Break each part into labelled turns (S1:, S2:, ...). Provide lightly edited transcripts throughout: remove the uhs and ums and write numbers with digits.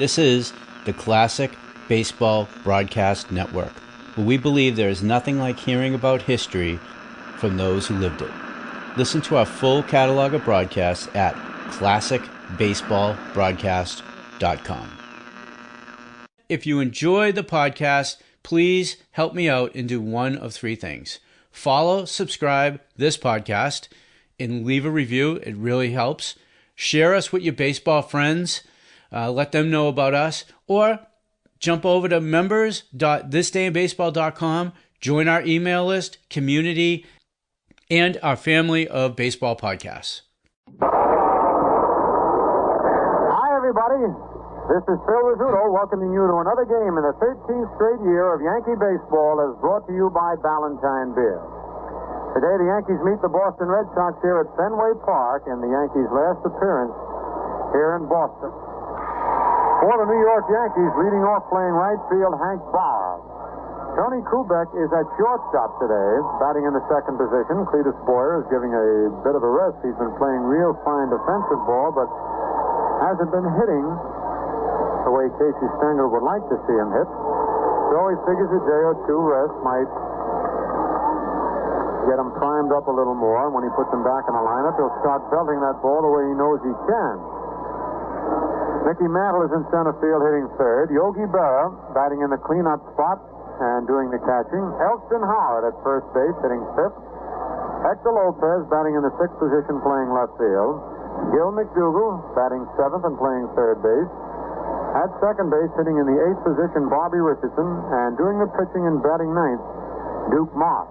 S1: This is the Classic Baseball Broadcast Network, where we believe there is nothing like hearing about history from those who lived it. Listen to our full catalog of broadcasts at classicbaseballbroadcast.com. If you enjoy the podcast, please help me out and do one of three things. Follow, subscribe this podcast, and leave a review. It really helps. Share us with your baseball friends. Let them know about us. Or jump over to members.ThisDayInBaseball.com. Join our email list, community, and our family of baseball podcasts.
S2: Hi, everybody. This is Phil Rizzuto welcoming you to another game in the 13th straight year of Yankee baseball as brought to you by Ballantine Beer. Today, the Yankees meet the Boston Red Sox here at Fenway Park in the Yankees' last appearance here in Boston. For the New York Yankees, leading off playing right field, Hank Bauer. Tony Kubek is at shortstop today, batting in the second position. Cletus Boyer is giving a bit of a rest. He's been playing real fine defensive ball, but hasn't been hitting the way Casey Stengel would like to see him hit. So he figures a day or two rest might get him primed up a little more. And when he puts him back in the lineup, he'll start belting that ball the way he knows he can. Mickey Mantle is in center field hitting third. Yogi Berra batting in the cleanup spot and doing the catching. Elston Howard at first base hitting fifth. Hector Lopez batting in the sixth position playing left field. Gil McDougall batting seventh and playing third base. At second base hitting in the eighth position Bobby Richardson, and doing the pitching and batting ninth Duke Moss.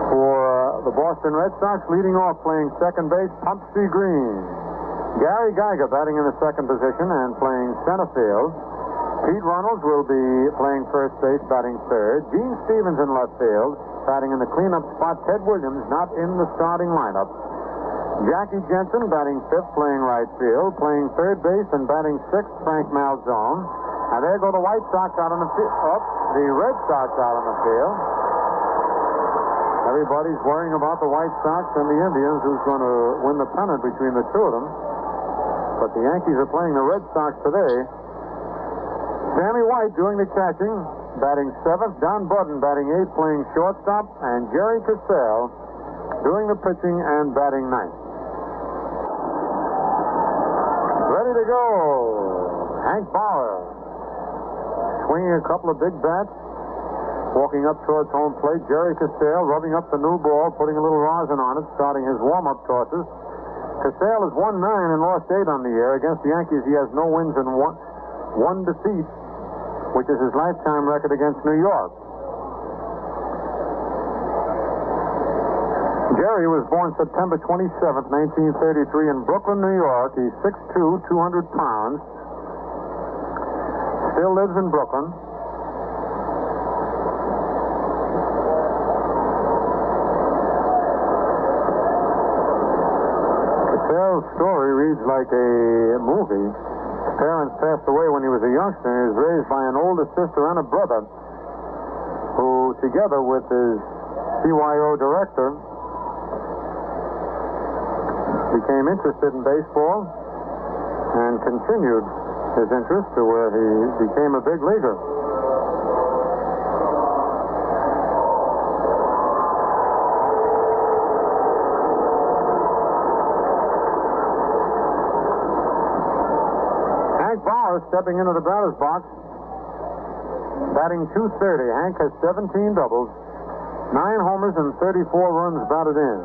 S2: For the Boston Red Sox, leading off playing second base, Pumpsy Green. Gary Geiger batting in the second position and playing center field. Pete Runnels will be playing first base, batting third. Gene Stevens in left field, batting in the cleanup spot. Ted Williams not in the starting lineup. Jackie Jensen batting fifth, playing right field. Playing third base and batting sixth, Frank Malzone. And there go the White Sox out on the field. The Red Sox out on the field. Everybody's worrying about the White Sox and the Indians, who's going to win the pennant between the two of them. But the Yankees are playing the Red Sox today. Sammy White doing the catching, batting seventh. Don Budden batting eighth, playing shortstop. And Jerry Cassell doing the pitching and batting ninth. Ready to go. Hank Bauer swinging a couple of big bats. Walking up towards home plate, Jerry Cassell rubbing up the new ball, putting a little rosin on it, starting his warm-up tosses. Cassell has won 9 and lost 8 on the year. Against the Yankees, he has no wins and one defeat, which is his lifetime record against New York. Jerry was born September 27th, 1933 in Brooklyn, New York. He's 6'2", 200 pounds. Still lives in Brooklyn. Cassell's story reads like a movie. His parents passed away when he was a youngster. He was raised by an older sister and a brother who, together with his CYO director, became interested in baseball and continued his interest to where he became a big leaguer. Hank Bauer stepping into the batter's box, batting .230. Hank has 17 doubles, 9 homers, and 34 runs batted in.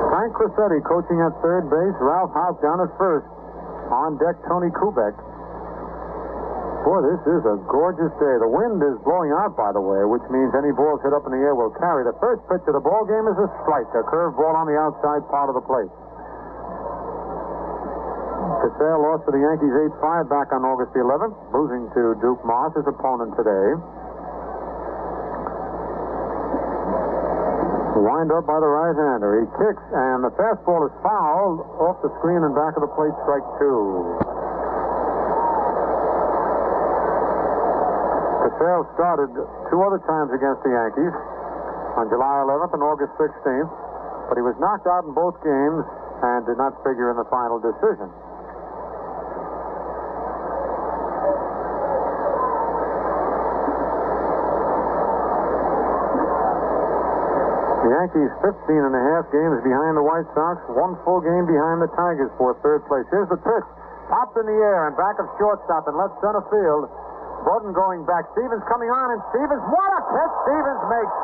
S2: Frank Crissetti coaching at third base. Ralph Houk down at first. On deck, Tony Kubek. Boy, this is a gorgeous day. The wind is blowing out, by the way, which means any balls hit up in the air will carry. The first pitch of the ball game is a strike, a curved ball on the outside part of the plate. Cassell lost to the Yankees 8-5 back on August 11th, losing to Duke Moss, his opponent today. Wind up by the right-hander. He kicks, and the fastball is fouled off the screen and back of the plate, strike 2. Cassell started 2 other times against the Yankees, on July 11th and August 16th. but he was knocked out in both games and did not figure in the final decision. The Yankees 15 and a half games behind the White Sox, 1 full game behind the Tigers for third place. Here's the pitch. Popped in the air and back of shortstop in left center field. Budden going back. Stevens coming on, and Stevens, what a catch Stevens makes.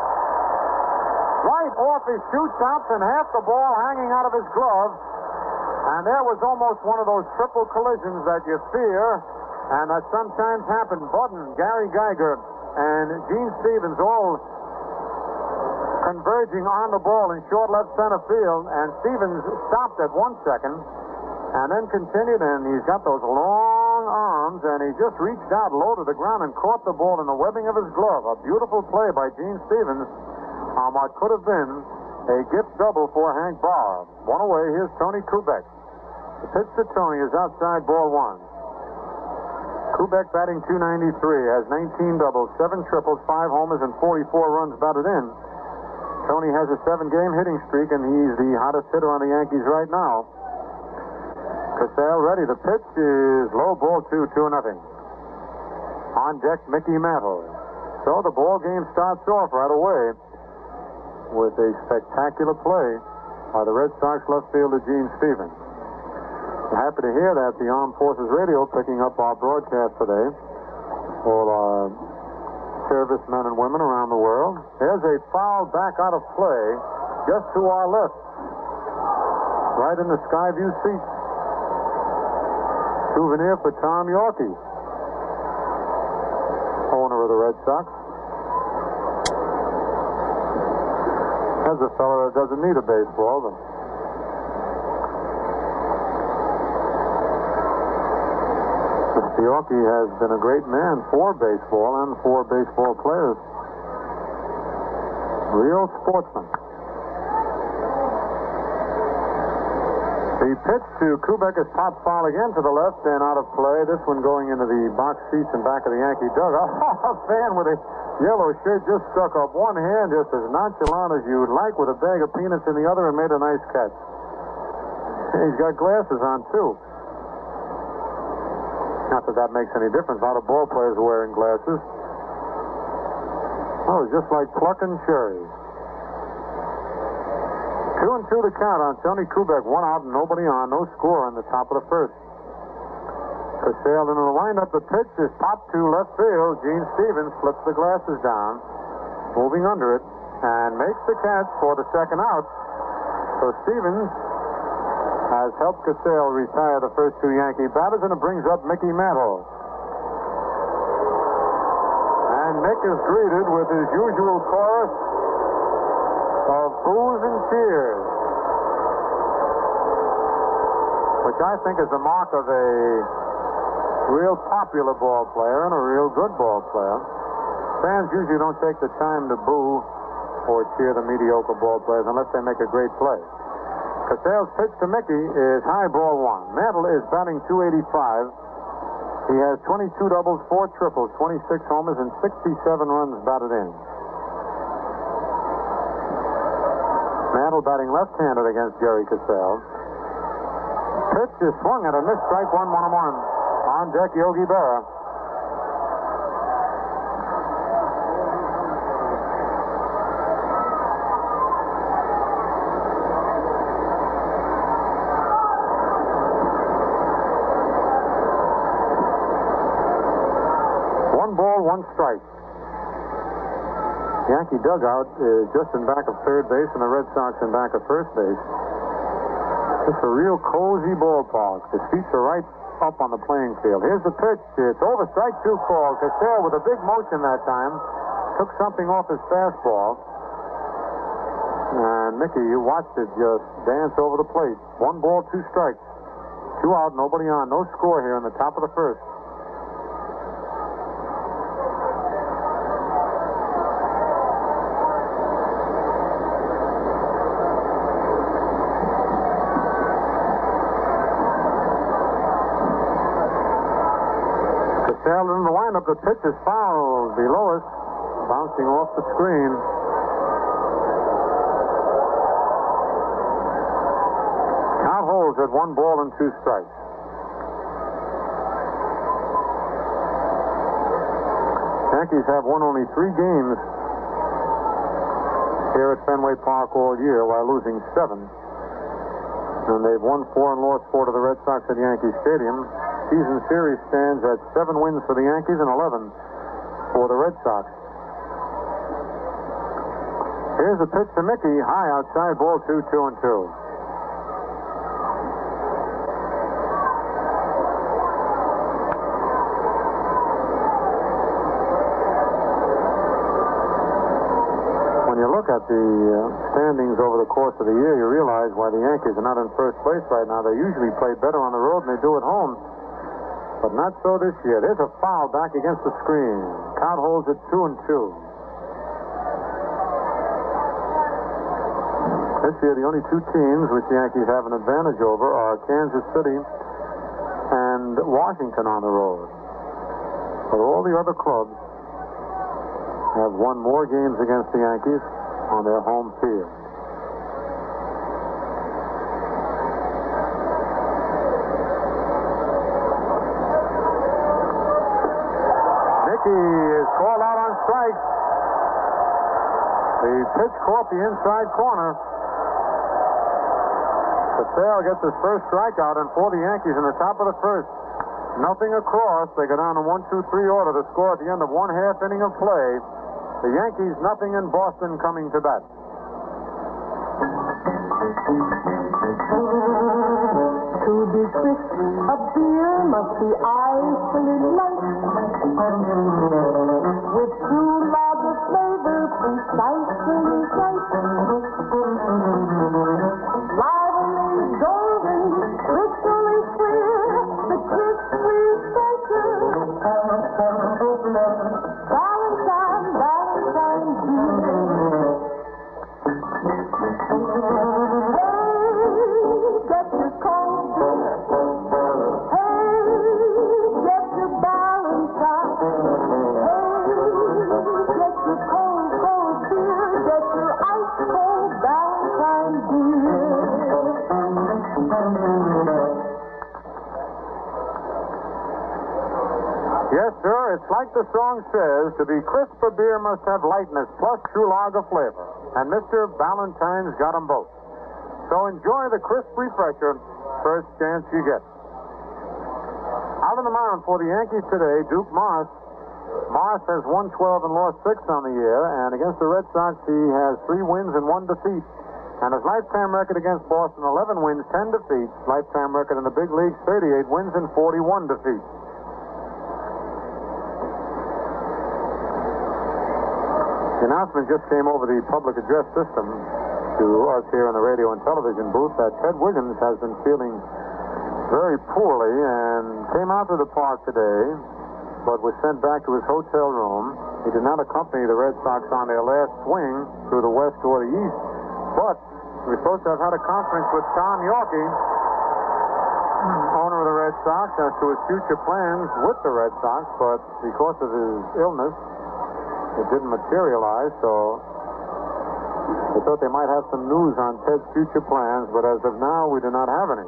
S2: Right off his shoe tops and half the ball hanging out of his glove. And there was almost one of those triple collisions that you fear and that sometimes happen. Budden, Gary Geiger, and Gene Stevens all converging on the ball in short left center field, and Stevens stopped at 1 second and then continued, and he's got those long arms, and he just reached out low to the ground and caught the ball in the webbing of his glove. A beautiful play by Gene Stevens on what could have been a gift double for Hank Barr. One away. Here's Tony Kubek. The pitch to Tony is outside, ball 1. Kubek batting .293, has 19 doubles, 7 triples, 5 homers, and 44 runs batted in. Tony has a 7-game hitting streak, and he's the hottest hitter on the Yankees right now. Casale ready. The pitch is low, ball 2, 2-0. On deck, Mickey Mantle. So the ball game starts off right away with a spectacular play by the Red Sox left fielder Gene Stevens. I'm happy to hear that. The Armed Forces Radio picking up our broadcast today. All our servicemen and women around the world. There's a foul back out of play just to our left, right in the Skyview seat. Souvenir for Tom Yorkie, owner of the Red Sox. That's a fellow that doesn't need a baseball, but Mr. Yorkie has been a great man for baseball and for baseball players. Real sportsman. The pitch to Kubek is popped foul again to the left and out of play. This one going into the box seats in back of the Yankee dugout. A fan with a yellow shirt just stuck up one hand just as nonchalant as you would like with a bag of peanuts in the other and made a nice catch. He's got glasses on, too. Not that that makes any difference. A lot of ball players are wearing glasses. Oh, it's just like plucking cherries. 2-2 the count on Tony Kubek. 1 out and nobody on. No score on the top of the first. Casale into the windup. The pitch is popped to left field. Gene Stevens flips the glasses down, moving under it, and makes the catch for the second out. So Stevens has helped Casale retire the first 2 Yankee batters, and it brings up Mickey Mantle. And Mick is greeted with his usual chorus of boos and cheers, which I think is the mark of a real popular ball player and a real good ball player. Fans usually don't take the time to boo or cheer the mediocre ball players unless they make a great play. Casale's pitch to Mickey is high, ball 1. Mantle is batting .285. He has 22 doubles, 4 triples, 26 homers, and 67 runs batted in. Mantle batting left-handed against Jerry Casale. Pitch is swung at a missed, strike 1, 1-1. On deck, Yogi Berra. One strike. Yankee dugout is just in back of third base, and the Red Sox in back of first base. It's a real cozy ballpark. The seats are right up on the playing field. Here's the pitch. It's over, strike 2 call. Casale with a big motion that time took something off his fastball. And Mickey, you watched it just dance over the plate. 1 ball, 2 strikes. 2 out, nobody on. No score here in the top of the first. In the lineup, the pitch is fouled below us, bouncing off the screen. at 1 ball and 2 strikes. Yankees have won only 3 games here at Fenway Park all year while losing 7. And they've won 4 and lost 4 to the Red Sox at Yankee Stadium. Season series stands at 7 wins for the Yankees and 11 for the Red Sox. Here's a pitch to Mickey, high outside, ball 2, 2-2. When you look at the standings over the course of the year, you realize why the Yankees are not in first place right now. They usually play better on the road than they do at home, but not so this year. There's a foul back against the screen. Count holds at 2-2. This year, the only 2 teams which the Yankees have an advantage over are Kansas City and Washington on the road. But all the other clubs have won more games against the Yankees on their home field. Mickey is called out on strikes. The pitch caught the inside corner. Patel gets his first strikeout, and for the Yankees in the top of the first, nothing across. They go down in 1-2-3 order to score at the end of 1/2 inning of play. The Yankees nothing in Boston coming to bat.
S3: To be crisp, a beer must be icily light, with true lager flavor precisely right. Lively, golden, crystally clear, the crisp refresher. Valentine beer. Hey, get your cold beer. Hey, get your Valentine. Hey, get your cold, cold beer. Get your ice cold Valentine beer.
S2: Yes, sir, it's like the song says, to be crisp, a beer must have lightness plus true lager flavor. And Mr. Valentine's got them both. So enjoy the crisp refresher first chance you get. Out on the mound for the Yankees today, Duke Moss. Moss has won 12 and lost 6 on the year, and against the Red Sox, he has 3 wins and 1 defeat. And his lifetime record against Boston, 11 wins, 10 defeats. Lifetime record in the big leagues, 38 wins and 41 defeats. The announcement just came over the public address system to us here in the radio and television booth that Ted Wiggins has been feeling very poorly and came out to the park today, but was sent back to his hotel room. He did not accompany the Red Sox on their last swing through the west or the east, but we were supposed to have had a conference with Tom Yorkie, owner of the Red Sox, as to his future plans with the Red Sox, but because of his illness, it didn't materialize, so they thought they might have some news on Ted's future plans, but as of now, we do not have any.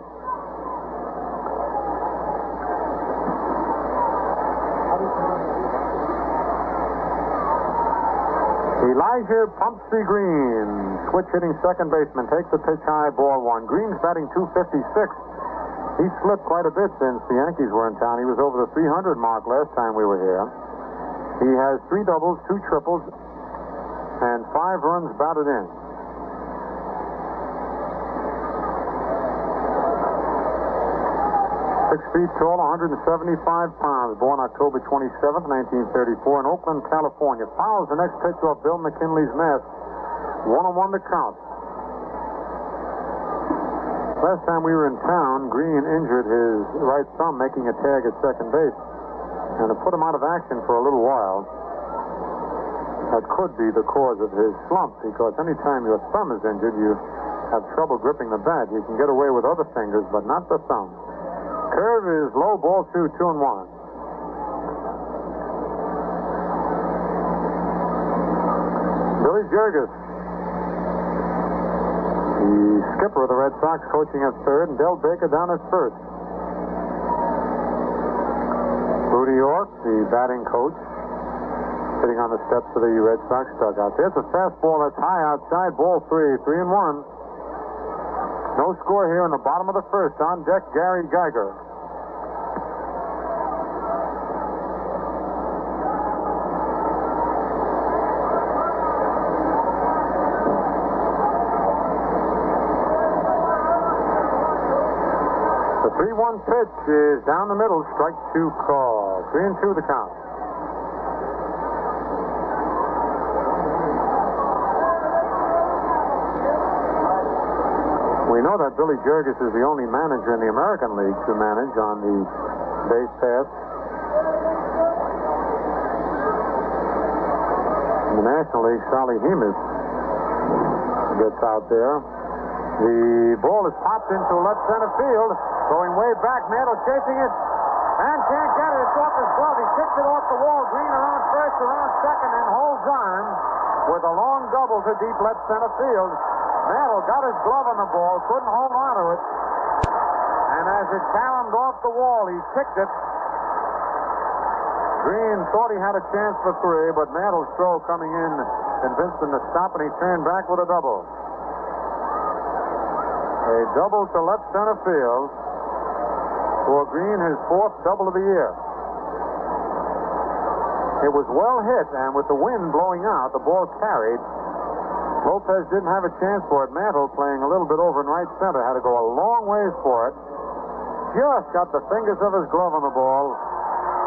S2: Elijah Pumpsy Green, switch hitting second baseman, takes the pitch high, ball 1. Green's batting .256. He slipped quite a bit since the Yankees were in town. He was over the 300 mark last time we were here. He has 3 doubles, 2 triples, and 5 runs batted in. Six feet tall, 175 pounds. Born October 27th, 1934 in Oakland, California. Fouls the next pitch off Bill McKinley's mask. 1-1 to count. Last time we were in town, Green injured his right thumb making a tag at second base. And to put him out of action for a little while, that could be the cause of his slump, because anytime your thumb is injured, you have trouble gripping the bat. You can get away with other fingers, but not the thumb. Curve is low, ball 2, 2-1. Billy Jerges. The skipper of the Red Sox coaching at third, and Del Baker down at first. Rudy York, the batting coach, sitting on the steps of the Red Sox dugout. There's a fastball that's high outside, ball 3, 3-1. No score here in the bottom of the first. On deck, Gary Geiger. The 3-1 pitch is down the middle, strike 2 call. 3-2 the count. We know that Billy Jurgis is the only manager in the American League to manage on the base path. In the National League, Sally Hemus gets out there. The ball is popped into left center field. Going way back, Mantle chasing it. And can't get it. It's off his glove. He kicks it off the wall. Green around first, around second, and holds on with a long double to deep left center field. Mantle got his glove on the ball, couldn't hold on to it. And as it caromed off the wall, he kicked it. Green thought he had a chance for 3, but Mantle's throw coming in convinced him to stop, and he turned back with a double. A double to left center field for Green, his 4th double of the year. It was well hit, and with the wind blowing out, the ball carried. Lopez didn't have a chance for it. Mantle, playing a little bit over in right center, had to go a long ways for it. Just got the fingers of his glove on the ball.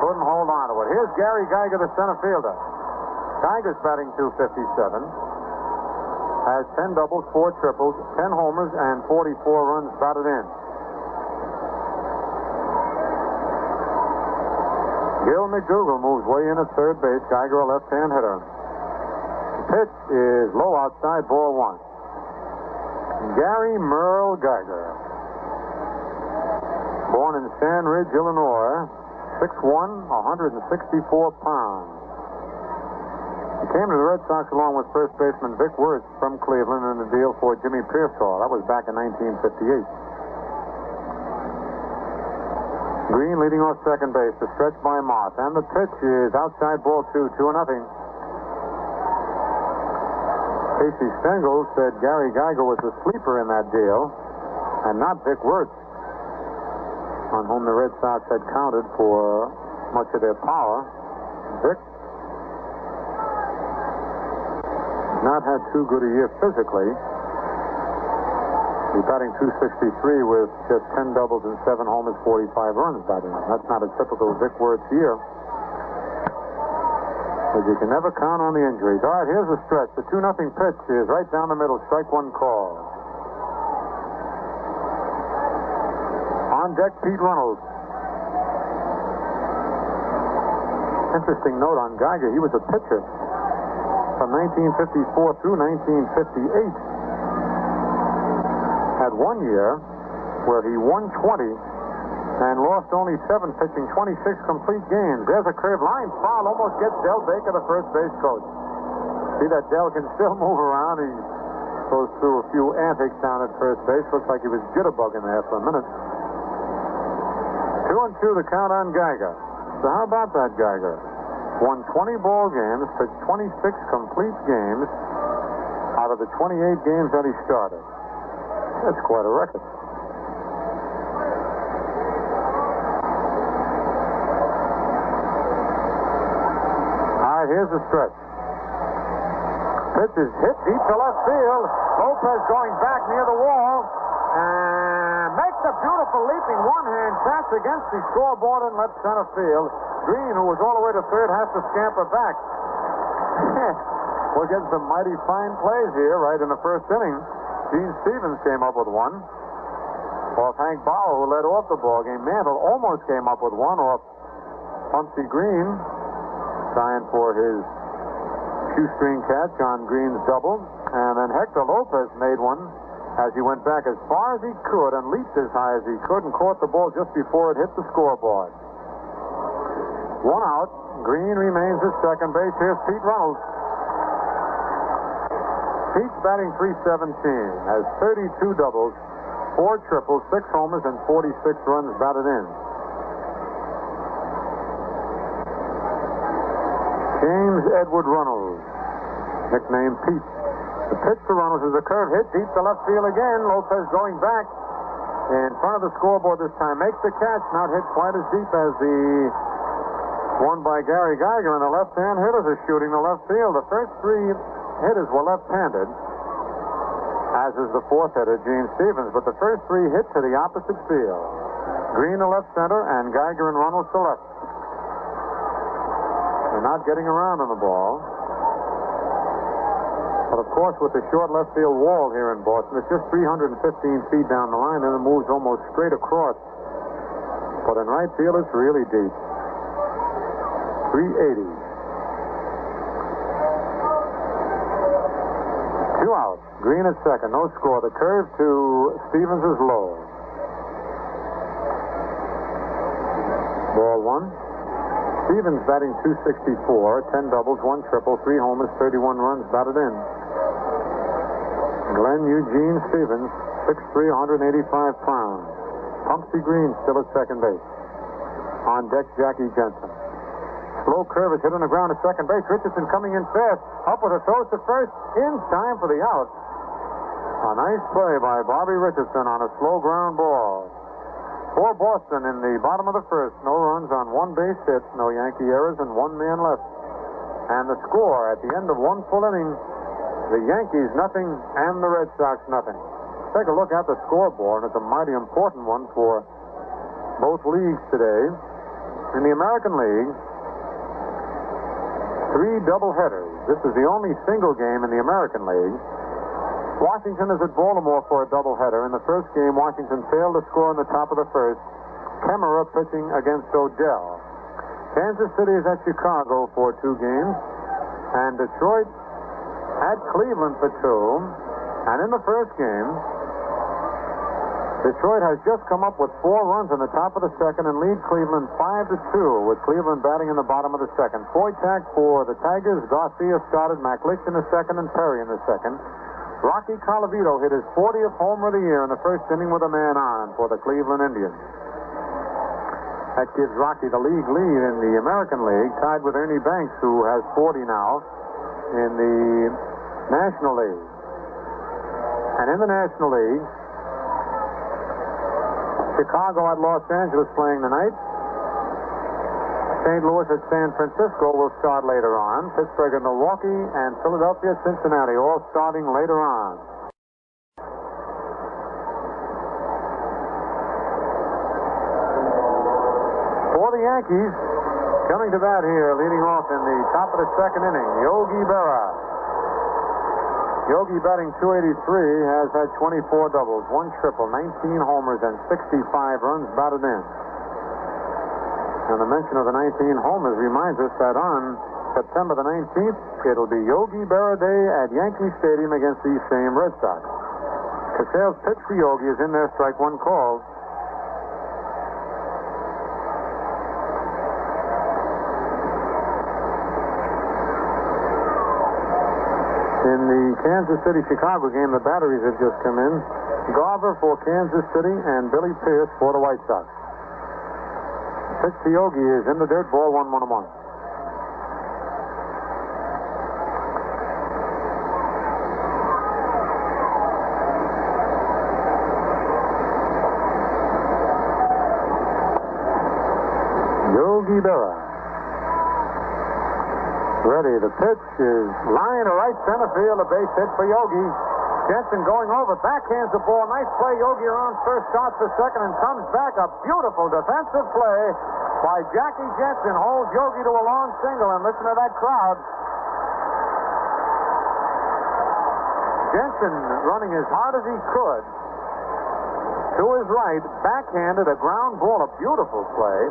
S2: Couldn't hold on to it. Here's Gary Geiger, the center fielder. Geiger's batting .257. Has 10 doubles, 4 triples, 10 homers, and 44 runs batted in. Gil McDougal moves way in at third base. Geiger, a left-hand hitter. The pitch is low outside, ball 1. Gary Merle Geiger. Born in Sand Ridge, Illinois. 6'1", 164 pounds. He came to the Red Sox along with first baseman Vic Wertz from Cleveland in a deal for Jimmy Pearsall. That was back in 1958. Green leading off second base. The stretch by Moss. And the pitch is outside, ball 2, 2-0. Casey Stengel said Gary Geiger was the sleeper in that deal and not Vic Wertz, on whom the Red Sox had counted for much of their power. Vic not had too good a year physically. He's batting .263 with just 10 doubles and 7 homers, 45 runs batting. That's not a typical Vic Wertz year. But you can never count on the injuries. All right, here's the stretch. The 2-0 pitch is right down the middle. Strike 1 call. On deck, Pete Reynolds. Interesting note on Geiger. He was a pitcher from 1954 through 1958. Had 1 year where he won 20 and lost only 7, pitching 26 complete games. There's a curve line foul, almost gets Del Baker, the first base coach. See that Del can still move around. He goes through a few antics down at first base. Looks like he was jitterbugging there for a minute. 2-2 the count on Geiger. So how about that, Geiger? Won 20 ball games, pitched 26 complete games out of the 28 games that he started. That's quite a record. Here's the stretch. Pitch is hit deep to left field. Lopez going back near the wall and makes a beautiful leaping one-hand catch against the scoreboard in left center field. Green, who was all the way to third, has to scamper back. We're getting some mighty fine plays here right in the first inning. Gene Stevens came up with one off Hank Bauer, who led off the ball game. Mantle almost came up with one off Pumpsy Green, trying for his shoestring catch on Green's double. And then Hector Lopez made one as he went back as far as he could and leaped as high as he could and caught the ball just before it hit the scoreboard. 1 out. Green remains at second base. Here's Pete Reynolds. Pete batting .317, has 32 doubles, 4 triples, 6 homers, and 46 runs batted in. James Edward Runnels, nicknamed Pete. The pitch to Runnels is a curve hit deep to left field again. Lopez going back in front of the scoreboard this time. Makes the catch, not hit quite as deep as the one by Gary Geiger, and the left-hand hitters are shooting the left field. The first 3 hitters were left-handed, as is the 4th hitter, Gene Stevens, but the first 3 hit to the opposite field. Green to left center, and Geiger and Runnels to left. They're not getting around on the ball. But, of course, with the short left field wall here in Boston, it's just 315 feet down the line, and it moves almost straight across. But in right field, it's really deep. 380. 2 out. Green at second. No score. The curve to Stevens is low. Ball 1. Stevens batting .264, 10 doubles, 1 triple, 3 homers, 31 runs batted in. Glenn Eugene Stevens, 6'3", 185 pounds. Pumpsy Green still at second base. On deck, Jackie Jensen. Slow curve is hit on the ground at second base. Richardson coming in fast. Up with a throw to first. In time for the out. A nice play by Bobby Richardson on a slow ground ball. For Boston in the bottom of the first. No runs on 1 base hit. No Yankee errors and 1 man left. And the score at the end of 1 full inning, the Yankees nothing and the Red Sox nothing. Take a look at the scoreboard, and it's a mighty important one for both leagues today. In the American League, 3 doubleheaders. This is the only single game in the American League. Washington is at Baltimore for a doubleheader. In the first game, Washington failed to score in the top of the first. Kemmerer pitching against Odell. Kansas City is at Chicago for 2 games. And Detroit at Cleveland for 2. And in the first game, Detroit has just come up with 4 runs in the top of the second and lead Cleveland 5-2, with Cleveland batting in the bottom of the second. Foytak for the Tigers. Garcia started, McLeish in the second, and Perry in the second. Rocky Colavito hit his 40th homer of the year in the first inning with a man on for the Cleveland Indians. That gives Rocky the league lead in the American League, tied with Ernie Banks, who has 40 now in the National League. And in the National League, Chicago at Los Angeles playing tonight. St. Louis at San Francisco will start later on. Pittsburgh at Milwaukee, and Philadelphia at Cincinnati all starting later on. For the Yankees, coming to bat here, leading off in the top of the second inning, Yogi Berra. Yogi batting .283, has had 24 doubles, 1 triple, 19 homers, and 65 runs batted in. And the mention of the 19 homers reminds us that on September the 19th, it'll be Yogi Berra Day at Yankee Stadium against these same Red Sox. Cassell's pitch to Yogi is in there, strike 1 called. In the Kansas City-Chicago game, the batteries have just come in. Garver for Kansas City and Billy Pierce for the White Sox. Pitch to Yogi is in the dirt, ball 1-1. Yogi Berra. Ready. The pitch is line to right center field. A base hit for Yogi. Jensen going over, backhands the ball. Nice play. Yogi around first, starts for second, and comes back. A beautiful defensive play by Jackie Jensen. Holds Yogi to a long single, and listen to that crowd. Jensen running as hard as he could to his right, backhanded a ground ball. A beautiful play.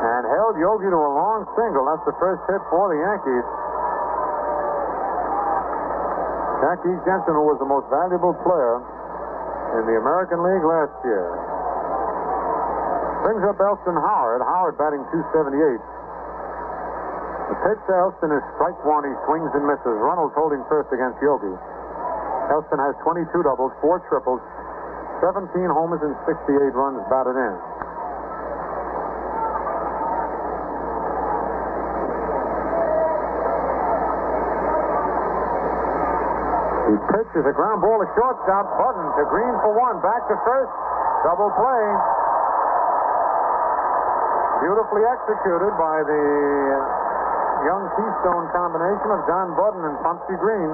S2: And held Yogi to a long single. That's the first hit for the Yankees. Jackie Jensen, who was the most valuable player in the American League last year. Brings up Elston Howard. Howard batting .278. The pitch to Elston is strike one. He swings and misses. Runnels holding first against Yogi. Elston has 22 doubles, 4 triples, 17 homers, and 68 runs batted in. The pitch is a ground ball to shortstop. Button to Green for one. Back to first. Double play. Beautifully executed by the young Keystone combination of Don Budden and Pumpsy Green.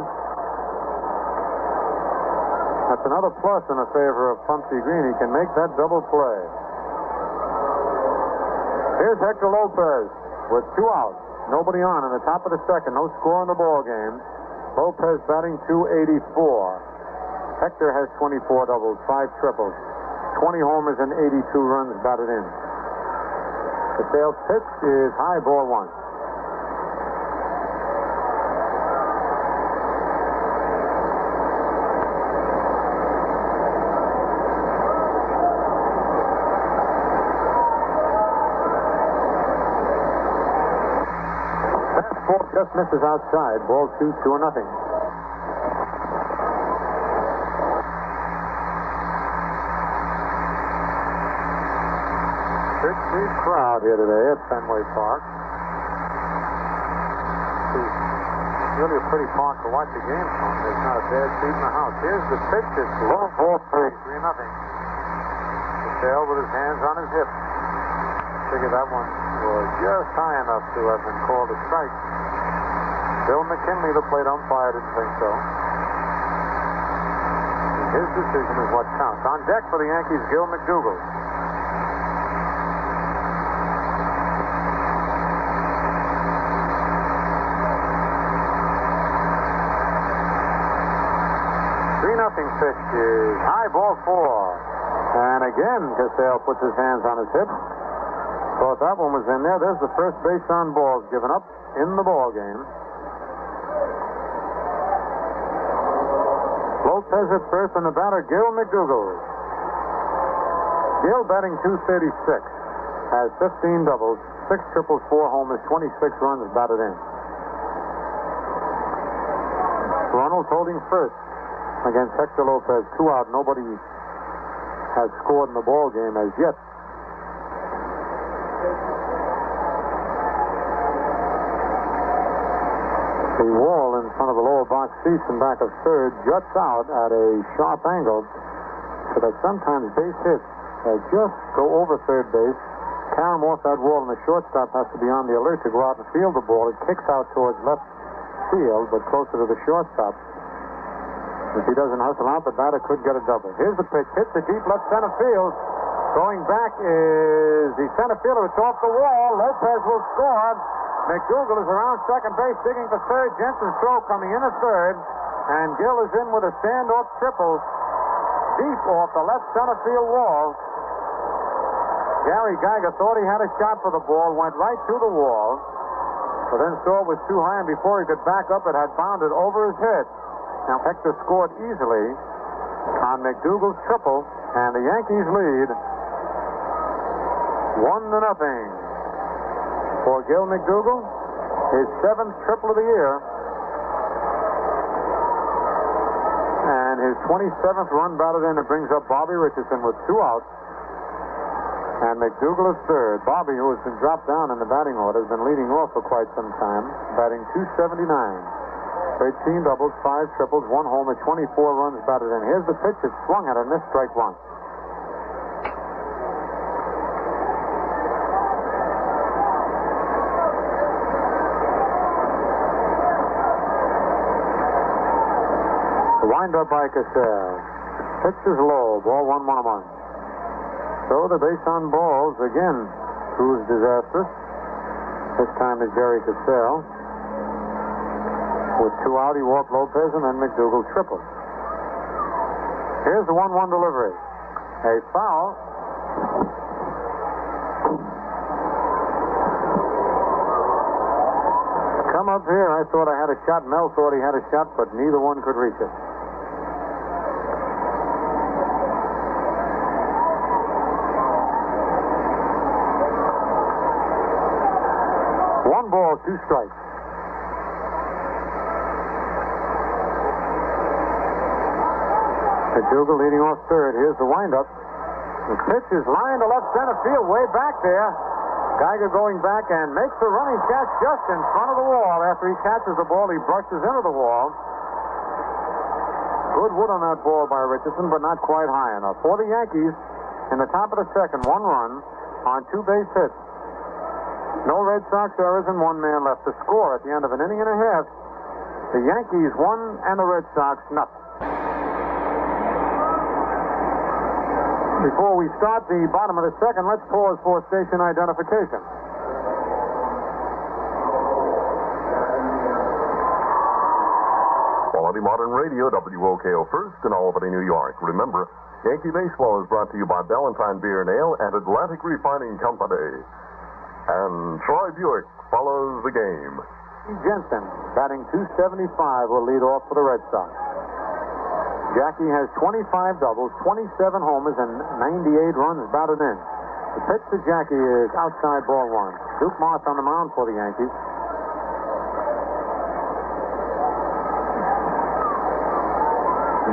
S2: That's another plus in the favor of Pumpsy Green. He can make that double play. Here's Hector Lopez with 2 outs. Nobody on in the top of the second. No score in the ball game. Lopez batting .284. Hector has 24 doubles, 5 triples, 20 homers, and 82 runs batted in. The sales pitch is high, ball one. Fastball just misses outside. Ball 2, 2-0. Big crowd here today at Fenway Park. It's really a pretty park to watch a game from. There's not a bad seat in the house. Here's the pitch. It's low, ball 3, 3-0. Sale with his hands on his hips. Figure that one was just high enough to have been called a strike. Bill McKinley, the plate umpire, didn't think so. And his decision is what counts. On deck for the Yankees, Gil McDougall. Nothing pitch is high, ball 4. And again, Casale puts his hands on his hips. Thought that one was in there. There's the first base on balls given up in the ball game. Lopez at first, and the batter, Gil McDougall. Gil batting .236. Has 15 doubles, 6 triples, 4 homers, 26 runs batted in. Ronald holding first against Hector Lopez. 2 out. Nobody has scored in the ball game as yet. The wall in front of the lower box seats in back of third juts out at a sharp angle so that sometimes base hits just go over third base, carry them off that wall, and the shortstop has to be on the alert to go out and field the ball. It kicks out towards left field, but closer to the shortstop. If he doesn't hustle out, the batter could get a double. Here's the pitch. Hits the deep left center field. Going back is the center fielder. It's off the wall. Lopez will score. McDougall is around second base, digging for third. Jensen's throw coming in at third. And Gill is in with a standoff triple deep off the left center field wall. Gary Geiger thought he had a shot for the ball, went right to the wall, but then saw it was too high, and before he could back up, it had bounded over his head. Now Hector scored easily on McDougall's triple, and the Yankees lead 1-0 for Gil McDougall, his 7th triple of the year, and his 27th run batted in. It brings up Bobby Richardson with 2 outs, and McDougall is third. Bobby, who has been dropped down in the batting order, has been leading off for quite some time, batting .279. 13 doubles, 5 triples, 1 homer, 24 runs batted in. Here's the pitch. It's swung at a missed, strike 1. The windup by Cassell. Pitch is low. Ball 1-1-1. So the base on balls again proves disastrous. This time is Jerry Cassell. With 2 out, he walked Lopez, and then McDougall tripled. Here's the 1-1 delivery. A foul. Come up here. I thought I had a shot. Mel thought he had a shot, but neither one could reach it. 1 ball, 2 strikes. McDougal leading off third. Here's the windup. The pitch is lined to left center field, way back there. Geiger going back and makes the running catch just in front of the wall. After he catches the ball, he brushes into the wall. Good wood on that ball by Richardson, but not quite high enough. For the Yankees, in the top of the second, 1 run on 2 base hits. No Red Sox errors and 1 man left to score at the end of an inning and a half. The Yankees 1 and the Red Sox nothing. Before we start the bottom of the second, let's pause for station identification.
S4: Quality Modern Radio, WOKO First in Albany, New York. Remember, Yankee Baseball is brought to you by Ballantine Beer and Ale and Atlantic Refining Company. And Troy Buick follows the game.
S2: Jensen, batting .275, will lead off for the Red Sox. Jackie has 25 doubles, 27 homers, and 98 runs batted in. The pitch to Jackie is outside ball 1. Duke Moss on the mound for the Yankees.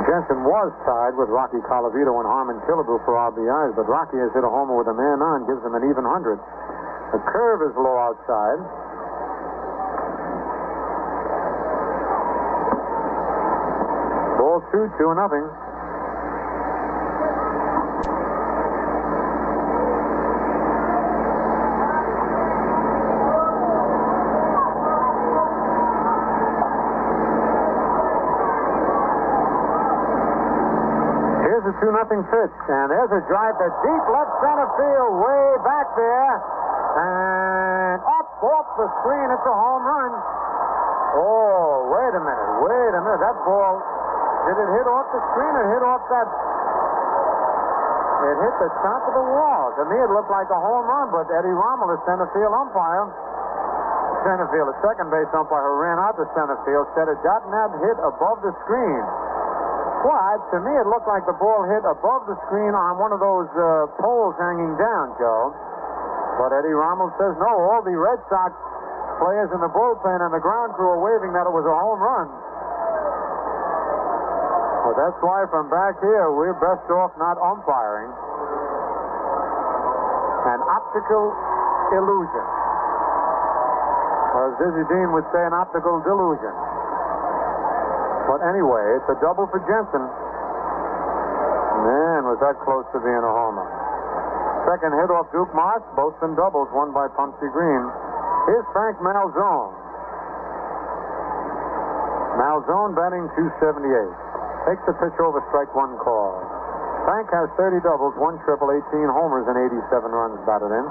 S2: Jensen was tied with Rocky Colavito and Harmon Killebrew for RBIs, but Rocky has hit a homer with a man on, gives him an even 100. The curve is low outside. Ball 2-0. Here's a 2-0 pitch, and there's a drive to deep left center field, way back there, and up off the screen. It's a home run. Oh, wait a minute. That ball, did it hit off the screen or hit off that? It hit the top of the wall. To me, it looked like a home run, but Eddie Rommel, the center field umpire, the second base umpire who ran out to center field, said it got not hit above the screen. Well, to me, it looked like the ball hit above the screen on one of those poles hanging down, Joe. But Eddie Rommel says no. All the Red Sox players in the bullpen and the ground crew are waving that it was a home run. Well, that's why from back here, we're best off not umpiring. An optical illusion. Or as Dizzy Dean would say, an optical delusion. But anyway, it's a double for Jensen. Man, was that close to being a homer. Second hit off Duke Moss, both been doubles, one by Pumpsy Green. Here's Frank Malzone. Malzone batting .278. Takes the pitch over, strike 1 call. Frank has 30 doubles, 1 triple, 18 homers, and 87 runs batted in.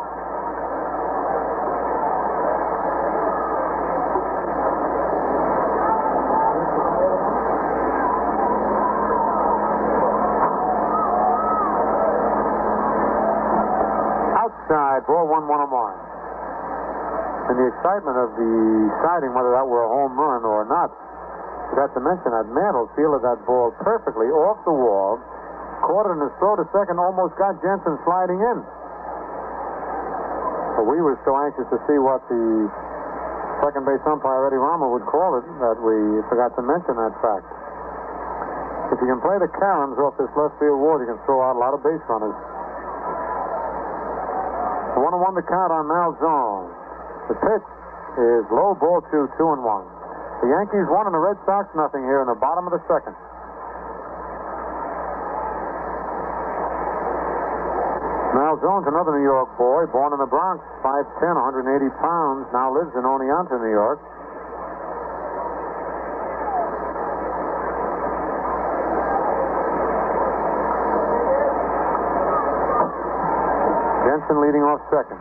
S2: Ball 1-1 on one. In the excitement of deciding whether that were a home run or not, forgot to mention that Mantle fielded that ball perfectly off the wall, caught it in his throw to second, almost got Jensen sliding in. But we were so anxious to see what the second base umpire, Eddie Rommel, would call it that we forgot to mention that fact. If you can play the caroms off this left field wall, you can throw out a lot of base runners. 1-1 the count on Malzone. The pitch is low, ball 2, 2-1. The Yankees 1 and the Red Sox nothing here in the bottom of the second. Malzone's another New York boy, born in the Bronx, 5'10", 180 pounds, now lives in Oneonta, New York. Jensen leading off second.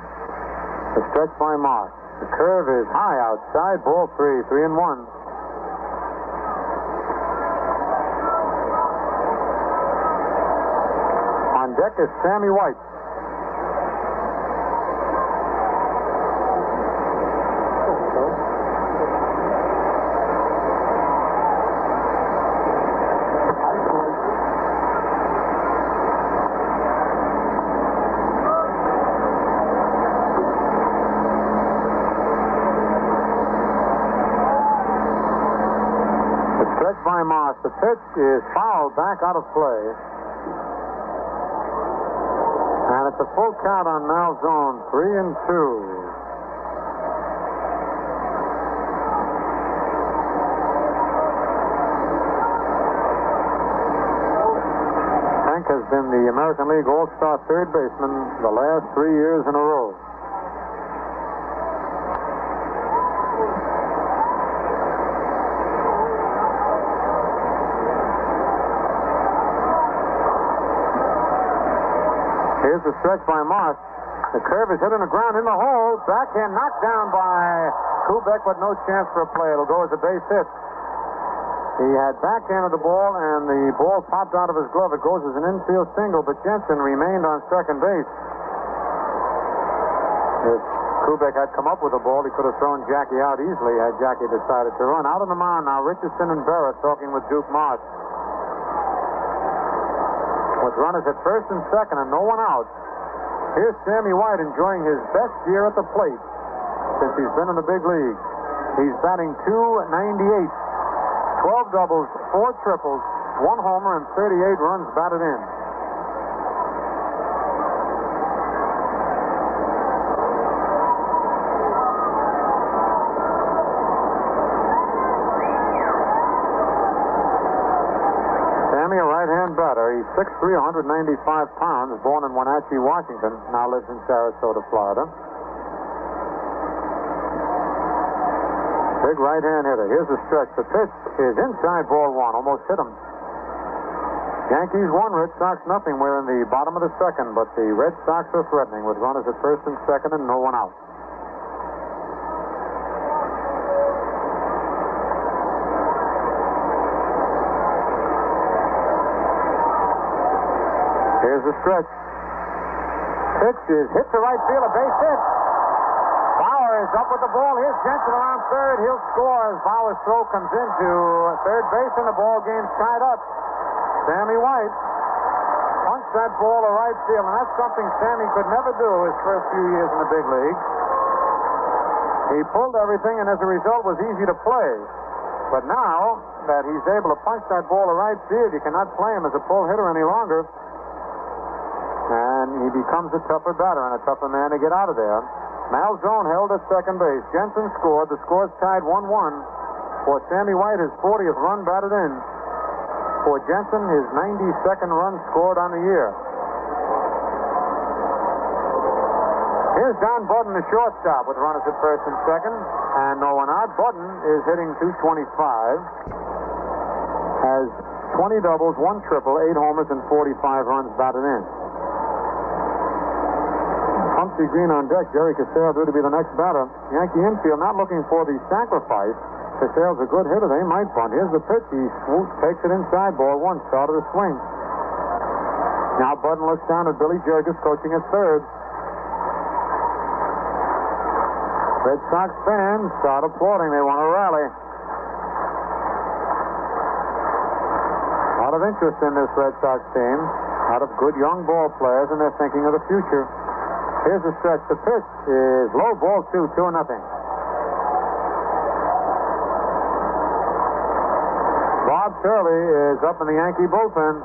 S2: The stretch by Moss. The curve is high outside. Ball 3, 3-1. On deck is Sammy White. pitch is fouled back out of play. And it's a full count on Malzone, 3-2. Has been the American League All-Star third baseman the last 3 years in a row. Here's the stretch by Marsh. The curve is hit on the ground in the hole. Backhand knocked down by Kubek, but no chance for a play. It'll go as a base hit. He had backhanded the ball, and the ball popped out of his glove. It goes as an infield single, but Jensen remained on second base. If Kubek had come up with the ball, he could have thrown Jackie out easily had Jackie decided to run. Out on the mound now, Richardson and Barrett talking with Duke Marsh. With runners at first and second and no one out, here's Sammy White enjoying his best year at the plate since he's been in the big league. He's batting .298. 12 doubles, 4 triples, 1 homer, and 38 runs batted in. Sammy, a right-hand batter. He's 6'3", 195 pounds, born in Wenatchee, Washington, now lives in Sarasota, Florida. Big right-hand hitter. Here's the stretch. The pitch is inside, ball one. Almost hit him. Yankees 1, Red Sox nothing. We're in the bottom of the second, but the Red Sox are threatening with runners at first and second and no one out. Here's the stretch. Pitch is hit to right field, a base hit. Bauer is up with the ball. Here's Jensen around third. He'll score as Bauer's throw comes into third base, and the ball game's tied up. Sammy White punched that ball to right field, and that's something Sammy could never do his first few years in the big league. He pulled everything, and as a result was easy to play. But now that he's able to punch that ball to right field, you cannot play him as a pull hitter any longer. And he becomes a tougher batter and a tougher man to get out of there. Malzone held at second base. Jensen scored. The score's tied 1-1. For Sammy White, his 40th run batted in. For Jensen, his 92nd run scored on the year. Here's Don Budden, the shortstop, with runners at first and second, and no one out. Budden is hitting .225. Has 20 doubles, 1 triple, 8 homers, and 45 runs batted in. Humphrey Green on deck. Jerry Casale due to be the next batter. Yankee infield not looking for the sacrifice. Casale's a good hitter. They might bunt. Here's the pitch. He swoops, takes it inside. Ball one. Started to swing. Now Budden looks down at Billy Jurgis coaching at third. Red Sox fans start applauding. They want to rally. A lot of interest in this Red Sox team. A lot of good young ball players, and they're thinking of the future. Here's the stretch. The pitch is low, ball 2-0. Bob Turley is up in the Yankee bullpen.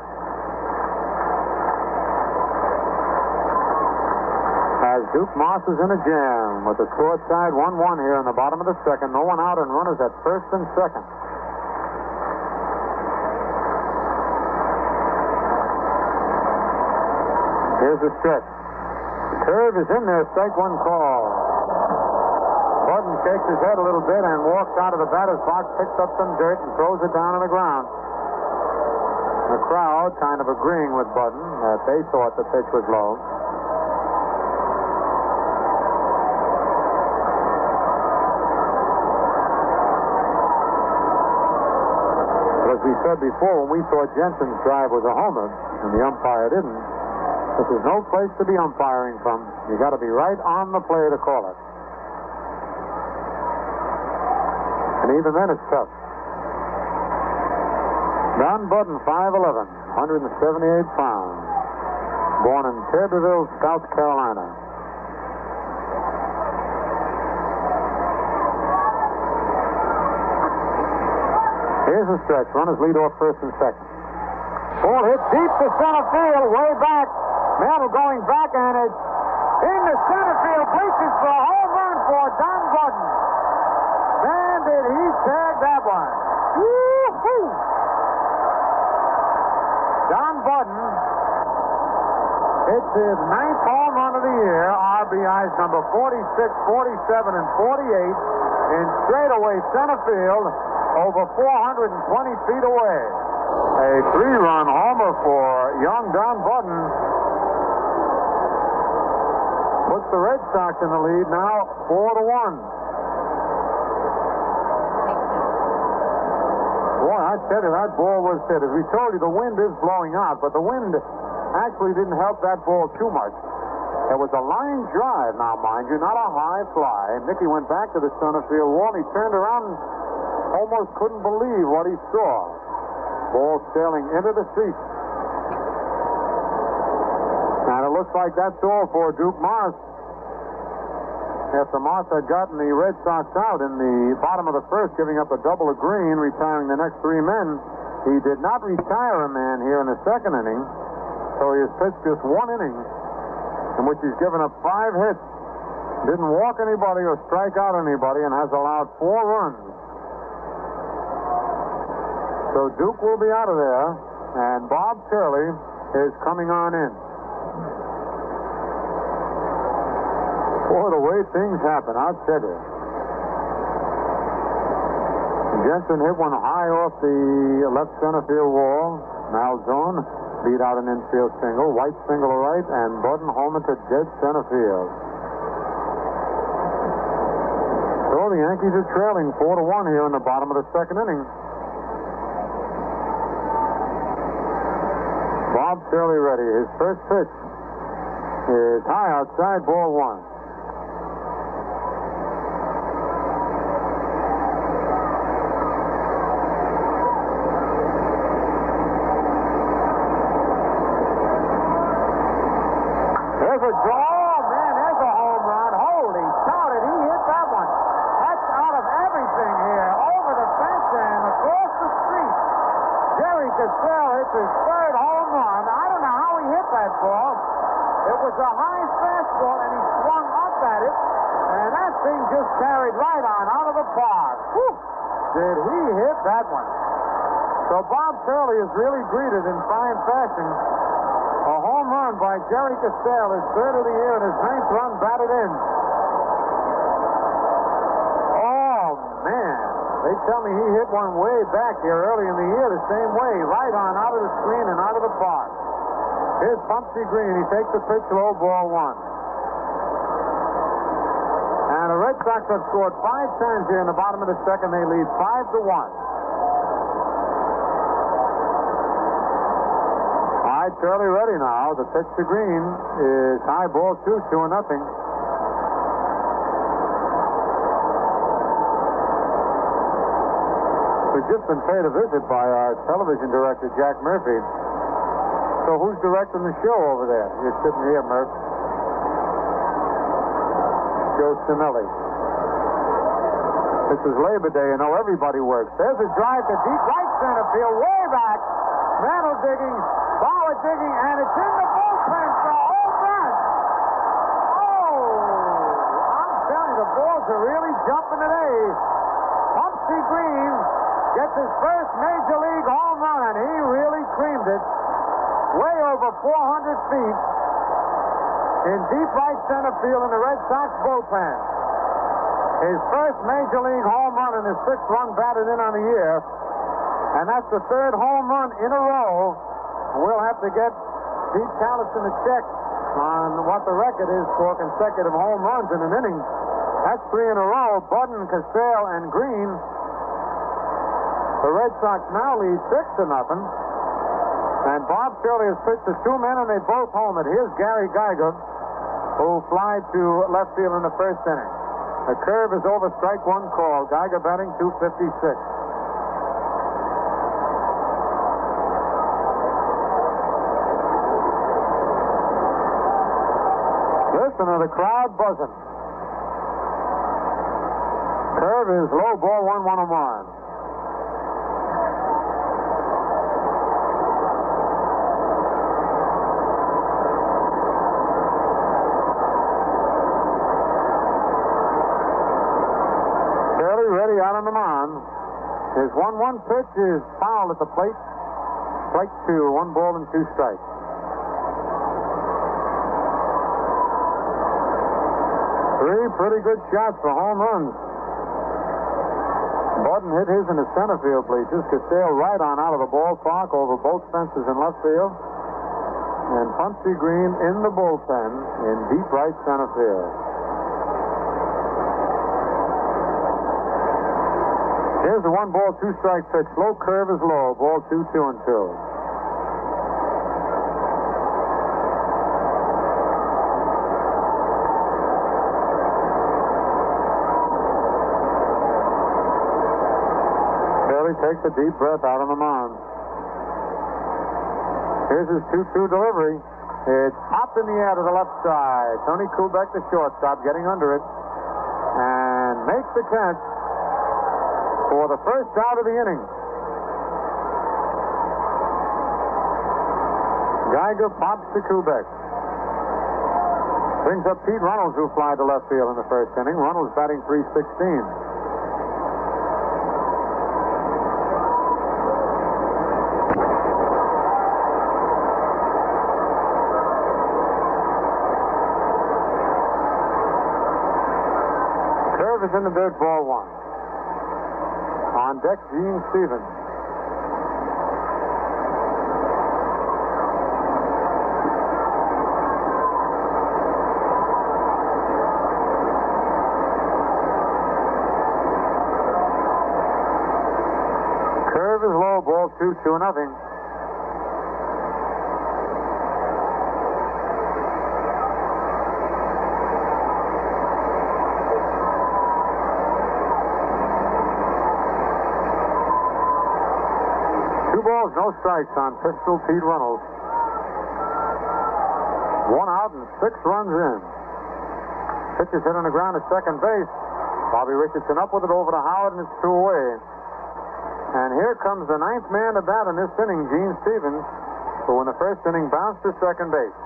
S2: As Duke Moss is in a jam with the score tied 1-1 here in the bottom of the second. No one out and runners at first and second. Here's the stretch. Curve is in there, strike one call. Budden shakes his head a little bit and walks out of the batter's box, picks up some dirt, and throws it down on the ground. The crowd kind of agreeing with Budden that they thought the pitch was low. But as we said before, when we thought Jensen's drive was a homer and the umpire didn't, this is no place to be umpiring from. You got to be right on the play to call it. And even then, it's tough. Don Budden, 5'11", 178 pounds. Born in Taberville, South Carolina. Here's the stretch. Runners lead off first and second. Ball hit deep to center field, way back. Mantle going back, and it's into center field. Bleachers for a home run for Don Button. Man, did he tag that one. Woo-hoo! Don Button hits his 9th home run of the year. RBIs number 46, 47, and 48 in straightaway center field over 420 feet away. A 3-run homer for young Don Button puts the Red Sox in the lead now 4-1. Boy, I tell you, that ball was hit. As we told you, the wind is blowing out, but the wind actually didn't help that ball too much. There was a line drive now, mind you, not a high fly. Mickey went back to the center field wall, and he turned around and almost couldn't believe what he saw. Ball sailing into the seats. And it looks like that's all for Duke Morris. After Morris had gotten the Red Sox out in the bottom of the first, giving up a double of Green, retiring the next 3 men, he did not retire a man here in the second inning, so he has pitched just 1 inning, in which he's given up 5 hits, didn't walk anybody or strike out anybody, and has allowed 4 runs. So Duke will be out of there, and Bob Turley is coming on in. Boy, the way things happen, I'll tell you. Jensen hit one high off the left center field wall. Malzone beat out an infield single. White single to right, and Button home into dead center field. So the Yankees are trailing 4-1 here in the bottom of the second inning. Bob Turley ready. His first pitch is high outside, ball 1. There's a draw. Oh, man, there's a home run. Holy cow, did he hit that one? That's out of everything here. Over the fence and across the street. Jerry Cassell hits his 3rd home run. I don't know how he hit that ball. It was a high fastball, and he swung up at it, and that thing just carried right on out of the park. Whew. Did he hit that one? So Bob Turley is really greeted in fine fashion. A home run by Jerry Cassell, his 3rd of the year, and his 9th run batted in. Oh, man. They tell me he hit one way back here early in the year the same way, right on out of the screen and out of the park. Here's Pumpsy Green. He takes the pitch low, ball 1. And the Red Sox have scored 5 times here in the bottom of the second. They lead 5-1. All right, Turley ready now. The pitch to Green is high, ball 2, 2-0. We've just been paid a visit by our television director, Jack Murphy. So who's directing the show over there? You're sitting here, Murph. Joe Sinelli. This is Labor Day. You know everybody works. There's a drive to deep right center field, way back. Mantle digging, Bauer digging, and it's in the bullpen for a home run. Oh, I'm telling you, the balls are really jumping today. Pumpsy Green gets his first major league home run, and he really creamed it. Way over 400 feet in deep right center field in the Red Sox bullpen. His first major league home run and his 6th run batted in on the year. And that's the 3rd home run in a row. We'll have to get Pete Callison to check on what the record is for consecutive home runs in an inning. That's 3 in a row. Budden, Cassell, and Green. The Red Sox now lead 6-0. And Bob Turley has pitched to 2 men, and they both home it. Here's Gary Geiger, who flied to left field in the first inning. The curve is over, strike 1 call. Geiger batting .256. Listen to the crowd buzzing. Curve is low, ball 1, 1-1. His 1-1 pitch is fouled at the plate. Strike 2, 1 ball and 2 strikes. Three pretty good shots for home runs. Borden hit his in the center field bleachers, could sail right on out of the ballpark over both fences in left field, and Punsey Green in the bullpen in deep right center field. Here's the 1 ball, 2 strike pitch. Low curve is low. Ball 2, 2-2. Takes a deep breath out on the mound. Here's his 2-2 delivery. It's popped in the air to the left side. Tony Kubek, the shortstop, getting under it and makes the catch for the first out of the inning. Geiger pops to Kubek. Brings up Pete Runnels, who flied to left field in the first inning. Runnels batting .316. Is in the dirt, ball 1. On deck, Gene Stevens. Curve is low, ball 2, 2-0. No strikes on Pistol Pete Runnels. 1 out and 6 runs in. Pitch is hit on the ground at second base. Bobby Richardson up with it over to Howard, and it's 2 away. And here comes the 9th man to bat in this inning, Gene Stevens, who in the first inning bounced to second base.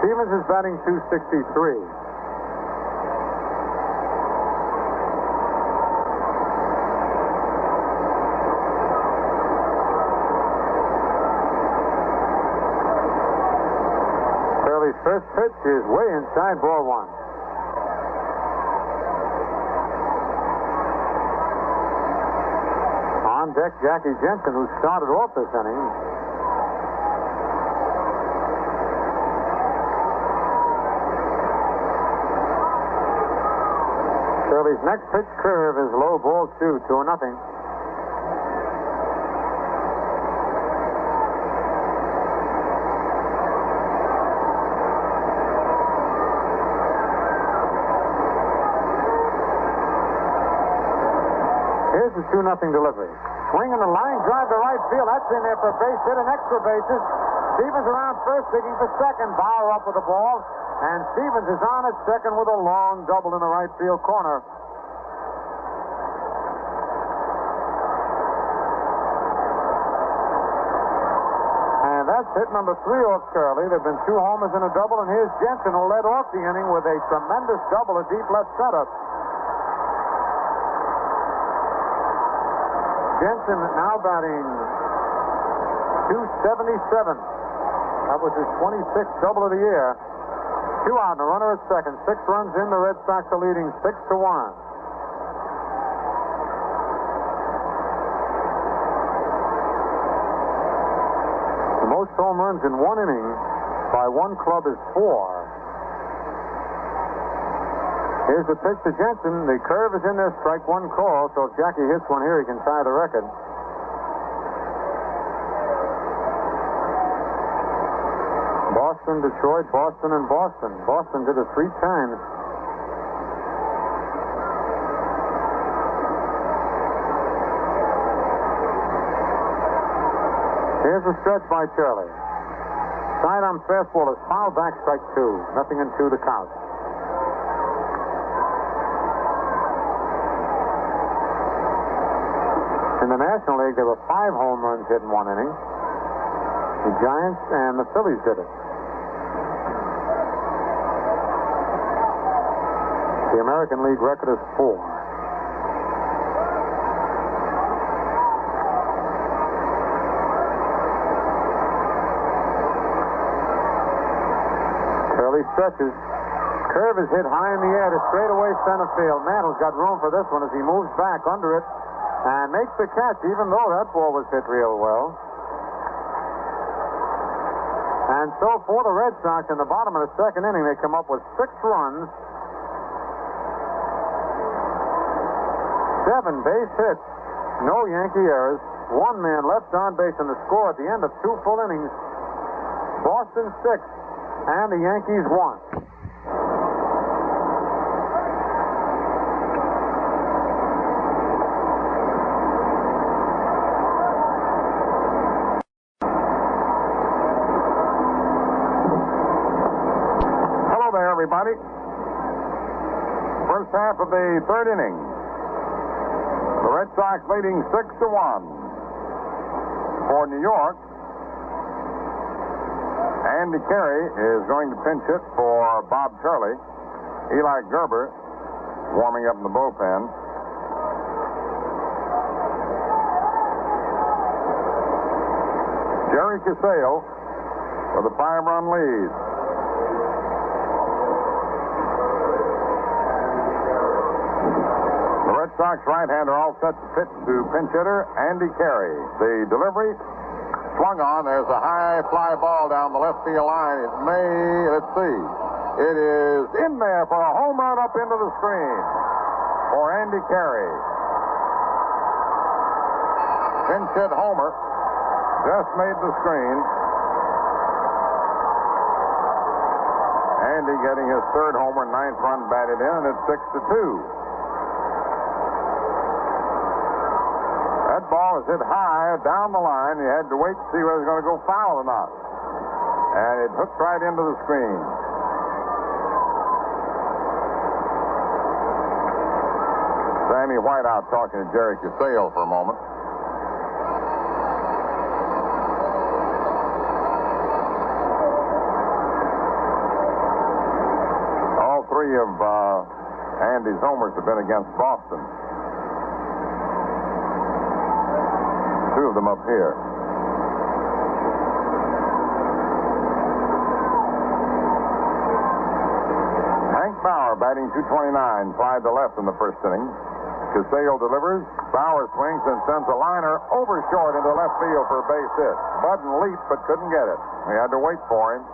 S2: Stevens is batting .263. First pitch is way inside, ball 1. On deck, Jackie Jensen, who started off this inning. Shirley's next pitch curve is low, ball 2, 2-0. Here's the 2-0 delivery. Swing and a line drive to right field. That's in there for a base hit and extra bases. Stevens around first, digging for second. Bauer up with the ball. And Stevens is on at second with a long double in the right field corner. And that's hit number 3 off Curley. There have been 2 homers and a double. And here's Jensen, who led off the inning with a tremendous double at deep left center. Jensen now batting .277. That was his 26th double of the year. 2 out and a runner at second. 6 runs in. The Red Sox are leading 6-1. The most home runs in one inning by one club is 4. Here's the pitch to Jensen. The curve is in there, strike 1 call. So if Jackie hits one here, he can tie the record. Boston, Detroit, Boston, and Boston. Boston did it 3 times. Here's a stretch by Shirley. Sidearm fastball is fouled back, strike 2. 0-2 to count. In the National League, there were 5 home runs hit in one inning. The Giants and the Phillies did it. The American League record is 4. stretches. Curve is hit high in the air to straightaway center field. Mantle's got room for this one as he moves back under it and makes the catch, even though that ball was hit real well. And so for the Red Sox, in the bottom of the second inning, they come up with 6 runs, 7 base hits, no Yankee errors, 1 man left on base, and the score at the end of 2 full innings, Boston 6 and the Yankees 1.
S5: Everybody. First half of the third inning. The Red Sox leading 6-1. For New York, Andy Carey is going to pinch hit for Bob Turley. Eli Gerber warming up in the bullpen. Jerry Casale with a 5-run lead. Sox right-hander all set to pitch to pinch hitter Andy Carey. The delivery swung on. There's a high fly ball down the left field line. It may, let's see. It is in there for a home run up into the screen for Andy Carey. Pinch hit homer. Just made the screen. Andy getting his 3rd homer, 9th run batted in, and it's 6-2. That ball was hit high down the line. You had to wait to see whether it was going to go foul or not. And it hooked right into the screen. Sammy Whiteout talking to Jerry Casale for a moment. All 3 of Andy's homers have been against Boston. 2 of them up here. Hank Bauer batting .229, fly to left in the first inning. Casale delivers. Bauer swings and sends a liner over short into left field for a base hit. Budden leaped but couldn't get it. He had to wait for him.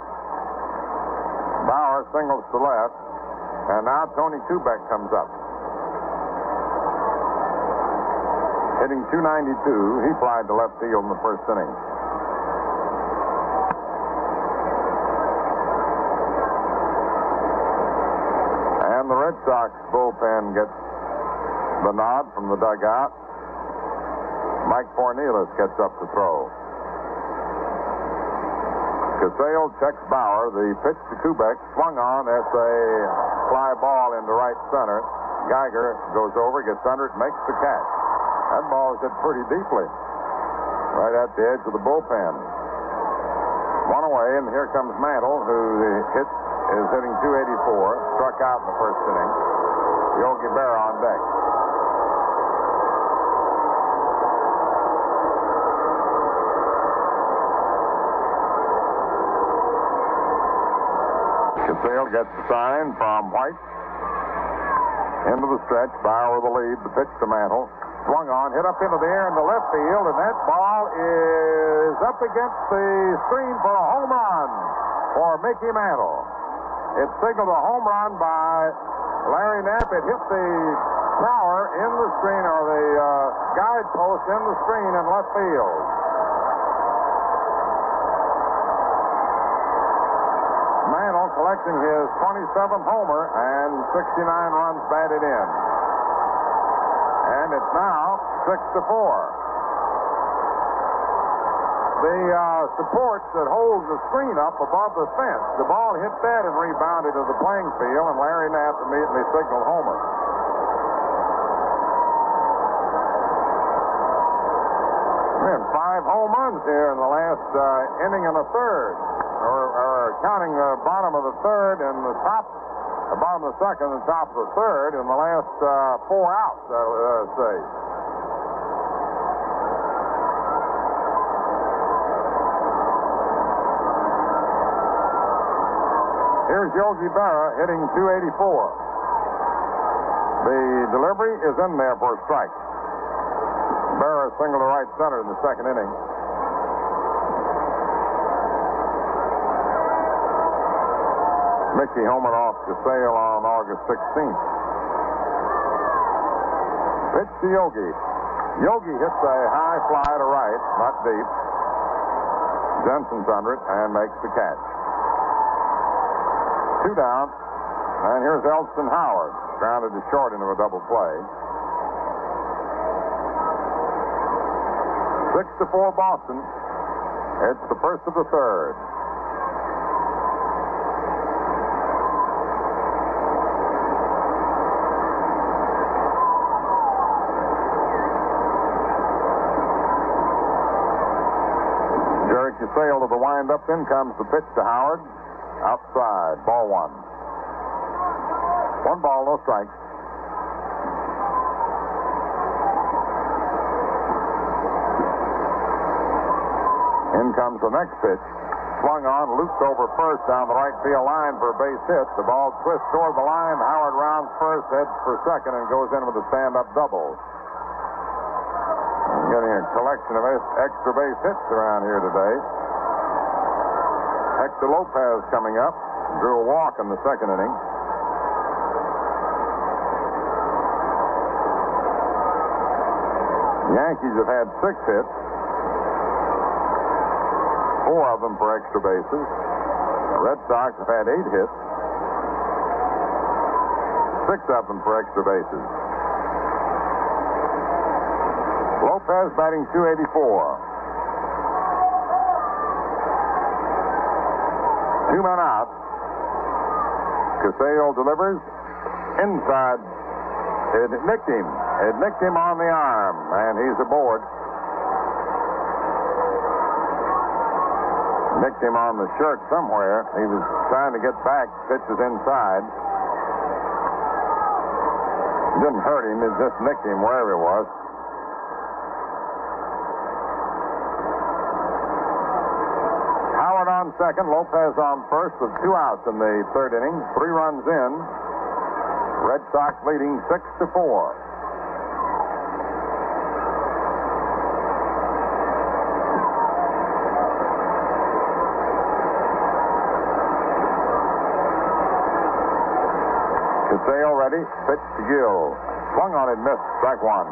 S5: Bauer singles to left. And now Tony Kubek comes up. Hitting .292. He flied to left field in the first inning. And the Red Sox bullpen gets the nod from the dugout. Mike Fornielis gets up to throw. Casale checks Bauer. The pitch to Kubek swung on. That's a fly ball into right center. Geiger goes over, gets under it, makes the catch. That ball is hit pretty deeply, right at the edge of the bullpen. 1 away, and here comes Mantle, who is hitting .284, struck out in the first inning. Yogi Berra on deck. Casale gets the sign from White. Into the stretch, Bauer with the lead, the pitch to Mantle. Swung on, hit up into the air into left field, and that ball is up against the screen for a home run for Mickey Mantle. It signaled a home run by Larry Knapp. It hit the tower in the screen, or the guide post in the screen in left field. Mantle collecting his 27th homer and 69 runs batted in. And it's now 6-4. The supports that hold the screen up above the fence, the ball hit that and rebounded to the playing field, and Larry Knapp immediately signaled homer. We had 5 home runs here in the last inning and a third, or counting the bottom of the third and the bottom of the second and the top of the third in the last 4 outs, let's say. here's Yogi Berra hitting .284. The delivery is in there for a strike. Berra single to right center in the second inning. Mickey homered off Casale on August 16th. Pitch to Yogi. Yogi hits a high fly to right, not deep. Jensen's under it and makes the catch. 2 down. And here's Elston Howard. Grounded to short into a double play. 6-4 Boston. It's the first of the third. Jerry Casale to the windup. Then comes the pitch to Howard. Outside. Ball 1. 1 ball, no strikes. In comes the next pitch. Swung on, looped over first down the right field line for a base hit. The ball twists toward the line. Howard rounds first, heads for second, and goes in with a stand-up double. Getting a collection of extra base hits around here today. Hector Lopez coming up. Drew a walk in the second inning. The Yankees have had 6 hits. 4 of them for extra bases. The Red Sox have had 8 hits. 6 of them for extra bases. Lopez batting .284. 2 men out. Casale delivers. Inside. It nicked him. It nicked him on the arm, and he's aboard. Nicked him on the shirt somewhere. He was trying to get back. Pitch is inside. It didn't hurt him. It just nicked him wherever it was. Howard on second. Lopez on first with 2 outs in the third inning. 3 runs in. Red Sox leading 6-4. Casale ready. Pitch to Gill. Swung on it, missed. Strike 1.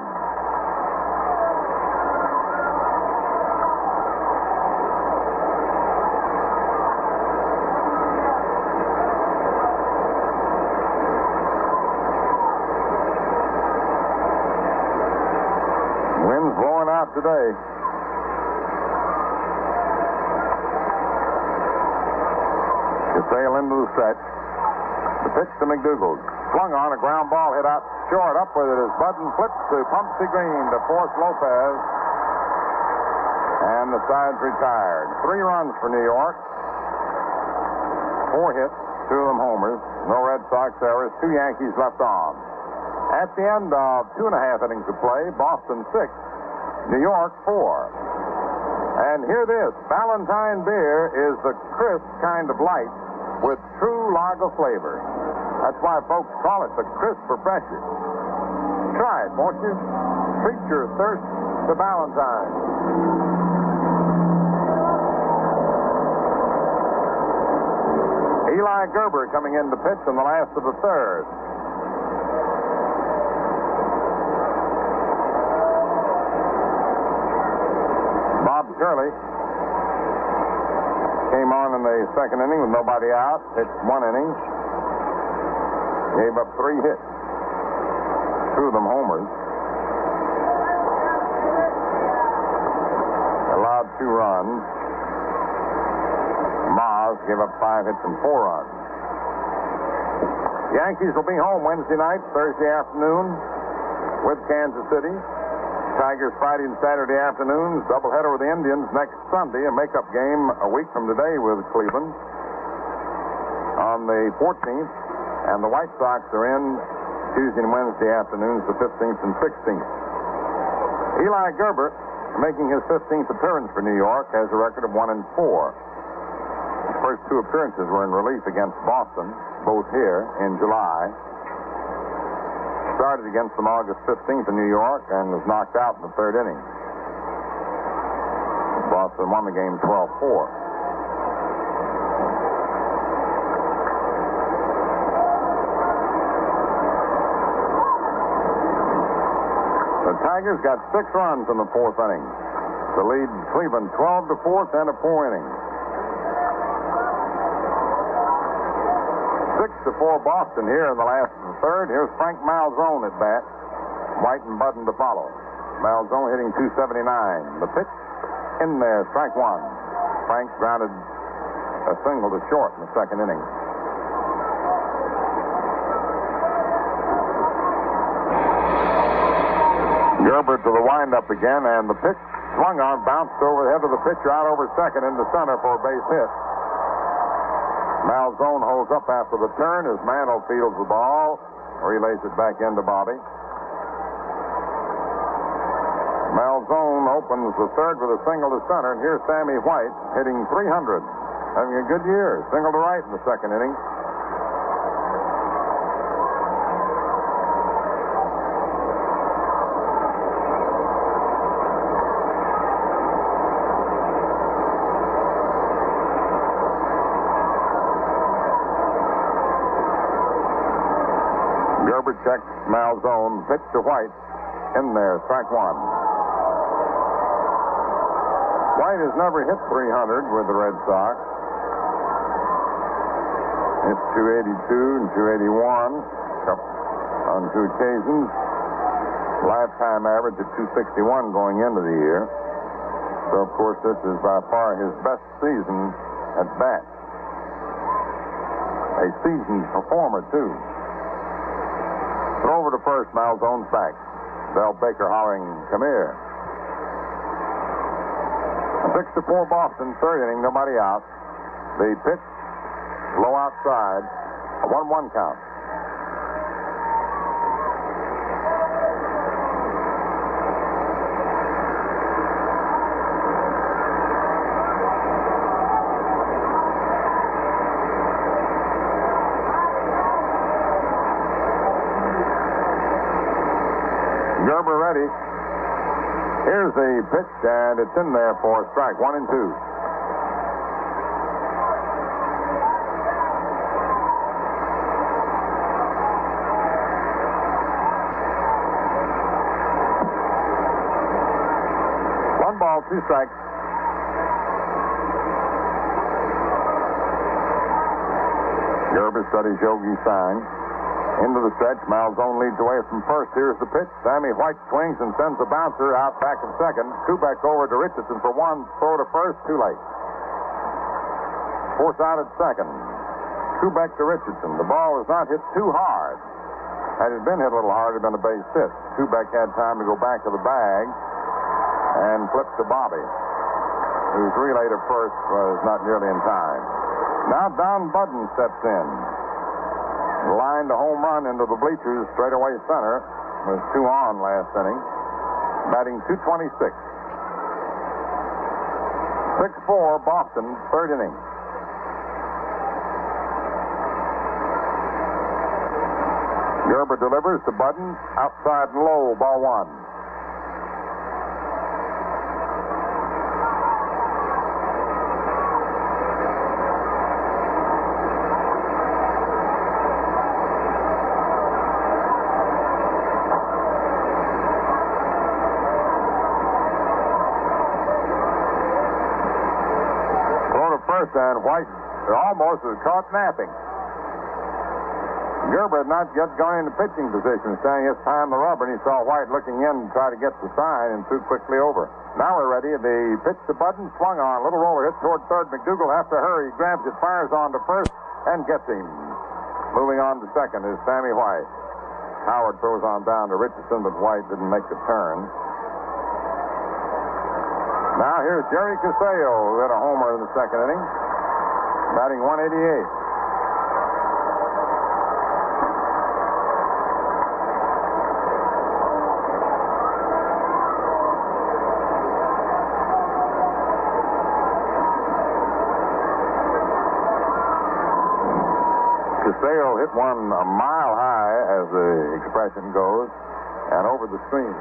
S5: Wind's blowing out today. Casale into the stretch. The pitch to McDougald. Swung on, a ground ball hit out short. Up with it is Budden. Flips to Pumpsy Green to force Lopez. And the side's retired. 3 runs for New York. 4 hits, 2 of them homers. No Red Sox errors. 2 Yankees left on. At the end of 2.5 innings of play, Boston 6, New York 4. And hear this. Ballantine beer is the crisp kind of light with true lager flavor. That's why folks call it the crisp refresher. Try it, won't you? Treat your thirst to Ballantine. Eli Gerber coming in to pitch in the last of the third. Bob Shirley came on in the second inning with nobody out. Pitched 1 inning. Gave up 3 hits. 2 of them homers. Allowed 2 runs. Maz gave up 5 hits and 4 runs. Yankees will be home Wednesday night, Thursday afternoon with Kansas City. Tigers Friday and Saturday afternoons. Doubleheader with the Indians next Sunday. A makeup game a week from today with Cleveland on the 14th. And the White Sox are in Tuesday and Wednesday afternoons, the 15th and 16th. Eli Gerber, making his 15th appearance for New York, has a record of 1-4. First two appearances were in relief against Boston, both here in July. Started against them August 15th in New York and was knocked out in the third inning. Boston won the game 12-4. The Tigers got 6 runs in the fourth inning to lead Cleveland 12-4 at the end of 4 innings. 6-4 Boston here in the last of the third. Here's Frank Malzone at bat. White and Budden to follow. Malzone hitting .279. The pitch in there, strike one. Frank grounded a single to short in the second inning. Gerber to the windup again, and the pitch swung on, bounced over the head of the pitcher out over second into center for a base hit. Malzone holds up after the turn as Mantle fields the ball, relays it back into Bobby. Malzone opens the third with a single to center, and here's Sammy White hitting .300, having a good year. Single to right in the second inning. Gerber checks Malzone, pitch to White, in there, strike one. White has never hit .300 with the Red Sox. It's .282 and .281 on 2 occasions. Lifetime average at .261 going into the year. So, of course, this is by far his best season at bat. A seasoned performer, too. Throw over to first, Malzone's back. Del Baker hollering, come here. 6-4 Boston, third inning, nobody out. The pitch, low outside, a 1-1 count. Gerber ready. Here's the pitch, and it's in there for a strike. 1-2. One ball, 2 strikes. Gerber studies Yogi's sign. Into the stretch, Malzone leads away from first. Here's the pitch. Sammy White swings and sends the bouncer out back of second. Kubek over to Richardson for one. Throw to first, too late. Force out at second. Kubek to Richardson. The ball was not hit too hard. Had it been hit a little hard, it had been a base hit. Kubek had time to go back to the bag and flip to Bobby, whose relay to first was not nearly in time. Now Don Budden steps in. Lined a home run into the bleachers, straightaway center. Was 2 on last inning. Batting .226. 6-4 Boston, third inning. Gerber delivers to Budden. Outside and low, ball 1. And White almost was caught napping. Gerber had not yet gone into pitching position, saying it's time the rubber, and he saw White looking in to try to get the sign and threw quickly over. Now we're ready. The pitch to Budden, swung on. Little roller hit toward third. McDougal has to hurry. He grabs it, fires on to first, and gets him. Moving on to second is Sammy White. Howard throws on down to Richardson, but White didn't make the turn. Now here's Jerry Castillo, who hit a homer in the second inning, batting .188. Sale hit one a mile high, as the expression goes, and over the screen.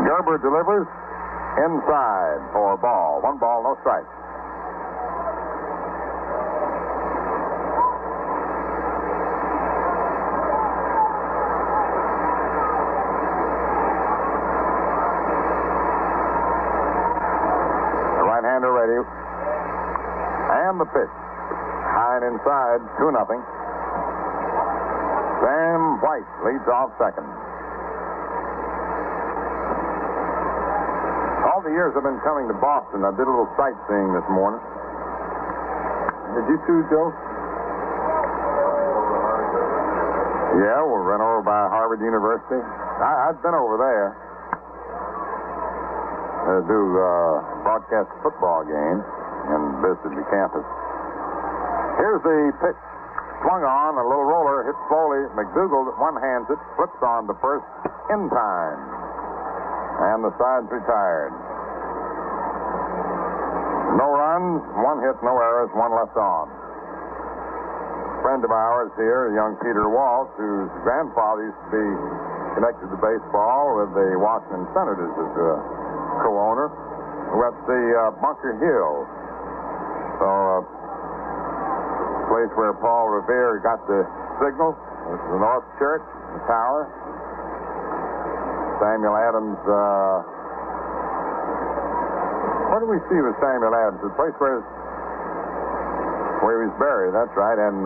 S5: Gerber delivers inside for a ball. 1 ball, no strikes. The right-hander ready. And the pitch. High and inside, 2-0. Sam White leads off second. All the years I've been coming to Boston, I did a little sightseeing this morning. Did you too, Joe? Yeah, we'll run over by Harvard University. I've been over there to do broadcast football games and visited the campus. Here's the pitch. Swung on, a little roller, hit slowly. McDougal one-hands it, flips on to first in time. And the side's retired. No runs, 1 hit, no errors, 1 left on. A friend of ours here, young Peter Walsh, whose grandfather used to be connected to baseball with the Washington Senators as a co-owner, who went to see Bunker Hill. So, place where Paul Revere got the signal, the North Church, the tower. Samuel Adams, what do we see with Samuel Adams? The place where he was buried, that's right. And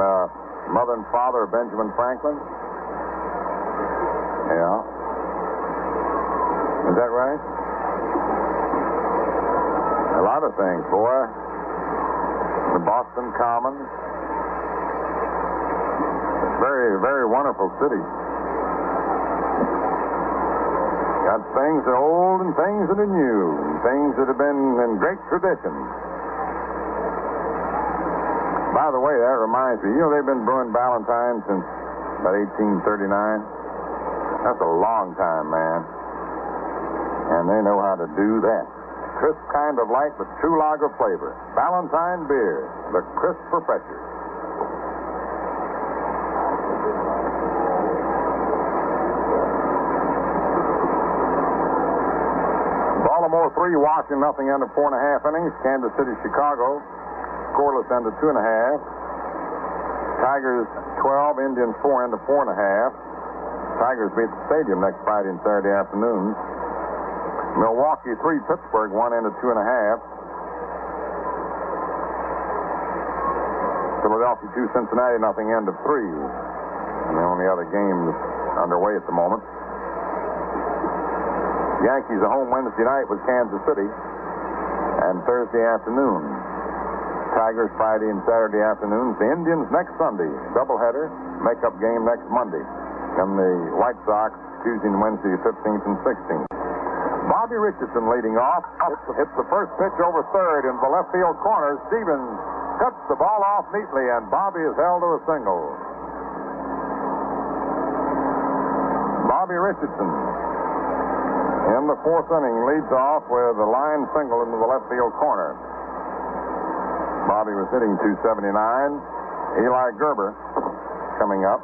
S5: mother and father of Benjamin Franklin. Yeah. Is that right? A lot of things, boy. The Boston Commons. Very, very wonderful city. Got things that are old and things that are new, and things that have been in great tradition. By the way, that reminds me, they've been brewing Ballantine since about 1839. That's a long time, man. And they know how to do that. Crisp kind of light, but true lager flavor. Ballantine beer, the crisp refresher. Baltimore 3, Washington nothing under 4.5 innings. Kansas City, Chicago, scoreless under 2.5. Tigers 12, Indians 4 into 4.5. Tigers beat the Stadium next Friday and Saturday afternoons. Milwaukee 3, Pittsburgh 1 into 2.5. Philadelphia 2, Cincinnati nothing end of 3. And the only other game that's underway at the moment. Yankees are home Wednesday night with Kansas City, and Thursday afternoon. Tigers Friday and Saturday afternoons. The Indians next Sunday, doubleheader, makeup game next Monday. And the White Sox Tuesday and Wednesday, 15th and 16th. Bobby Richardson leading off, hits the first pitch over third into the left field corner. Stevens cuts the ball off neatly, and Bobby is held to a single. Bobby Richardson in the 4th inning leads off with a line single into the left field corner. Bobby was hitting .279. Eli Gerber coming up.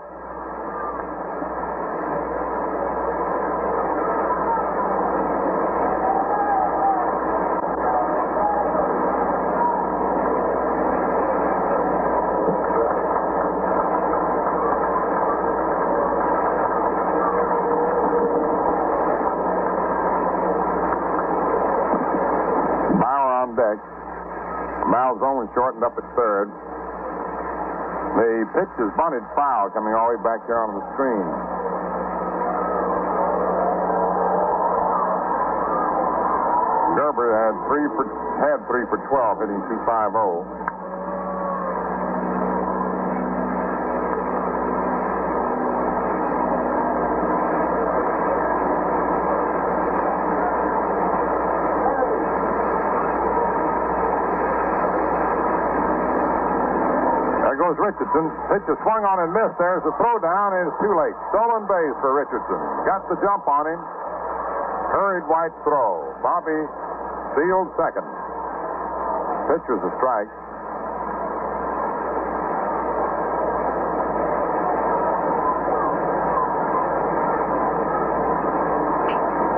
S5: Deck. Miles Bowman shortened up at third. The pitch is bunted foul coming all the way back there on the screen. Gerber had 3 for 12, hitting .250. Richardson. Pitch is swung on and missed. There's a throw down, and it's too late. Stolen base for Richardson. Got the jump on him. Hurried White throw. Bobby Seals second. Pitch was a strike.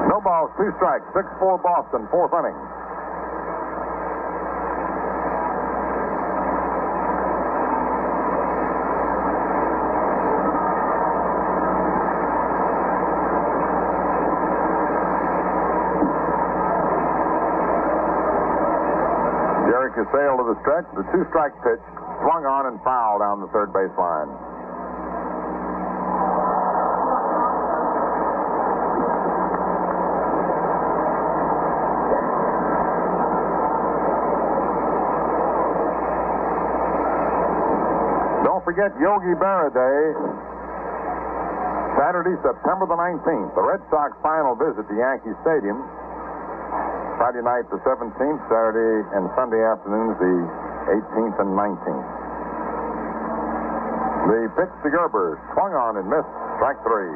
S5: No balls, 2 strikes. 6-4 Boston, 4th inning. Sailed to the stretch, the 2-strike pitch, swung on and fouled down the third base line. Don't forget Yogi Berra Day, Saturday, September the 19th. The Red Sox final visit to Yankee Stadium. Friday night the 17th, Saturday and Sunday afternoons the 18th and 19th. The pitch to Gerber, swung on and missed, strike 3.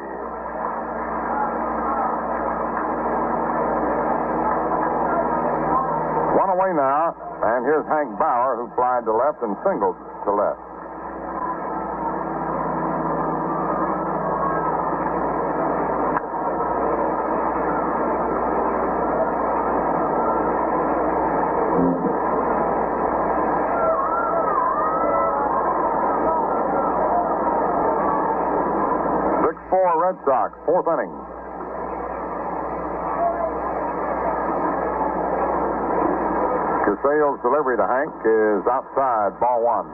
S5: One away now, and here's Hank Bauer, who flied to left and singled to left. Red Sox, 4th inning. Casal's delivery to Hank is outside, ball 1.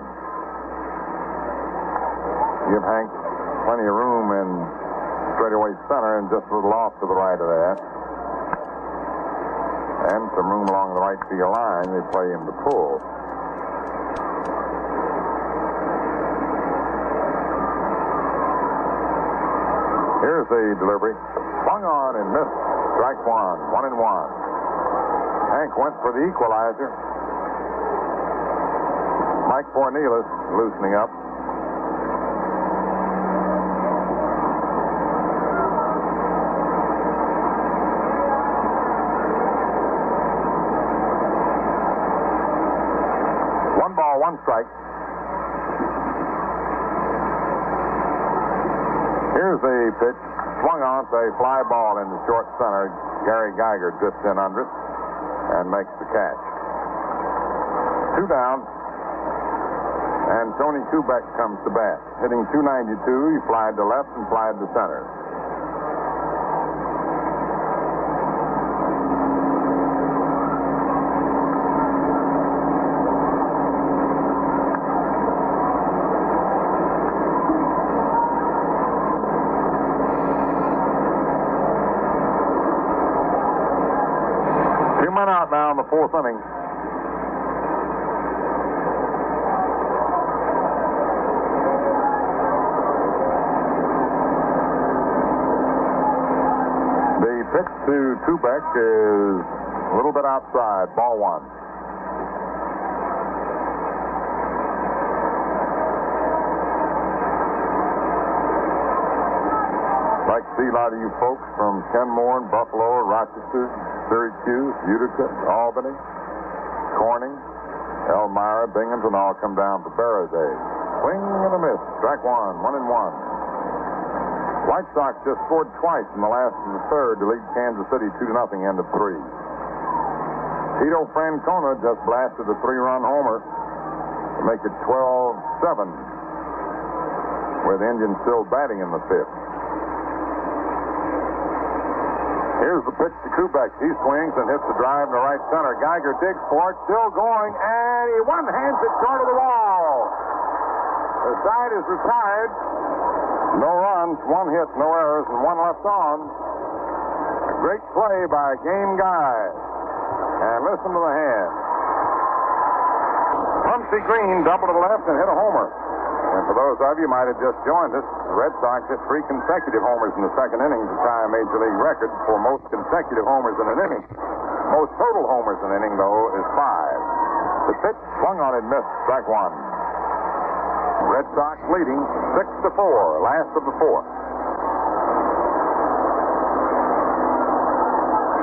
S5: Give Hank plenty of room in straightaway center and just a little off to the right of that. And some room along the right field line. They play him to pull. Here's the delivery. Swung on and missed. Strike 1. 1-1. Hank went for the equalizer. Mike Fornelis loosening up. One ball, 1 strike. Here's the pitch. Swung on to a fly ball in the short center. Gary Geiger drifts in under it and makes the catch. 2 down. And Tony Kubek comes to bat. Hitting .292, he flied to left and flied to center. Out now in the 4th inning. The pitch to Kubek is a little bit outside, ball 1. Like to see a lot of you folks from Kenmore and Buffalo, Rochester, Syracuse, Utica, Albany, Corning, Elmira, Binghamton all come down for Berra Day. Swing and a miss. Strike 1. 1-1. White Sox just scored twice in the last of the third to lead Kansas City 2-0, end of 3. Tito Francona just blasted a 3-run homer to make it 12-7 with the Indians still batting in the 5th. Here's the pitch to Kubek. He swings and hits the drive to right center. Geiger digs for it, still going, and he one-hands it short of the wall. The side is retired. No runs, 1 hit, no errors, and 1 left on. A great play by a game guy. And listen to the hand. Muncie Green doubled to the left and hit a homer. And for those of you who might have just joined us, the Red Sox hit 3 consecutive homers in the 2nd inning to tie a Major League record for most consecutive homers in an inning. Most total homers in an inning, though, is 5. The pitch swung on and missed. Strike 1. Red Sox leading 6-4, last of the fourth.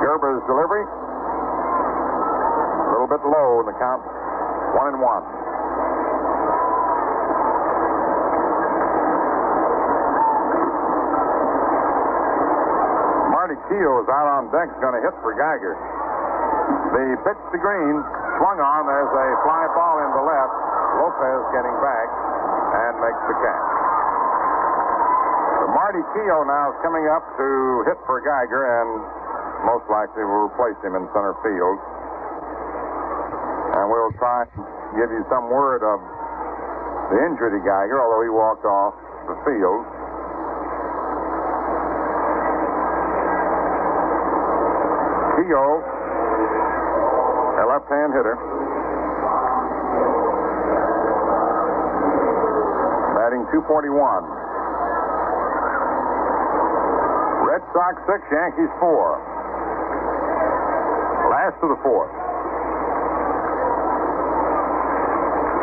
S5: Gerber's delivery. A little bit low in the count. 1-1. Marty Keough is out on deck, going to hit for Geiger. The pitch to Green, swung on. There's a fly ball into left. Lopez getting back and makes the catch. So Marty Keough now is coming up to hit for Geiger and most likely will replace him in center field. And we'll try to give you some word of the injury to Geiger, although he walked off the field. Keough, a left-hand hitter. Batting .241. Red Sox 6, Yankees 4. Last of the fourth.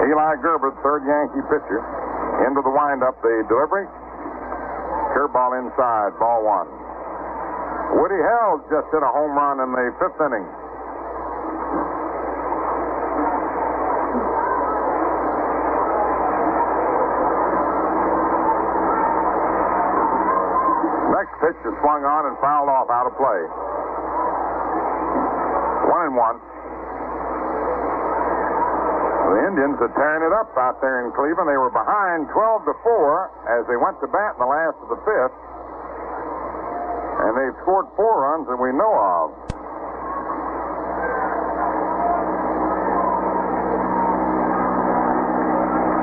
S5: Eli Gerber, third Yankee pitcher. Into the windup, the delivery. Curveball inside, ball one. Woody Held just hit a home run in the fifth inning. Next pitch is swung on and fouled off out of play. 1-1. The Indians are tearing it up out there in Cleveland. They were behind 12-4 as they went to bat in the last of the fifth. And they've scored 4 runs that we know of.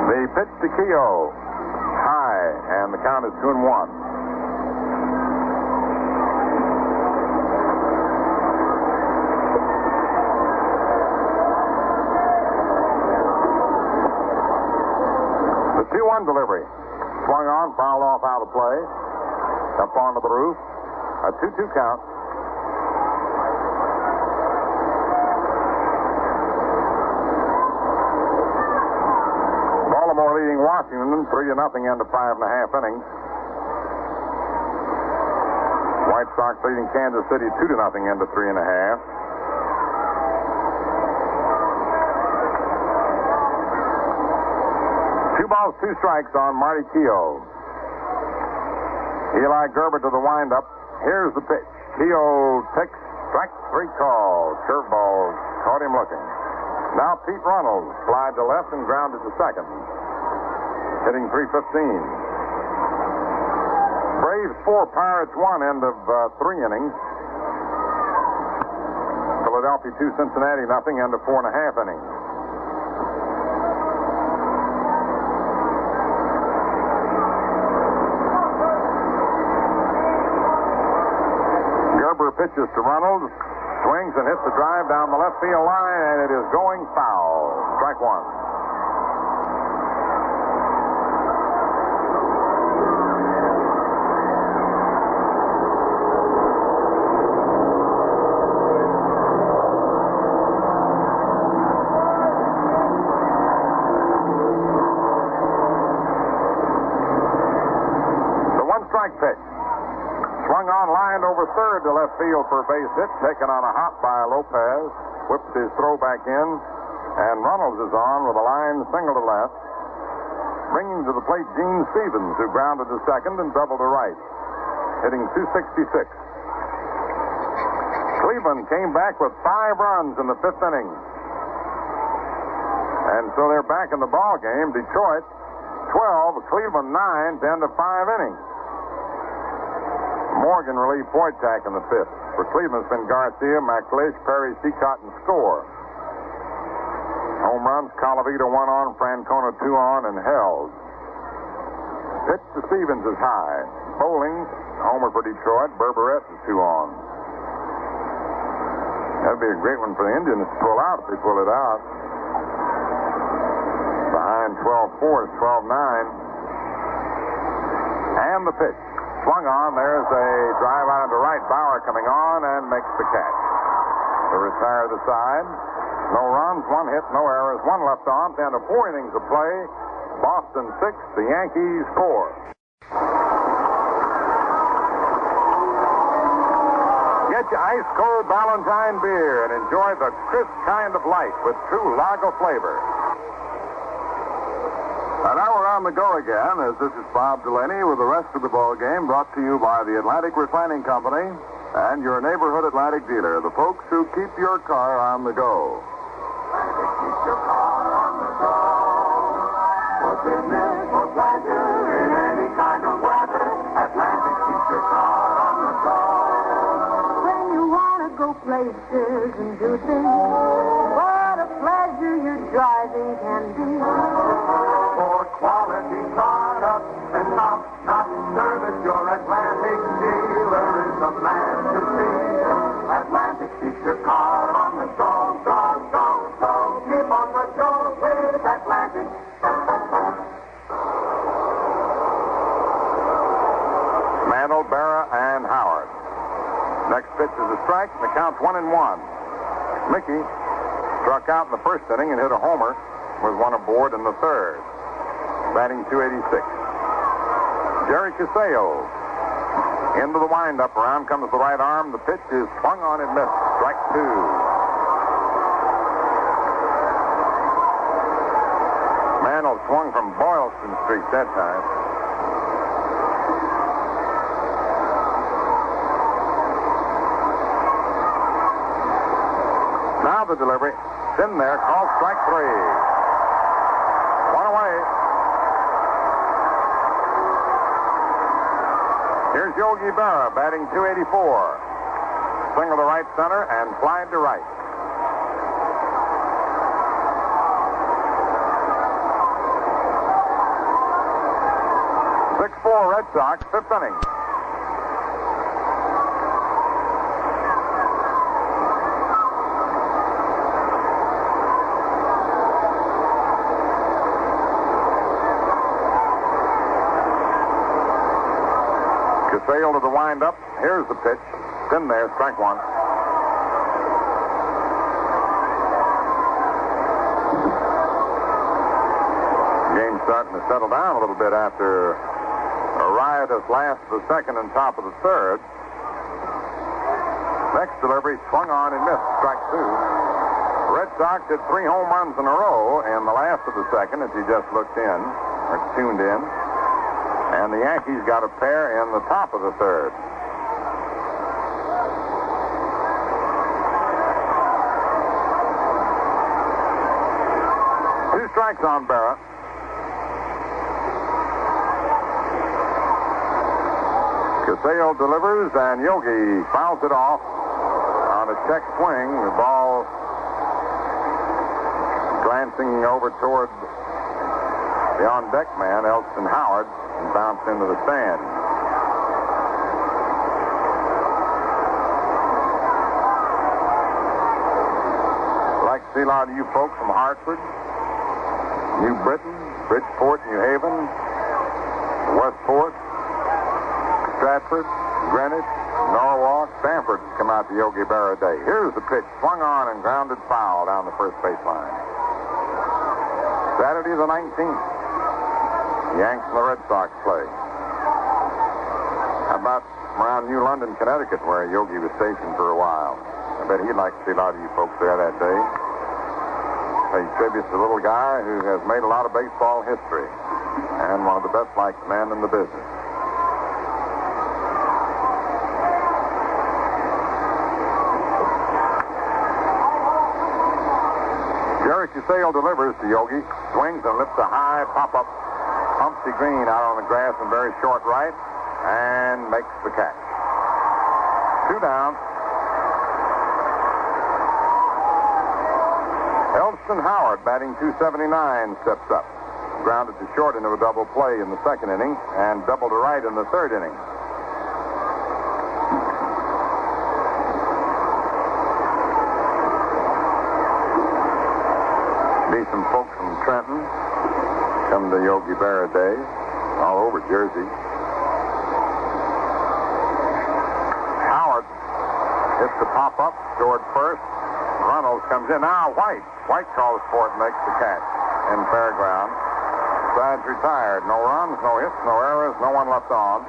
S5: The pitch to Keough. High, and the count is 2-1. The 2-1 delivery. Swung on, fouled off out of play. Up onto the roof. A 2-2 count. Baltimore leading Washington 3-0 into 5.5 innings. White Sox leading Kansas City 2-0 into 3.5. Two balls, 2 strikes on Marty Keough. Eli Gerber to the windup. Here's the pitch. Keough takes strike 3 call. Curveball caught him looking. Now Pete Runnels flied to left and grounded to second. Hitting .315. Braves 4, Pirates 1, end of 3 innings. Philadelphia 2, Cincinnati nothing, end of 4.5 innings. Gerber pitches to Runnels, swings and hits the drive down the left field line, and it is going foul. Strike 1. The 1-strike pitch. Swung on, lined over third to left field for a base hit. Taken on a hop by Lopez. Whips his throw back in. And Runnels is on with a line single to left. Bringing to the plate Gene Stevens, who grounded to second and doubled to right. Hitting .266. Cleveland came back with 5 runs in the 5th inning. And so they're back in the ball game. Detroit 12, Cleveland 9 to end of 5 innings. Morgan relieved Wojtak in the 5th. For Cleveland, it's been Garcia, McLeish, Perry, Seacott, and Score. Home runs, Colavito 1 on, Francona 2 on, and Held. Pitch to Stevens is high. Bowling, homer for Detroit. Berberette is 2 on. That'd be a great one for the Indians to pull out if they pull it out. Behind 12-4 is 12-9. And the pitch. Swung on. There's a drive out into right. Bauer coming on and makes the catch. To retire the side. No runs, 1 hit, no errors, 1 left on. Down to 4 innings of play. Boston Boston 6, the Yankees 4. Get your ice-cold Ballantine beer and enjoy the crisp kind of light with true lager flavor. And now we're on the go again, as this is Bob Delaney with the rest of the ball game brought to you by the Atlantic Refining Company and your neighborhood Atlantic dealer, the folks who keep your car on the go.
S3: Atlantic keeps your car on the go. For business, for pleasure, in any kind of weather, Atlantic keeps your car on the go. When you want to go places and do things, what a pleasure your driving can be. For quality products and top-notch service, your Atlantic dealer is the man to see. Atlantic keeps your car on the go, go, go, go. Keep on the go with Atlantic.
S5: Mantle, Berra, and Howard. Next pitch is a strike, and the count's 1-1. Mickey struck out in the first inning and hit a homer with one aboard in the third. Batting .286. Jerry Casale into the windup. Around comes the right arm. The pitch is swung on and missed. Strike 2. Mantle swung from Boylston Street that time. Now the delivery. It's in there. Called strike 3. One away. Here's Yogi Berra batting .284. Single to right center and fly to right. 6-4 Red Sox, fifth inning. Casale to the windup. Here's the pitch. It's in there, strike 1. Game's starting to settle down a little bit after a riotous last of the second and top of the third. Next delivery swung on and missed, strike 2. The Red Sox hit 3 home runs in a row in the last of the second, as you just looked in, or tuned in. And the Yankees got a pair in the top of the third. Two strikes on Berra. Casale delivers, and Yogi fouls it off on a check swing. The ball glancing over toward the on-deck man, Elston Howard, and bounced into the stand. I'd like to see a lot of you folks from Hartford, New Britain, Bridgeport, New Haven, Westport, Stratford, Greenwich, Norwalk, Stamford come out to Yogi Berra Day. Here's the pitch, swung on and grounded foul down the first baseline. Saturday the 19th. The Yanks and the Red Sox play. How about around New London, Connecticut, where Yogi was stationed for a while? I bet he'd like to see a lot of you folks there that day. Pay tribute to the little guy who has made a lot of baseball history and one of the best-liked men in the business. Jerry Casale delivers to Yogi, swings and lifts a high pop-up Humpty Green out on the grass in very short right, and makes the catch. 2 down. Elston Howard, batting .279, steps up. Grounded to short into a double play in the second inning, and double to right in the third inning. Decent folks from Trenton come to Yogi Berra Day, all over Jersey. Howard hits the pop-up toward first. Runnels comes in. Now White. White calls for it and makes the catch in fair ground. Sides retired. No runs, no hits, no errors, no one left on.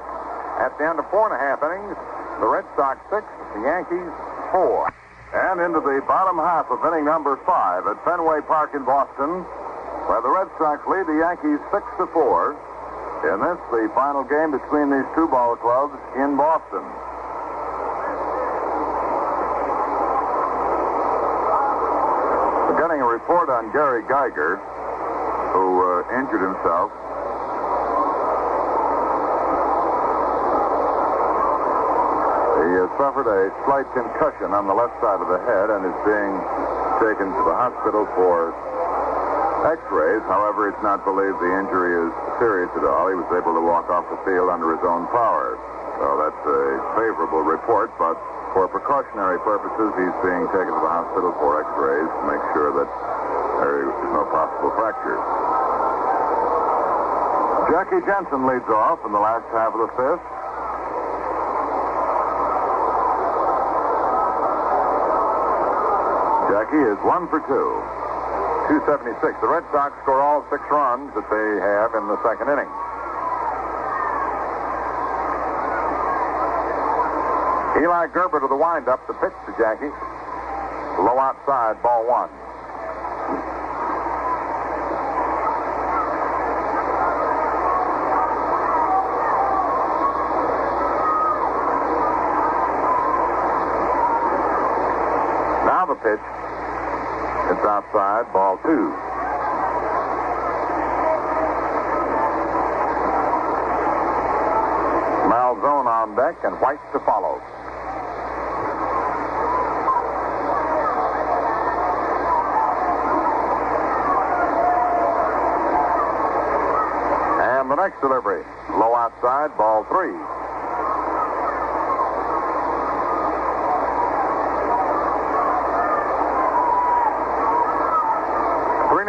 S5: At the end of 4.5 innings, the Red Sox 6, the Yankees 4.
S4: And into the bottom half of inning number 5 at Fenway Park in Boston, where the Red Sox lead the Yankees 6-4. In this, the final game between these two ball clubs in Boston. We're getting a report on Gary Geiger, who injured himself. He has suffered a slight concussion on the left side of the head and is being taken to the hospital for X-rays. However, it's not believed the injury is serious at all. He was able to walk off the field under his own power. So that's a favorable report, but for precautionary purposes, he's being taken to the hospital for X-rays to make sure that there is no possible fracture. Jackie Jensen leads off in the last half of the fifth. Jackie is 1 for 2. 276. The Red Sox score all 6 runs that they have in the second inning. Eli Gerber to the windup. The pitch to Jackie. Low outside, ball 1. Now the pitch. It's outside, ball 2. Malzone on deck and White to follow. And the next delivery, low outside, ball 3.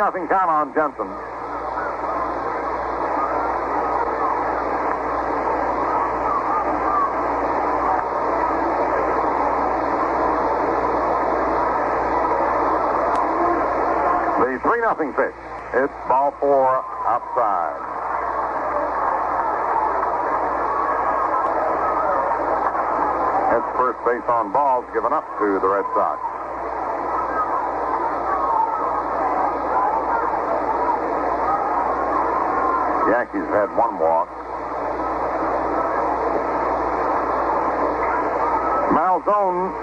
S4: Nothing count on Jensen. The 3-0 pitch. It's ball 4 outside. It's first base on balls given up to the Red Sox. Yankees had 1 walk. Malzone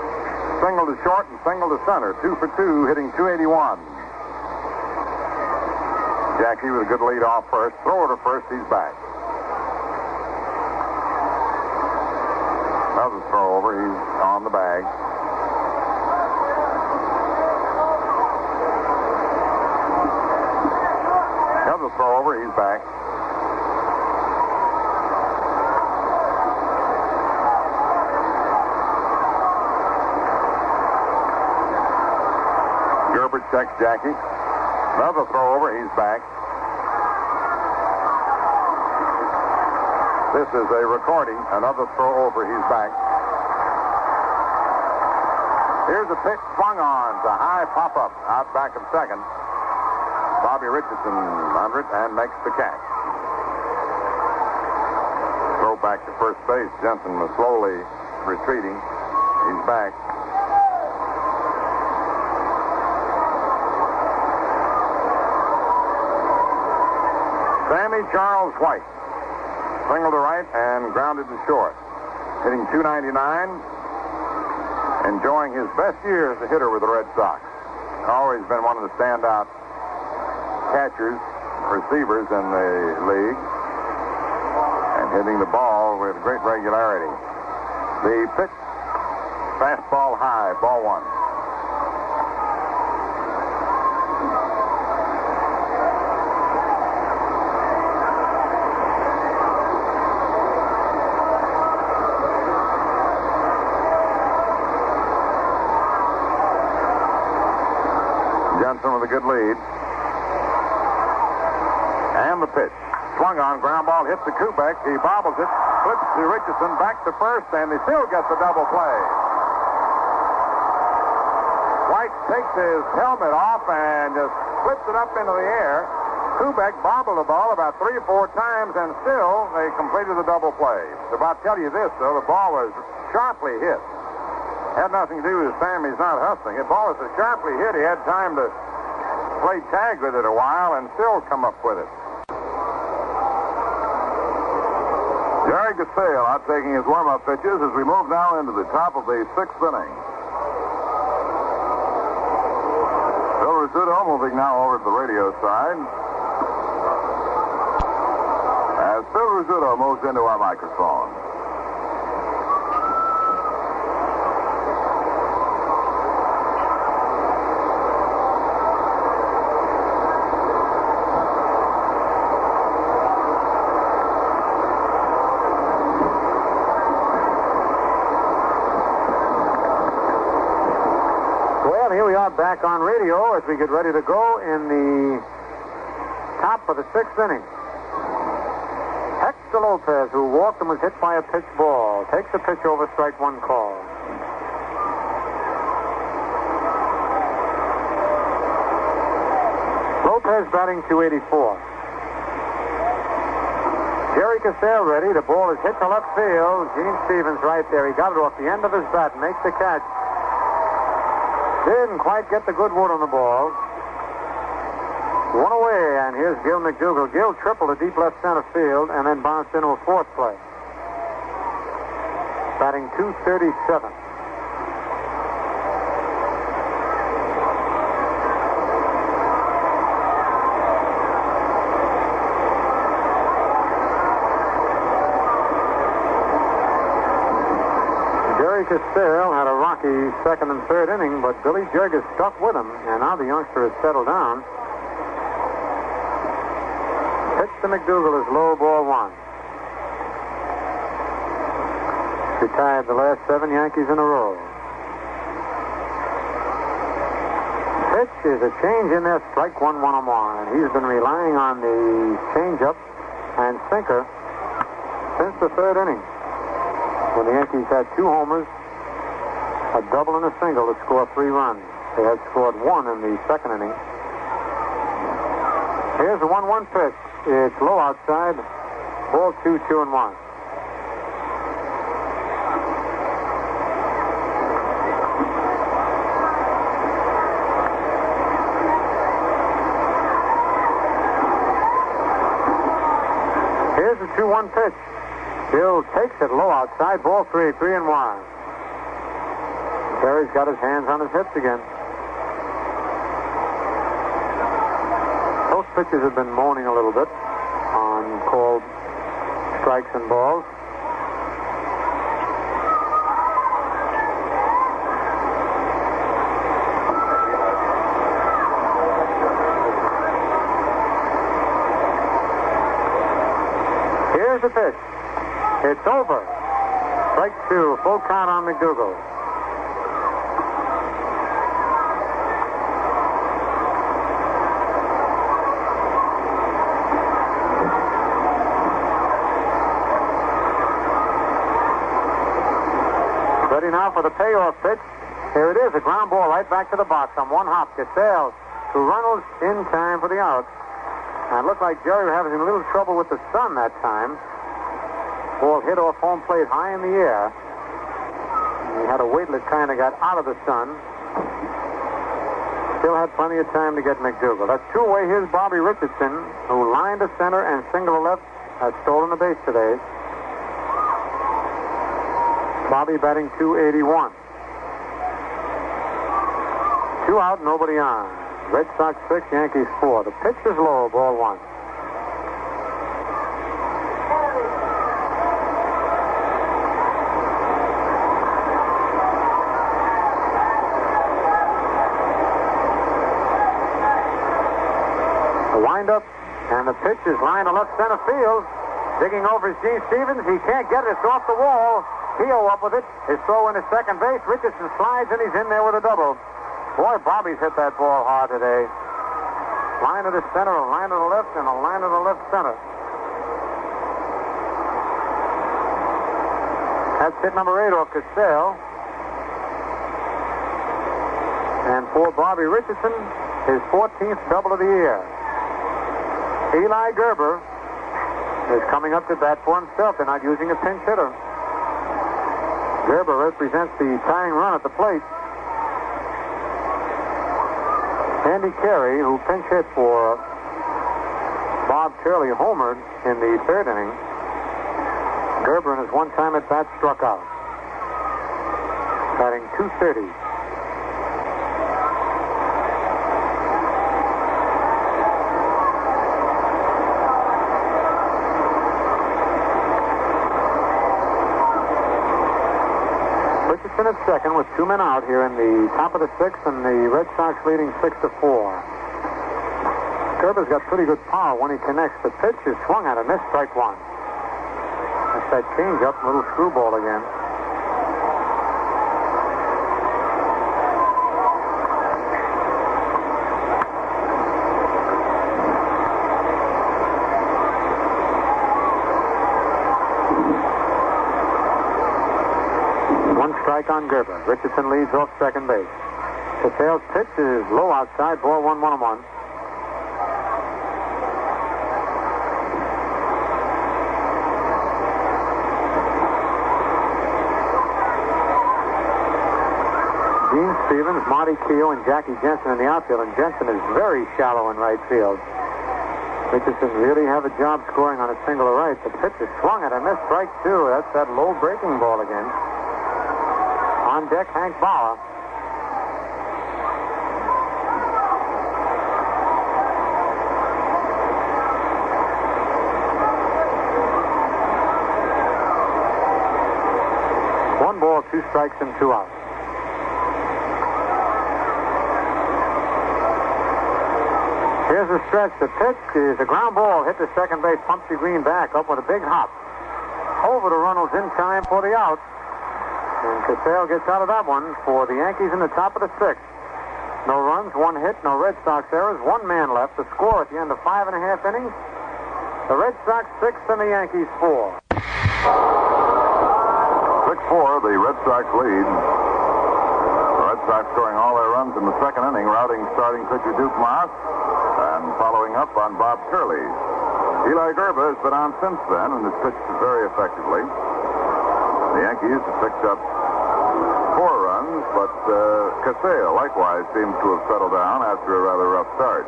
S4: single to short and single to center. 2 for 2, hitting .281. Jackie with a good lead off first. Throw it to first, he's back. Another throw over, he's on the bag. Another throw over, he's back. Gerber checks Jackie. Another throw over, he's back. This is a recording. Another throw over, he's back. Here's a pitch swung on. It's a high pop-up out back of second. Bobby Richardson under it and makes the catch. Throw back to first base. Jensen was slowly retreating. He's back. Sammy Charles White. Single to right and grounded to short. Hitting .299. Enjoying his best year as a hitter with the Red Sox. Always been one of the standout catchers, receivers in the league. And hitting the ball with great regularity. The pitch, fastball high, ball 1. Jensen with a good lead. And the pitch. Swung on, ground ball, hits the Kubek. He bobbles it, flips to Richardson, back to first, and he still gets the double play. White takes his helmet off and just flips it up into the air.
S5: Kubek bobbled the ball about 3 or 4 times, and still they completed the double play. To about tell you this, though, the ball was sharply hit. Had nothing to do with Sammy's not hustling. The ball was so sharply hit, he had time to play tag with it a while and still come up with it. Jerry Casale out taking his warm-up pitches as we move now into the top of the 6th inning. Phil Rizzuto moving now over to the radio side. As Phil Rizzuto moves into our microphone.
S2: Well, here we are back on radio as we get ready to go in the top of the 6th inning. Hector Lopez, who walked and was hit by a pitch ball, takes a pitch over, strike one call. Lopez batting .284. Jerry Casale ready. The ball is hit to left field. Gene Stevens right there. He got it off the end of his bat and makes the catch. Didn't quite get the good wood on the ball. One away, and here's Gil McDougall. Gil tripled to deep left center field and then bounced into a 4th play. Batting .237. Jerry Casale had a rocky 2nd and 3rd inning, but Billy Jurgis stuck with him, and now the youngster has settled down. Pitch to McDougall is low, ball 1. Retired the last 7 Yankees in a row. Pitch is a change in there, strike 1, 1-1. And he's been relying on the changeup and sinker since the 3rd inning, when the Yankees had 2 homers, a double and a single to score 3 runs. They had scored 1 in the 2nd inning. Here's the 1-1 pitch. It's low outside. Ball 2, 2-1. Here's the 2-1 pitch. Bill takes it low outside. Ball 3, 3-1. Terry's got his hands on his hips again. Both pitchers have been moaning a little bit on called strikes and balls. Here's the pitch. It's over. Strike 2. Full count on McDougall. Ready now for the payoff pitch. Here it is, a ground ball right back to the box on one hop. Casale to Runnels in time for the out. And it looked like Jerry was having a little trouble with the sun that time. Ball hit off home plate high in the air. He had a weight that kind of got out of the sun. Still had plenty of time to get McDougall. That's 2 away. Here's Bobby Richardson, who lined to center and single to left, has stolen the base today. Bobby batting .281. 2 out, nobody on. Red Sox 6, Yankees 4. The pitch is low, ball 1. The windup, and the pitch is lined to left center field. Digging over is Gene Stevens. He can't get it. It's off the wall. Keogh up with it. His throw into second base. Richardson slides, and he's in there with a double. Boy, Bobby's hit that ball hard today. Line to the center, a line to the left, and a line to the left center. That's hit number 8 off Casale. And for Bobby Richardson, his 14th double of the year. Eli Gerber is coming up to bat for himself. They're not using a pinch hitter. Gerber represents the tying run at the plate. Andy Carey, who pinch hit for Bob Turley, homered in the third inning. Gerber in his one-time at-bat struck out. Batting .230. Richardson at second with 2 men out here in the top of the sixth, and the Red Sox leading 6-4. Gerber's got pretty good power when he connects. The pitch is swung at him. Missed, strike one. That's that change-up, little screwball again. Strike on Gerber. Richardson leads off second base. Cassell's pitch is low outside. Ball 1-1-1. Gene Stevens, Marty Keough, and Jackie Jensen in the outfield. And Jensen is very shallow in right field. Richardson really have a job scoring on a single to right. The pitch is swung at a missed, strike two. That's that low breaking ball again. On deck, Hank Bauer. One ball, 2 strikes, and 2 outs. Here's the stretch. The pitch is a ground ball. Hit to second base. Pumpsy Green back up with a big hop. Over to Runnels in time for the out. And Cassell gets out of that one for the Yankees in the top of the sixth. No runs, 1 hit, no Red Sox errors, 1 man left. The score at the end of 5.5 innings. The Red Sox 6 and the Yankees 4.
S5: 6-4, the Red Sox lead. The Red Sox scoring all their runs in the second inning, routing starting pitcher Duke Moss and following up on Bob Turley. Eli Gerber has been on since then and has pitched very effectively. The Yankees have picked up 4 runs, but Cassell likewise seems to have settled down after a rather rough start.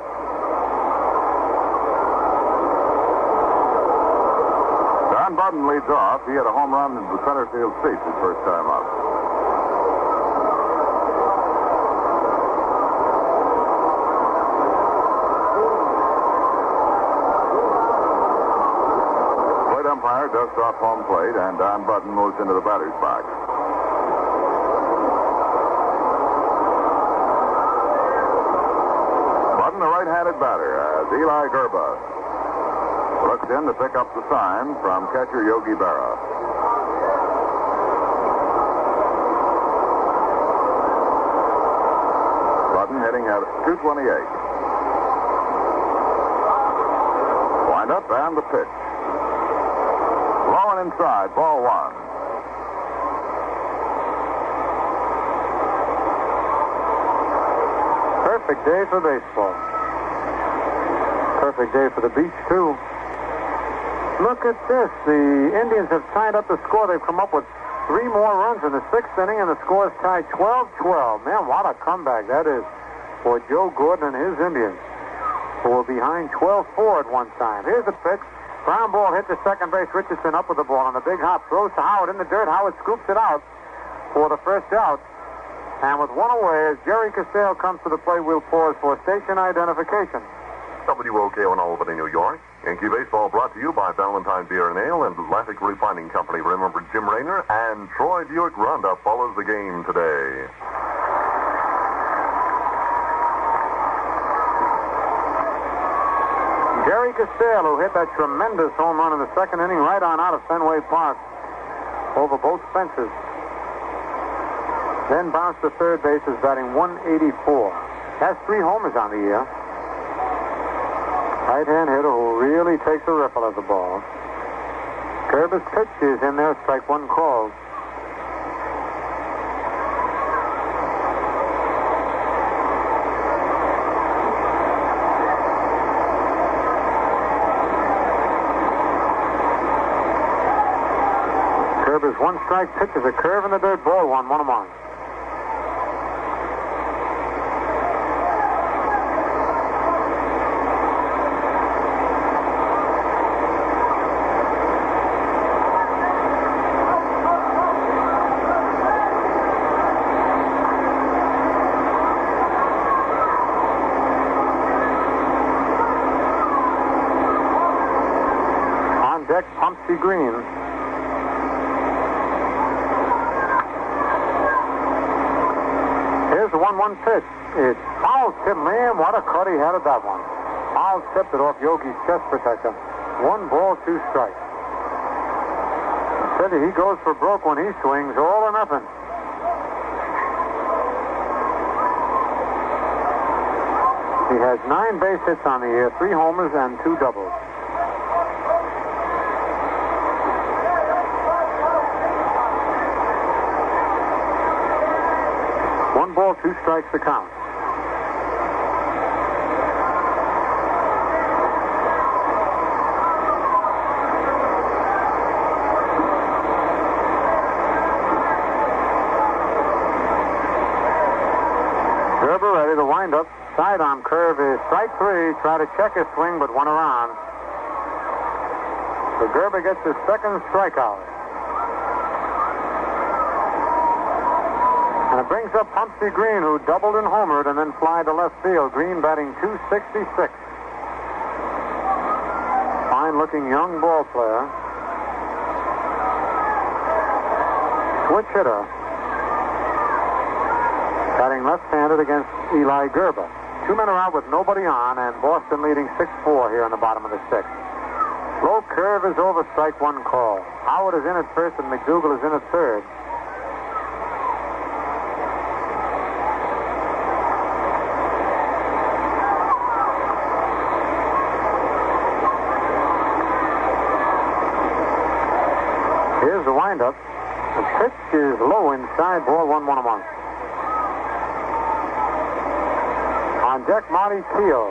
S5: Don Budden leads off. He had a home run into the center field seats his first time up. Umpire dusts off home plate, and Don Budden moves into the batter's box. Budden, a right-handed batter, as Eli Gerber looks in to pick up the sign from catcher Yogi Berra. Budden hitting at .228. Wind up and the pitch. Low and inside, ball 1.
S2: Perfect day for baseball. Perfect day for the beach, too. Look at this. The Indians have tied up the score. They've come up with 3 more runs in the 6th inning, and the score is tied 12-12. Man, what a comeback that is for Joe Gordon and his Indians, who were behind 12-4 at one time. Here's the pitch. Ground ball hit to second base. Richardson up with the ball on the big hop. Throws to Howard in the dirt. Howard scoops it out for the first out. And with 1 away, as Jerry Cassell comes to the plate, we'll pause for station identification.
S4: WOKO in Albany, New York. Yankee Baseball brought to you by Valentine Beer and Ale and Atlantic Refining Company. Remember, Jim Raynor and Troy Buick Roundup follows the game today.
S2: Jerry Cassell, who hit that tremendous home run in the second inning right on out of Fenway Park over both fences. Then bounced to third base, is batting .184. Has 3 homers on the year. Right-hand hitter who really takes a riffle at the ball. Gerber's pitch is in there, strike 1 called. 1-strike pitch is a curve in the dirt, ball 1-1. Pumpsy Green. Here's the 1-1 pitch. It's foul tip. Man, what a cut he had at that one. Foul tipped it off Yogi's chest protector. 1 ball, 2 strikes. I tell you, he goes for broke when he swings, all or nothing. He has 9 base hits on the year, 3 homers and 2 doubles. One ball, 2 strikes the count. Gerber ready to wind up. Sidearm curve is strike 3. Try to check his swing, but 1 around. So Gerber gets his second strikeout. And it brings up Pumpsy Green, who doubled and homered and then fly to left field. Green batting .266. Fine-looking young ball player. Switch hitter. Batting left-handed against Eli Gerber. 2 men are out with nobody on, and Boston leading 6-4 here in the bottom of the 6th. Low curve is over, strike 1 call. Howard is in at first, and McDougal is in at third. Here's the windup. The pitch is low inside, ball 1-1. On deck, Marty Teal.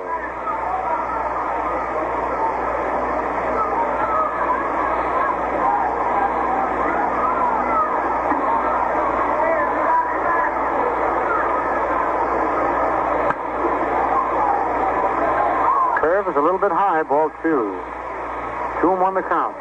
S2: Curve is a little bit high, ball 2. 2-1 the count.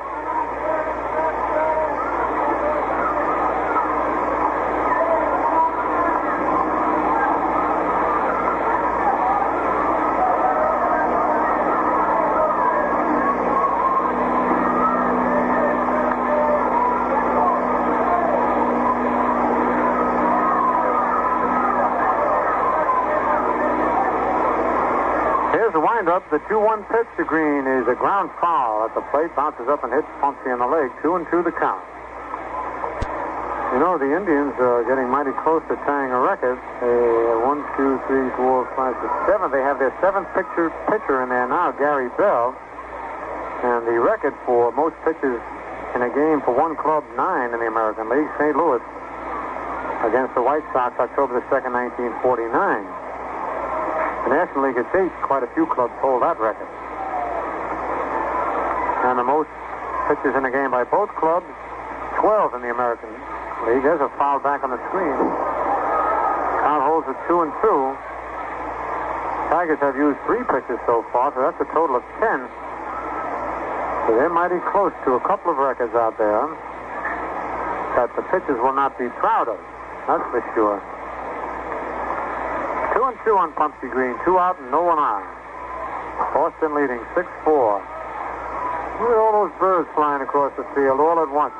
S2: Up the 2-1 pitch to Green is a ground foul at the plate, bounces up and hits Pumpsy in the leg. 2-2 the count. You know, the Indians are getting mighty close to tying a record. 1, 2, 3, 4, 5, 6, 7. They have their 7th pitcher in there now, Gary Bell. And the record for most pitches in a game for one club, 9 in the American League, St. Louis, against the White Sox, October the 2nd, 1949. The National League at 8, quite a few clubs hold that record. And the most pitches in a game by both clubs, 12 in the American League. There's a foul back on the screen. Count holds at 2-2. Tigers have used 3 pitches so far, so that's a total of 10. So they're mighty close to a couple of records out there that the pitchers will not be proud of. That's for sure. 2-2 on Pumpsy Green. 2 out and no one on. Boston leading 6-4. Look at all those birds flying across the field all at once.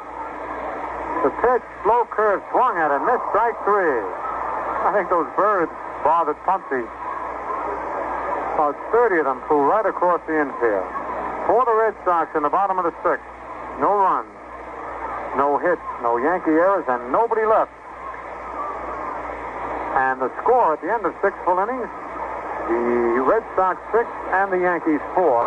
S2: The pitch, slow curve, swung at it, missed, strike 3. I think those birds bothered Pumpsy. About 30 of them flew right across the infield. For the Red Sox in the bottom of the 6th. No runs, no hits, no Yankee errors, and nobody left. And the score at the end of 6 full innings, the Red Sox 6 and the Yankees 4.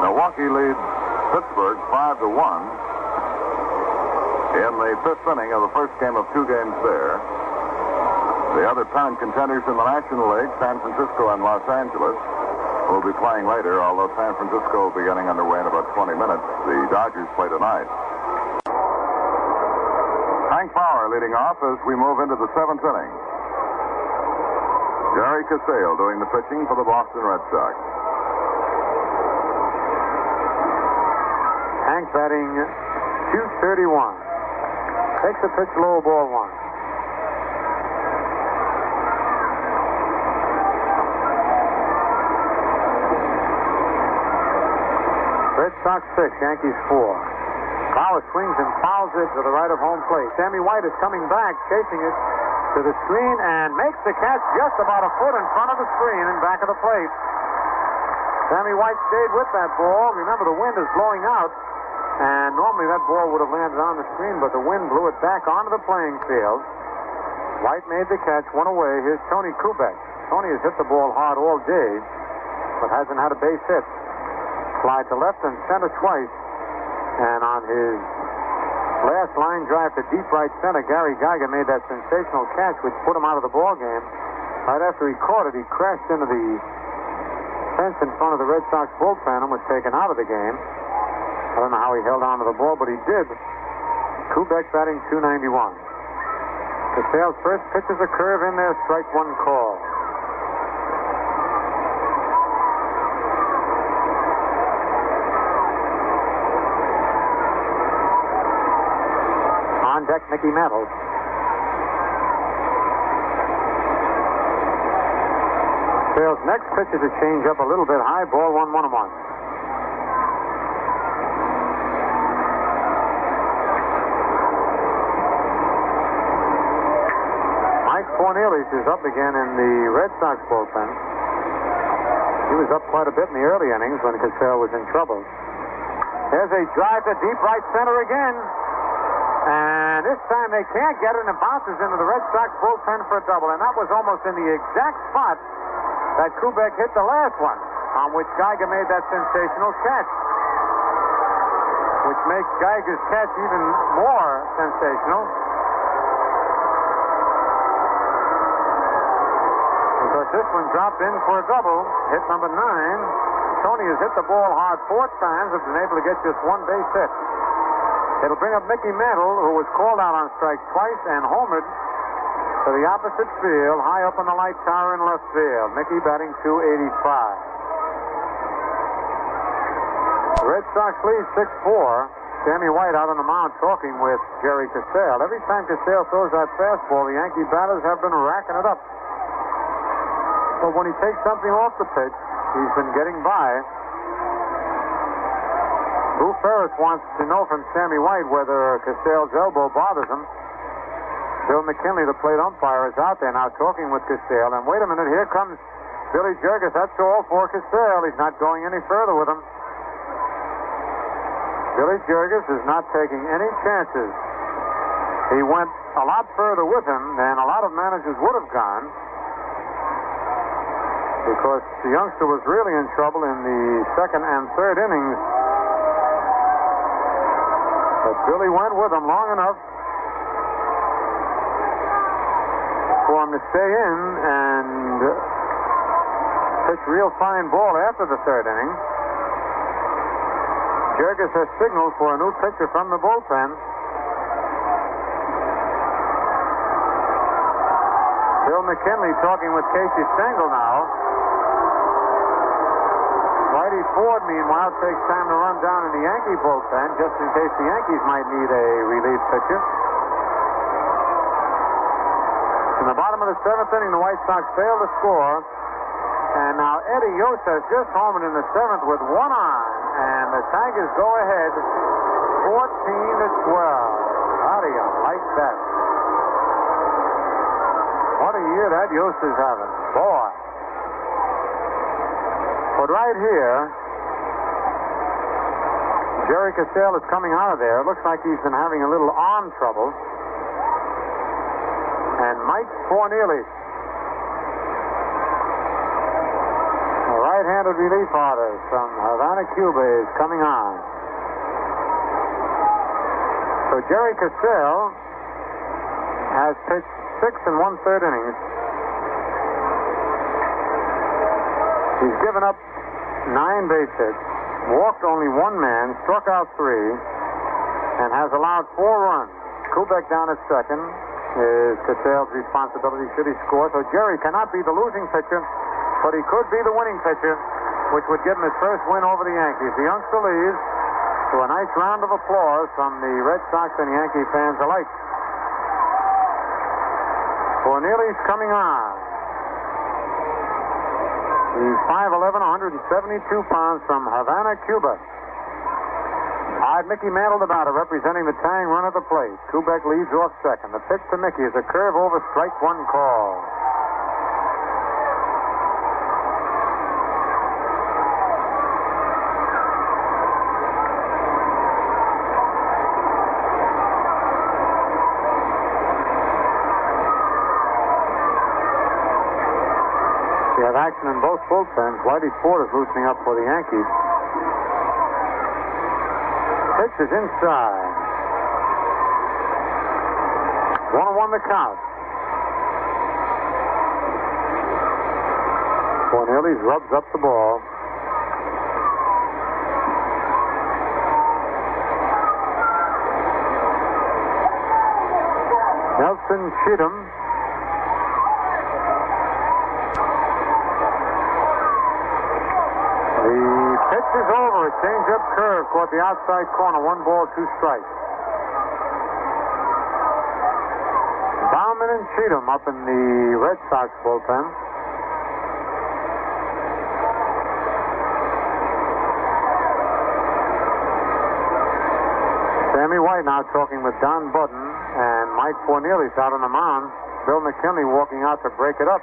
S5: Milwaukee leads Pittsburgh 5-1. in the fifth inning of the first game of two games there. The other pennant contenders in the National League, San Francisco and Los Angeles, will be playing later, although San Francisco will be getting underway in about 20 minutes. The Dodgers play tonight. Hank Bauer leading off as we move into the seventh inning. Jerry Casale doing the pitching for the Boston Red Sox.
S2: Hank batting .231. Takes the pitch low, ball one. Red Sox 6, Yankees 4. Bauer swings and fouls it to the right of home plate. Sammy White is coming back, chasing it to the screen, and makes the catch just about a foot in front of the screen and back of the plate. Sammy White stayed with that ball. Remember, the wind is blowing out, and normally that ball would have landed on the screen, but the wind blew it back onto the playing field. White made the catch, one away. Here's Tony Kubek. Tony has hit the ball hard all day, but hasn't had a base hit. Fly to left and center twice. And on his last line drive to deep right center, Gary Geiger made that sensational catch which put him out of the ball game. Right after he caught it, he crashed into the fence in front of the Red Sox bullpen and was taken out of the game. I don't know how he held on to the ball, but he did. Kubek batting .291. Casale's first pitch is a curve in there, strike one call. On deck, Mickey Mantle. Casale's next pitch is a change-up, a little bit high, ball 1-1-1. Cornelius is up again in the Red Sox bullpen. He was up quite a bit in the early innings when Casale was in trouble. There's a drive to deep right center again. And this time they can't get it, and it bounces into the Red Sox bullpen for a double. And that was almost in the exact spot that Kubek hit the last one, on which Geiger made that sensational catch. Which makes Geiger's catch even more sensational. Because this one dropped in for a double. Hit number 9. Tony has hit the ball hard 4 times and been able to get just one base hit. It'll bring up Mickey Mantle, who was called out on strike twice and homered to the opposite field, high up on the light tower in left field. Mickey batting .285. The Red Sox lead 6-4. Sammy White out on the mound talking with Jerry Casale. Every time Casale throws that fastball, the Yankee batters have been racking it up. But when he takes something off the pitch, he's been getting by. Lou Ferris wants to know from Sammy White whether Casale's elbow bothers him. Bill McKinley, the plate umpire, is out there now talking with Casale. And wait a minute, here comes Billy Jurgis. That's all for Casale. He's not going any further with him. Billy Jurgis is not taking any chances. He went a lot further with him than a lot of managers would have gone, because the youngster was really in trouble in the second and third innings. But Billy went with him long enough for him to stay in and pitch real fine ball after the third inning. Jurgis has signaled for a new pitcher from the bullpen. Bill McKinley talking with Casey Stengel now. Whitey Ford, meanwhile, takes time to run down in the Yankee bullpen just in case the Yankees might need a relief pitcher. In the bottom of the seventh inning, the White Sox fail to score. And now Eddie Yost has just homered in the seventh with one on. And the Tigers go ahead 14-12. How do you like that? What a year that Yost is having. Boy. But right here, Jerry Casale is coming out of there. It looks like he's been having a little arm trouble. And Mike Fornelis, a right-handed relief artist from Havana, Cuba, is coming on. So Jerry Cassell has pitched 6 1/3 innings. He's given up 9 base hits, walked only 1 man, struck out 3, and has allowed 4 runs. Kubek down at second is Cassell's responsibility should he score. So Jerry cannot be the losing pitcher, but he could be the winning pitcher, which would give him his first win over the Yankees. The youngster leaves to a nice round of applause from the Red Sox and Yankee fans alike. Cornelius coming on. He's 5'11", 172 pounds from Havana, Cuba. Odd Mickey Mantle, the batter, representing the tying run at the plate. Kubek leads off second. The pitch to Mickey is a curve over, strike 1 call. We have action in both bullpens. Whitey Ford is loosening up for the Yankees. Pitch is inside. 1-1 the count. Cornelius rubs up the ball. Nelson Cheatham. The pitch is over. A change-up curve caught the outside corner. 1 ball, 2 strikes. Bauman and Cheatham up in the Red Sox bullpen. Sammy White now talking with Don Budden and Mike Cornelius out on the mound. Bill McKinley walking out to break it up.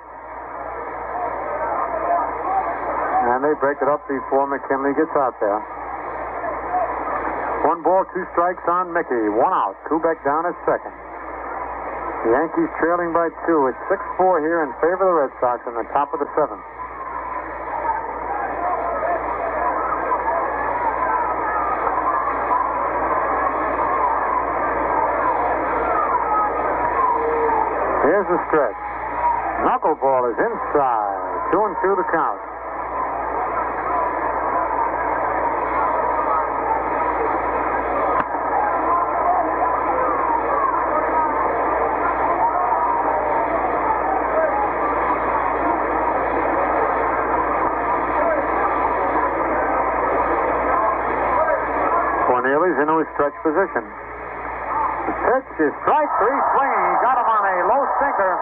S2: And they break it up before McKinley gets out there. 1 ball, 2 strikes on Mickey. 1 out. Kubek down at second. The Yankees trailing by 2. It's 6-4 here in favor of the Red Sox in the top of the 7th. Here's the stretch. Knuckleball is inside. 2-2 the count. Cornelius into his stretch position. The pitch is strike 3 swinging. He got him on a low sinker.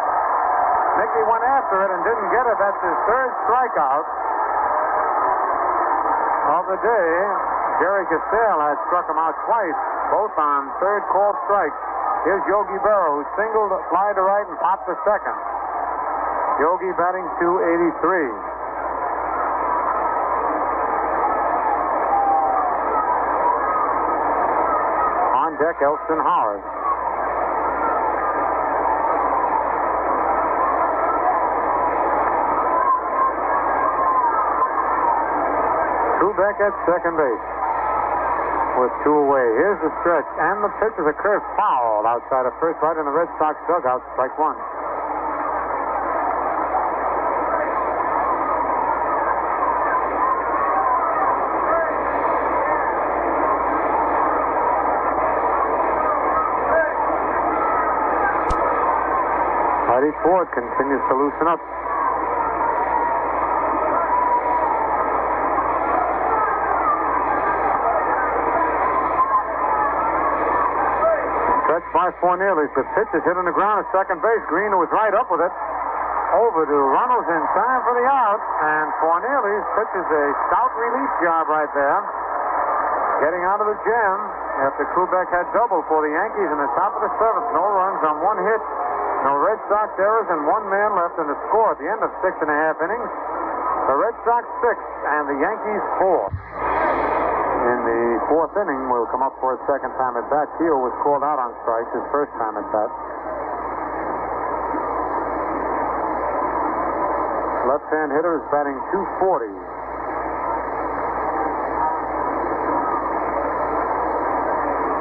S2: Mickey went after it and didn't get it. That's his 3rd strikeout of the day. Jerry Cassell had struck him out twice, both on 3rd called strikes. Here's Yogi Berra, who singled, fly to right, and popped to second. Yogi batting .283. On deck, Elston Howard. Kubek at second base with 2 away. Here's the stretch, and the pitch is a curve foul outside of first, right in the Red Sox dugout. Strike 1. Whitey Ford continues to loosen up. By Cornelius. The pitch is hit on the ground at second base. Green was right up with it. Over to Runnels in time for the out. And Cornelius pitches a stout relief job right there. Getting out of the jam after Kubek had double for the Yankees in the top of the 7th. No runs on 1 hit. No Red Sox errors and 1 man left in the score at the end of 6.5 innings. The Red Sox 6 and the Yankees 4. In the 4th inning, will come up for a second time at bat. Keel was called out on strikes his first time at bat. Left-hand hitter is batting .240.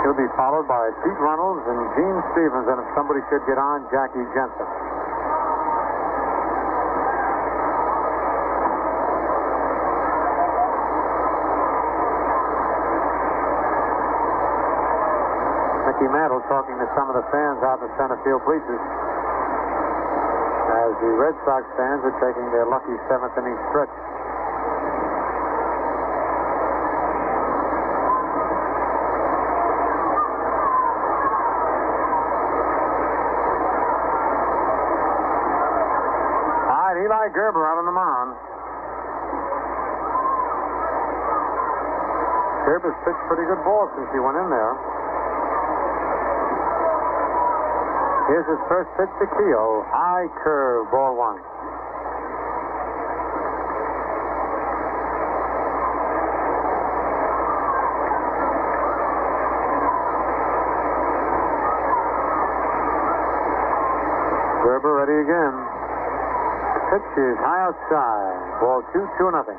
S2: He'll be followed by Pete Reynolds and Gene Stevens, and if somebody should get on, Jackie Jensen. Mickey Mantle talking to some of the fans out in the center field bleachers as the Red Sox fans are taking their lucky seventh inning stretch. All right, Eli Gerber out on the mound. Gerber's pitched pretty good ball since he went in there. Here's his first pitch to Keogh. High curve, ball one. Gerber ready again. Pitch is high outside. Ball 2-2-0.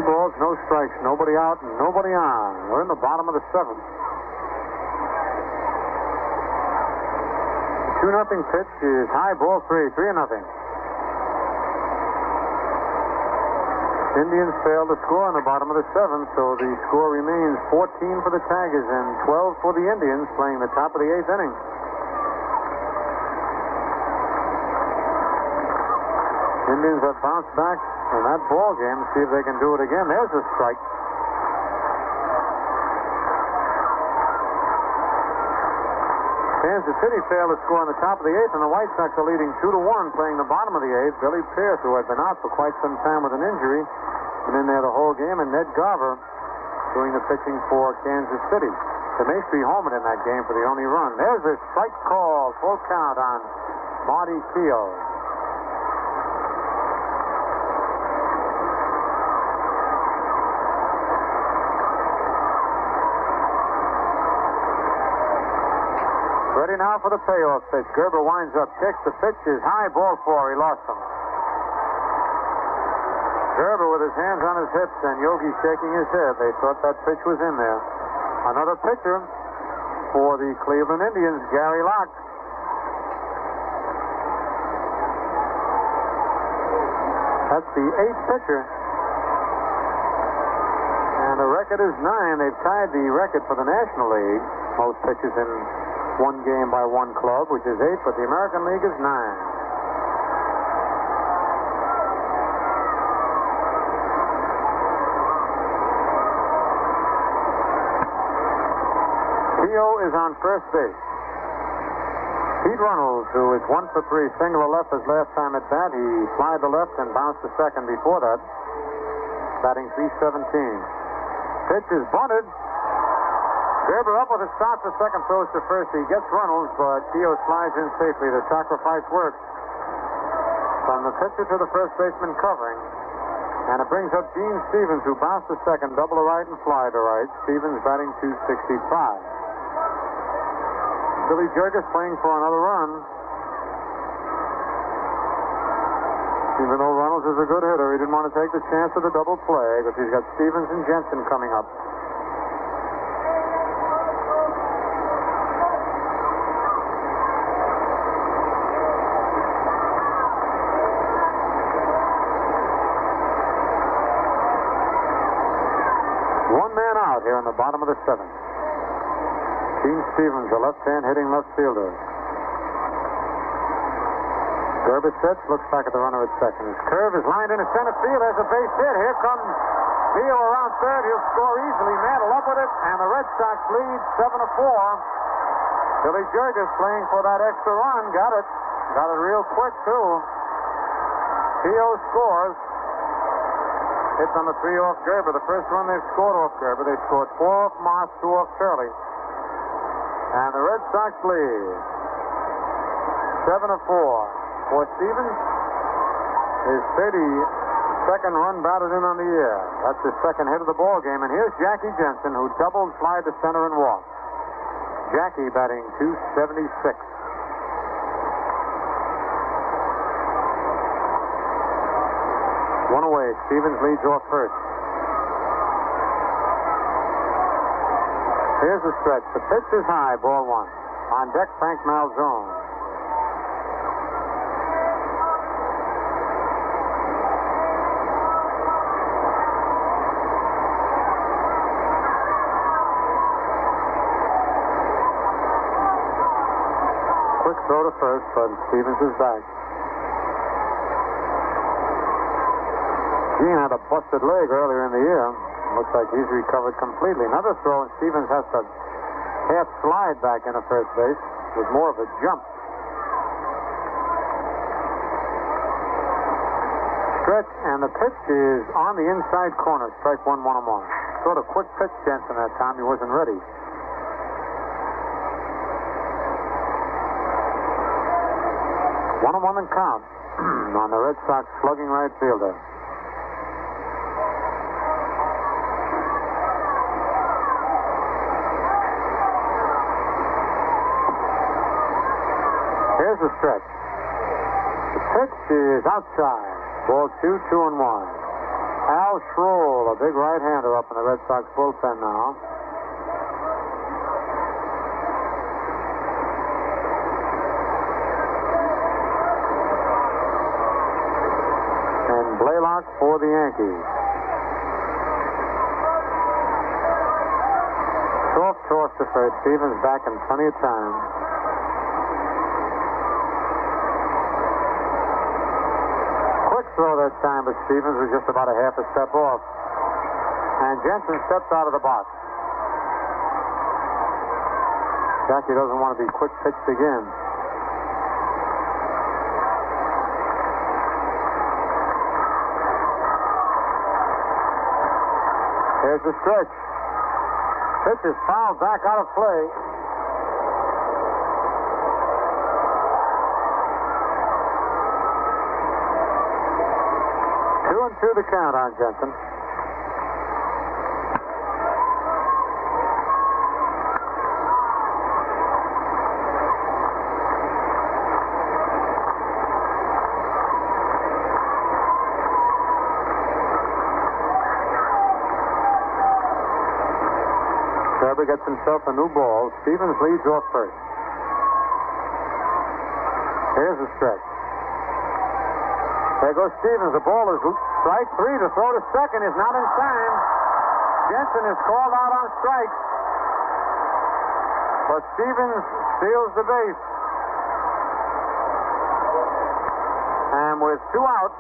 S2: Balls, no strikes, nobody out, and nobody on. We're in the bottom of the seventh. 2-0 pitch is high, ball 3, 3-0. Indians failed to score in the bottom of the seventh, so the score remains 14 for the Tigers and 12 for the Indians, playing the top of the eighth inning. Indians have bounced back in that ball game. See if they can do it again. There's a strike. Kansas City failed to score on the top of the eighth, and the White Sox are leading 2-1, playing the bottom of the eighth. Billy Pierce, who had been out for quite some time with an injury, been in there the whole game, and Ned Garver doing the pitching for Kansas City. They may be homered in that game for the only run. There's a strike call, full count on Marty Keogh. Ready now for the payoff pitch. Gerber winds up, kicks. The pitch is high, ball 4. He lost him. Gerber with his hands on his hips and Yogi shaking his head. They thought that pitch was in there. Another pitcher for the Cleveland Indians, Gary Locke. That's the 8th pitcher. And the record is 9. They've tied the record for the National League. Most pitches in one game by one club, which is 8, but the American League is 9. Keogh is on first base. Pete Reynolds, who is 1 for 3, single to left his last time at bat. He flied to left and bounced to second before that, batting .317. Pitch is bunted. Gerber up with a stop for second, throws to first. He gets Reynolds, but Keogh slides in safely. The sacrifice works. From the pitcher to the first baseman covering. And it brings up Gene Stevens, who bounced to second, double to right and fly to right. Stevens batting .265. Billy Jurgis playing for another run. Even though Reynolds is a good hitter, he didn't want to take the chance of the double play because he's got Stevens and Jensen coming up. Here in the bottom of the seventh. Gene Stevens, a left-hand hitting left fielder. Gerber sits, looks back at the runner at second. His curve is lined into center field. There's a base hit. Here comes Theo around third. He'll score easily. Mantle up with it, and the Red Sox lead 7-4. Billy Jurgis playing for that extra run. Got it. Got it real quick, too. Theo scores. Hit number 3 off Gerber. The first run they've scored off Gerber. They've scored 4 off Moss, 2 off Shirley. And the Red Sox lead 7-4. For Stevens, his 32nd run batted in on the year. That's his second hit of the ball game. And here's Jackie Jensen, who doubled, fly to center, and walked. Jackie batting .276. One away. Stevens leads off first. Here's the stretch. The pitch is high. Ball one. On deck, Frank Malzone. Quick throw to first, but Stevens is back. Gene had a busted leg earlier in the year. Looks like he's recovered completely. Another throw, and Stevens has to half slide back into first base with more of a jump. Stretch, and the pitch is on the inside corner. Strike one, 1-1. Sort of quick pitch, Jensen, that time. He wasn't ready. One and count on the Red Sox slugging right fielder. Here's the stretch. The pitch is outside. Ball 2, 2-1. Al Schroll, a big right-hander up in the Red Sox bullpen now. And Blaylock for the Yankees. Soft toss to first. Stevens back in plenty of time. Throw that time, but Stevens was just about a half a step off. And Jensen steps out of the box. Jackie doesn't want to be quick pitched again. Here's the stretch. Pitch is fouled back out of play. 2-2 the count on Jensen. Gerber gets himself a new ball. Stevens leads off first. Here's the stretch. There goes Stevens. The ball is strike three. To throw to second is not in time. Jensen is called out on strikes. But Stevens steals the base. And with two outs,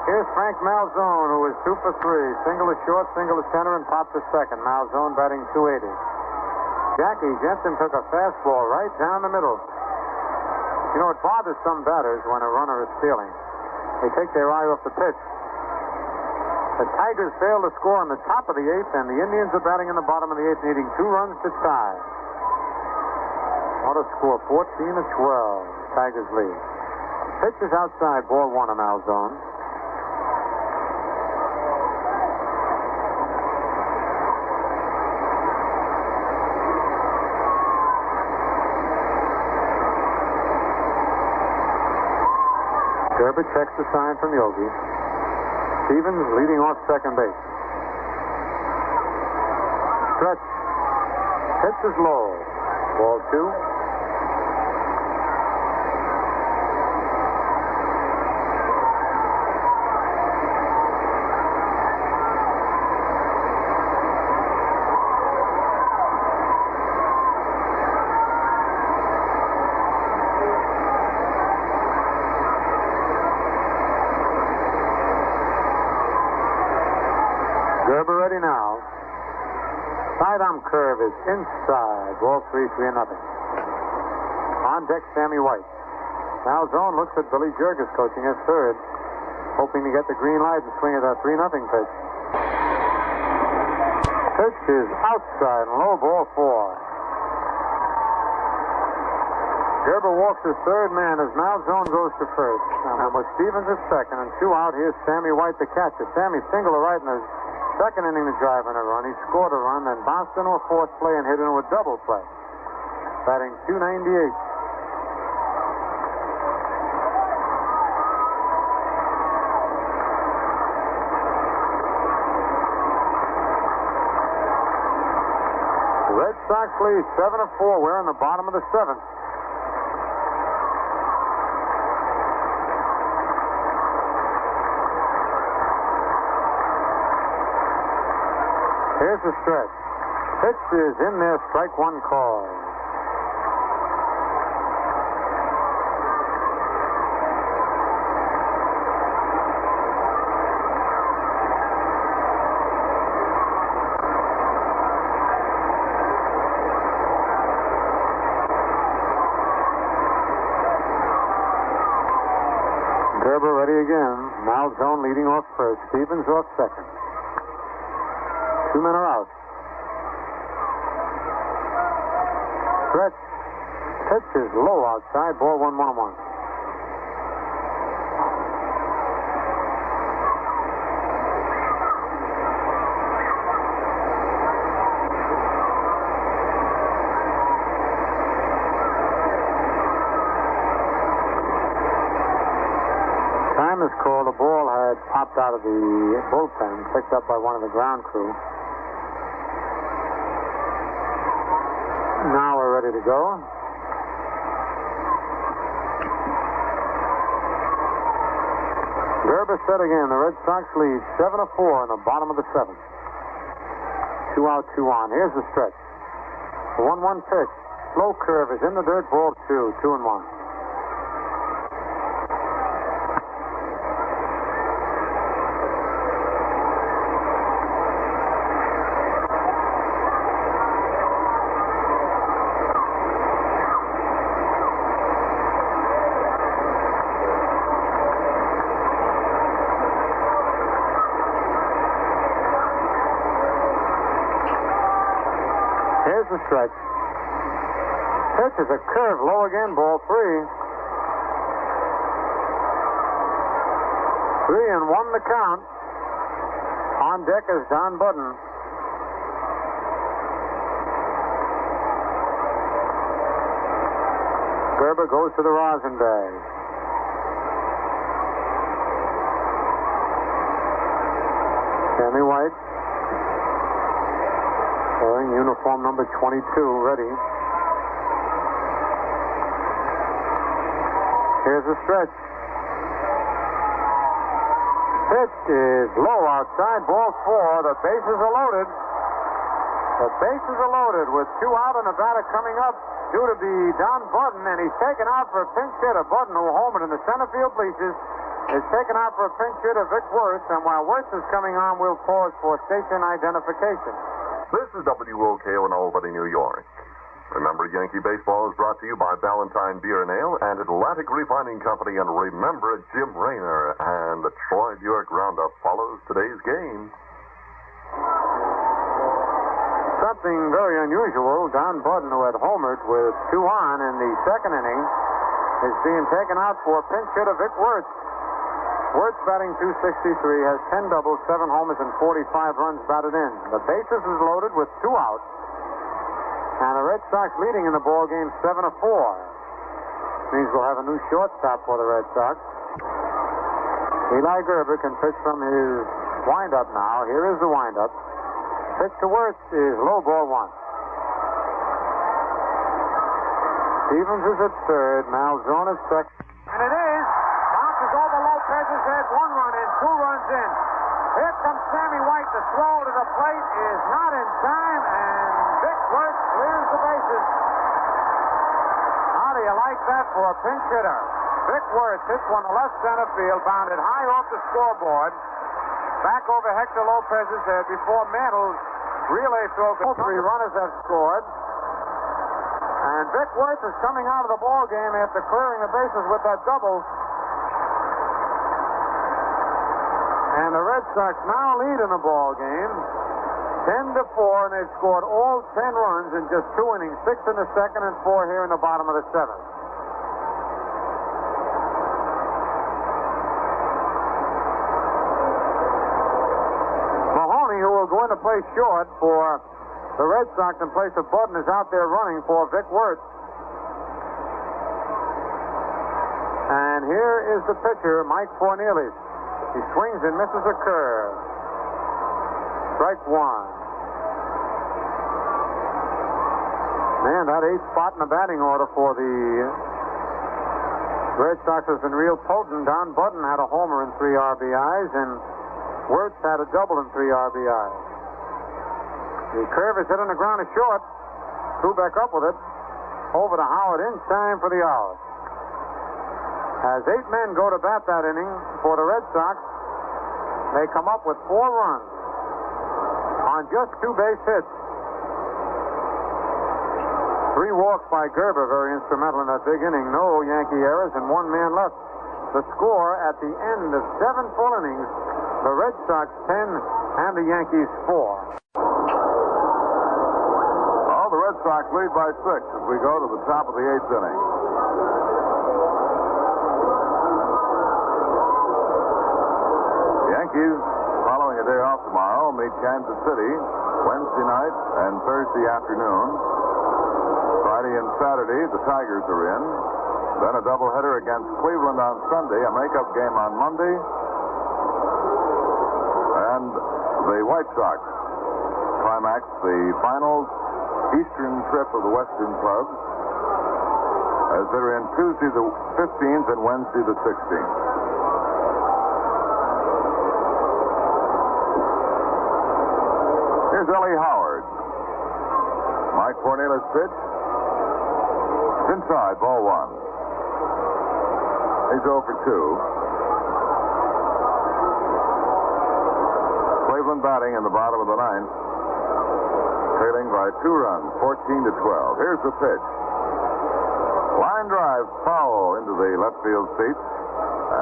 S2: here's Frank Malzone, who is 2 for 3. Single to short, single to center, and pop to second. Malzone batting .280. Jackie, Jensen took a fastball right down the middle. You know, it bothers some batters when a runner is stealing. They take their eye off the pitch. The Tigers fail to score in the top of the eighth, and the Indians are batting in the bottom of the eighth, needing 2 runs to tie. Ought to score 14-12. Tigers lead. Pitch is outside, ball 1 on Malzone. Gerber checks the sign from Yogi. Stevens leading off second base. Stretch. Pitch is low. Ball 2. Gerber ready now. Sidearm curve is inside. Ball 3, 3-0. On deck, Sammy White. Malzone looks at Billy Jurgis coaching at third, hoping to get the green light and swing at that 3-0 pitch. Pitch is outside and low, ball 4. Gerber walks his third man as Malzone goes to first. And with Stevens at second and 2 out, here's Sammy White, the catcher. Sammy single to right, and Second inning, the drive and a run. He scored a run, then bounced into a fourth play and hit into a double play. Batting .298. The Red Sox lead 7-4. We're in the bottom of the seventh. Here's the stretch. Pitch is in there, strike one call. Gerber ready again. Malzone leading off first. Stevens off second. 2 men are out. Stretch. Pitch is low outside. Ball 1-1-1. Time is called. The ball had popped out of the bullpen, picked up by one of the ground crew. Now we're ready to go. Gerber set again. The Red Sox lead 7-4 in the bottom of the seventh. 2 out, 2 on. Here's the stretch. The 1-1 pitch. Slow curve is in the dirt. Ball 2. 2-1. Here's the stretch. Pitch is a curve, low again, ball 3. 3-1 the count. On deck is Don Budden. Gerber goes to the rosin bag. Sammy White. Wearing uniform number 22, ready. Here's the stretch. Pitch is low outside, ball 4. The bases are loaded. The bases are loaded with 2 out and a batter coming up due to be Don Budden, and he's taken out for a pinch hitter. Budden, who homered in the center field bleachers, is taken out for a pinch hitter, Vic Wirtz, and while Wirtz is coming on, we'll pause for station identification.
S4: This is WOKO in Albany, New York. Remember, Yankee Baseball is brought to you by Ballantine Beer and Ale and Atlantic Refining Company. And remember, Jim Rayner and the Troy Buick Roundup follows today's game.
S2: Something very unusual. Don Budden, who had homered with 2 on in the second inning, is being taken out for pinch hitter Vic Wirtz. Wirtz batting .263, has 10 doubles, 7 homers, and 45 runs batted in. The bases is loaded with 2 outs. And the Red Sox leading in the ball game 7-4. Means we'll have a new shortstop for the Red Sox. Eli Gerber can pitch from his windup now. Here is the windup. Pitch to Wirtz is low, ball 1. Stevens is at third. Malzone at second. And it is. Bounces over Lopez's head. 1 run in, 2 runs in. Here comes Sammy White. The throw to the plate is not in time, and Vic Wirtz clears the bases. How do you like that for a pinch hitter? Vic Wirtz hits one to left center field, bounded high off the scoreboard, back over Hector Lopez's head before Mantle's relay throw. All 3 runners have scored. And Vic Wirtz is coming out of the ball game after clearing the bases with that double. And the Red Sox now lead in the ball game 10-4, and they've scored all 10 runs in just 2 innings, 6 in the second and 4 here in the bottom of the 7th. Mahoney, who going to play short for the Red Sox in place of Budden is out there running for Vic Wirtz. And here is the pitcher, Mike Cornelius. He swings and misses a curve. Strike one. Man, that 8th spot in the batting order for the Red Sox has been real potent. Don Budden had a homer and 3 RBIs, and Wirtz had a double and 3 RBIs. The curve is hit on the ground to short. Back up with it. Over to Howard in time for the out. As 8 men go to bat that inning for the Red Sox, they come up with 4 runs on just 2 base hits. 3 walks by Gerber, very instrumental in that big inning. No Yankee errors and 1 man left. The score at the end of 7 full innings, the Red Sox 10 and the Yankees 4.
S5: Oh, the Red Sox lead by 6 as we go to the top of the 8th inning. The Yankees, following a day off tomorrow, meet Kansas City Wednesday night and Thursday afternoon. Friday and Saturday, the Tigers are in. Then a doubleheader against Cleveland on Sunday, a makeup game on Monday. And the White Sox climax the final eastern trip of the Western clubs as they're in Tuesday the 15th and Wednesday the 16th. Here's Ellie Howard. Mike Cornelius pitch. It's inside, ball 1. He's 0 for 2. Cleveland batting in the bottom of the 9th. Trailing by 2 runs, 14 to 12. Here's the pitch. Line drive foul into the left field seats.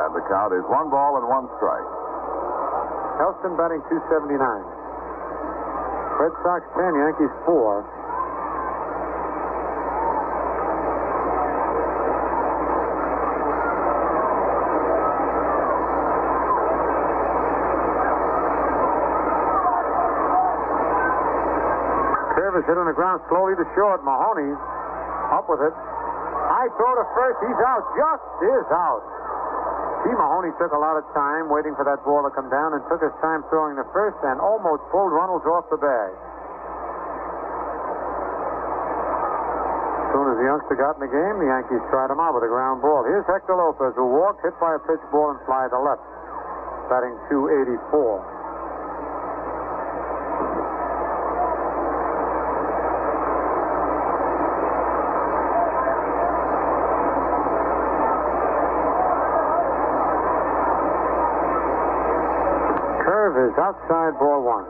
S5: And the count is 1 ball and 1 strike.
S2: Helston batting .279. Red Sox 10, Yankees 4. Is hit on the ground slowly to short. Mahoney up with it. High throw to first. He's out. Just is out. T. Mahoney took a lot of time waiting for that ball to come down and took his time throwing to first and almost pulled Runnels off the bag. As soon as the youngster got in the game, the Yankees tried him out with a ground ball. Here's Hector Lopez, who walked, hit by a pitch ball, and fly to left. Batting .284. Is outside, ball 1.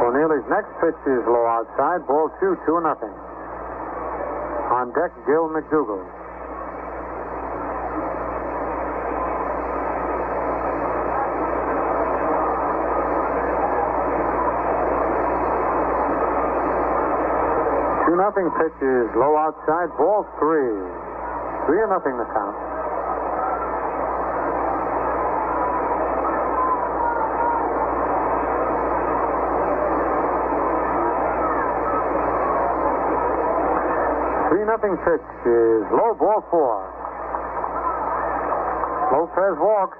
S2: Cornelius' next pitch is low outside, ball 2, 2-0. On deck, Gil McDougall. Nothing pitch is low outside, ball 3. 3-0 the count. Nothing pitch is low, ball 4. Lopez walks.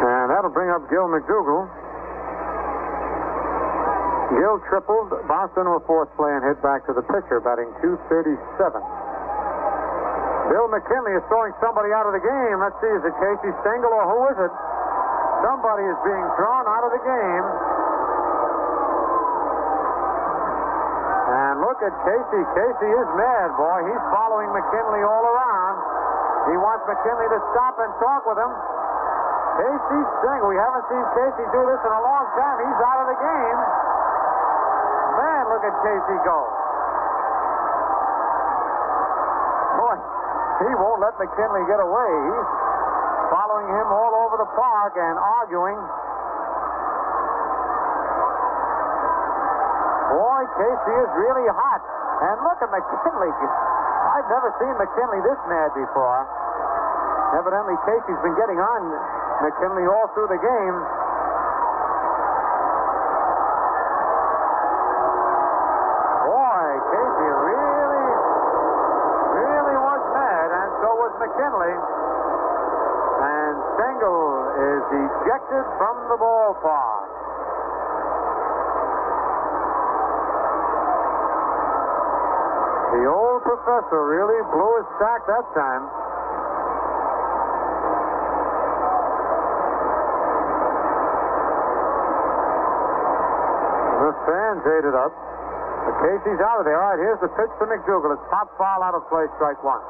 S2: And that'll bring up Gil McDougall. Gill tripled, bounced into a fourth play, and hit back to the pitcher, batting .237. Bill McKinley is throwing somebody out of the game. Let's see, is it Casey Stengel or who is it? Somebody is being thrown out of the game. And look at Casey. Casey is mad, boy. He's following McKinley all around. He wants McKinley to stop and talk with him. Casey Stengel. We haven't seen Casey do this in a long time. He's out of the game. Man, look at Casey go. Boy, he won't let McKinley get away. He's following him all over the park and arguing. Boy, Casey is really hot. And look at McKinley. I've never seen McKinley this mad before. Evidently, Casey's been getting on McKinley all through the game. Boy, Casey really was mad, and so was McKinley. And Stengel is ejected from the ballpark. The old professor really blew his sack that time. The fans ate it up. But Casey's out of there. All right, here's the pitch to McDougal. It's pop foul out of play, strike one.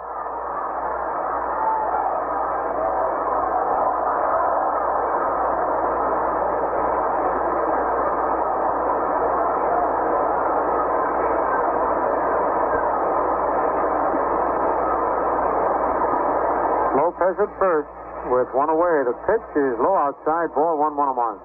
S2: Lopez at first with one away. The pitch is low outside. Ball 1-1-1.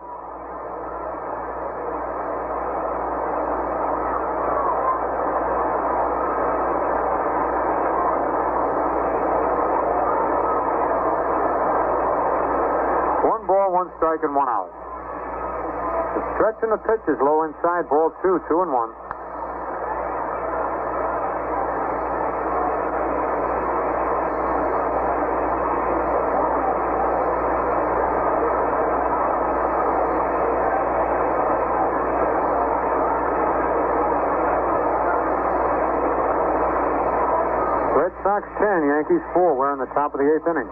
S2: One ball, one strike, and one out. The stretch in the pitch is low inside. Ball 2-2-1. Red Sox 10, Yankees 4. We're in the top of the 8th inning.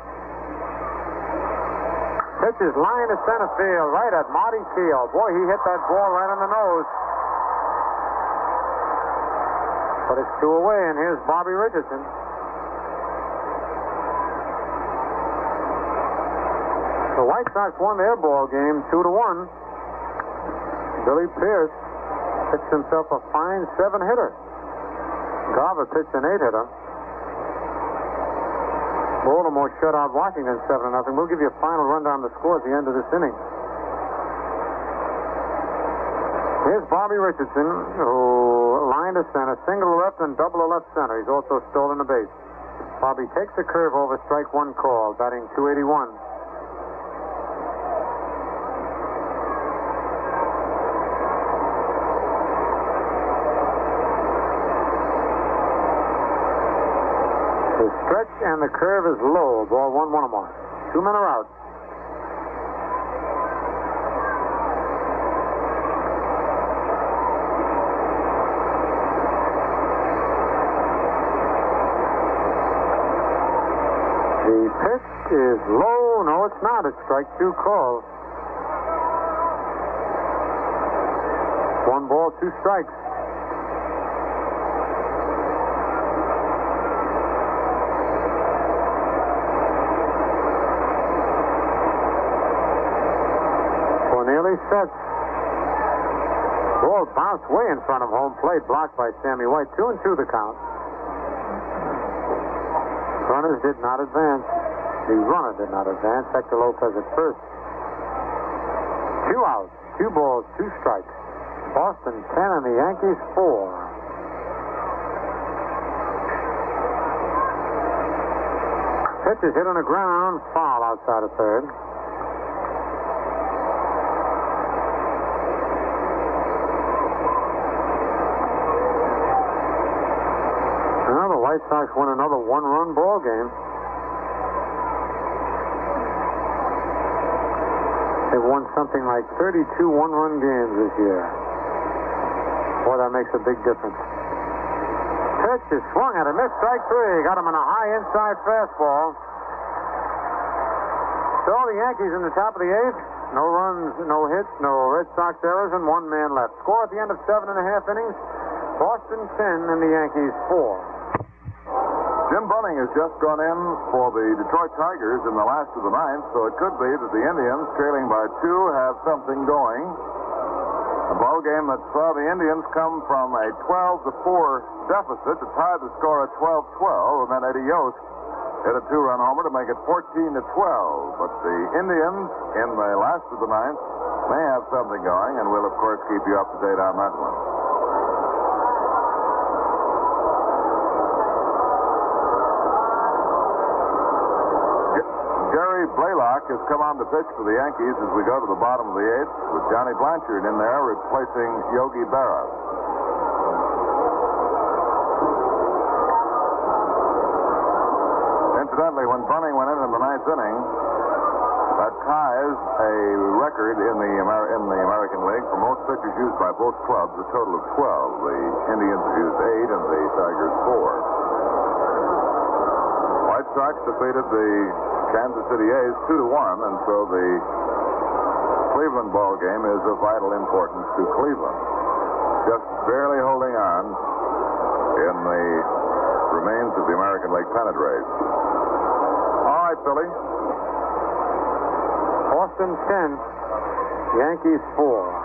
S2: Pitch is line to center field, right at Marty Keel. Boy, he hit that ball right on the nose. But it's 2 away, and here's Bobby Richardson. The White Sox won their ball game 2-1. Billy Pierce pitched himself a fine 7-hitter. Garver pitched an 8-hitter. Baltimore shut out Washington 7-0. We'll give you a final rundown of the score at the end of this inning. Here's Bobby Richardson, who lined to center, single to left and double to left center. He's also stolen a base. Bobby takes the curve over, strike one call, batting .281. The stretch and the curve is low. Ball 1-1-1. 2 men are out. The pitch is low. No, it's not. It's strike 2 call. 1 ball, 2 strikes. Sets. Ball bounced way in front of home plate, blocked by Sammy White. 2-2 the count. Runners did not advance. The runner did not advance. Hector Lopez at first. 2 outs, 2 balls, 2 strikes. Boston 10 and the Yankees 4. Pitch is hit on the ground, foul outside of third. White Sox won another 1-run ball game. They've won something like 32 one-run games this year. Boy, that makes a big difference. Pitch is swung at a miss, strike 3. Got him on a high inside fastball. So the Yankees in the top of the 8th. No runs, no hits, no Red Sox errors, and 1 man left. Score at the end of 7.5 innings. Boston 10 and the Yankees 4.
S5: Jim Bunning has just gone in for the Detroit Tigers in the last of the 9th, so it could be that the Indians, trailing by 2, have something going. A ball game that saw the Indians come from a 12-4 deficit to tie the score at 12-12, and then Eddie Yost hit a 2-run homer to make it 14-12. But the Indians, in the last of the 9th, may have something going, and we'll, of course, keep you up to date on that one. Blaylock has come on to pitch for the Yankees as we go to the bottom of the eighth with Johnny Blanchard in there replacing Yogi Berra. Incidentally, when Bunning went in the ninth inning, that ties a record in the American League for most pitchers used by both clubs, a total of 12. The Indians used 8 and the Tigers 4. White Sox defeated the Kansas City A's 2-1, and so the Cleveland ball game is of vital importance to Cleveland. Just barely holding on in the remains of the American League pennant race. All right, Philly.
S2: Boston 10, Yankees 4.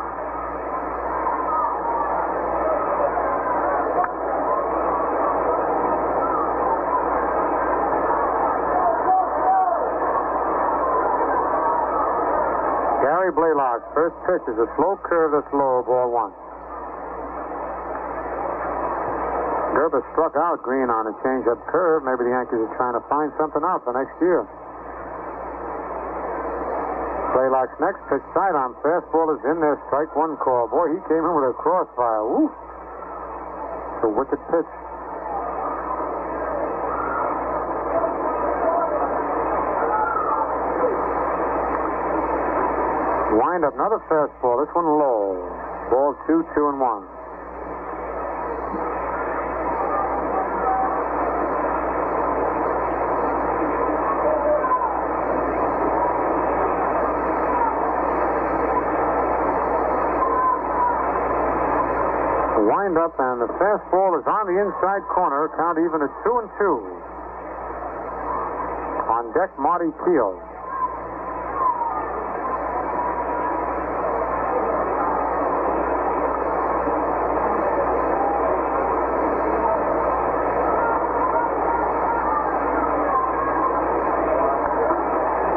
S2: Gary Blaylock, first pitch is a slow curve that's low, ball 1. Gerber struck out Green on a change-up curve. Maybe the Yankees are trying to find something out for next year. Blaylock's next pitch, sidearm fastball is in there, strike 1 call. Boy, he came in with a crossfire. Woo! It's a wicked pitch. Wind up, another fastball. This one low. Ball 2, 2-1. Wind up, and the fastball is on the inside corner. Count even at 2-2. On deck, Marty Keough.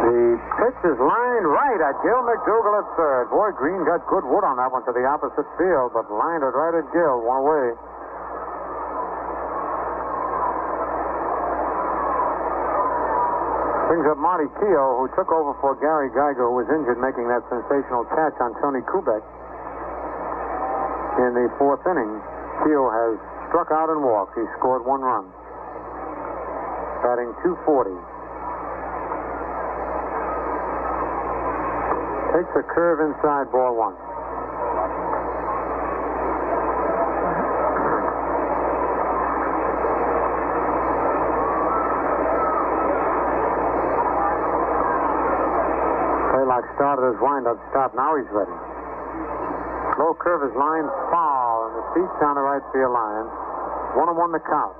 S2: The pitch is lined right at Gil McDougal at third. Boy, Green got good wood on that one to the opposite field, but lined it right at Gil, one away. Brings up Marty Keough, who took over for Gary Geiger, who was injured making that sensational catch on Tony Kubek in the 4th inning. Keough has struck out and walked. He scored 1 run. Batting .240. Takes a curve inside, ball 1. Blaylock started his windup stop. Now he's ready. Low curve is lined foul, and the feet's on the right field line. 1-1 the count.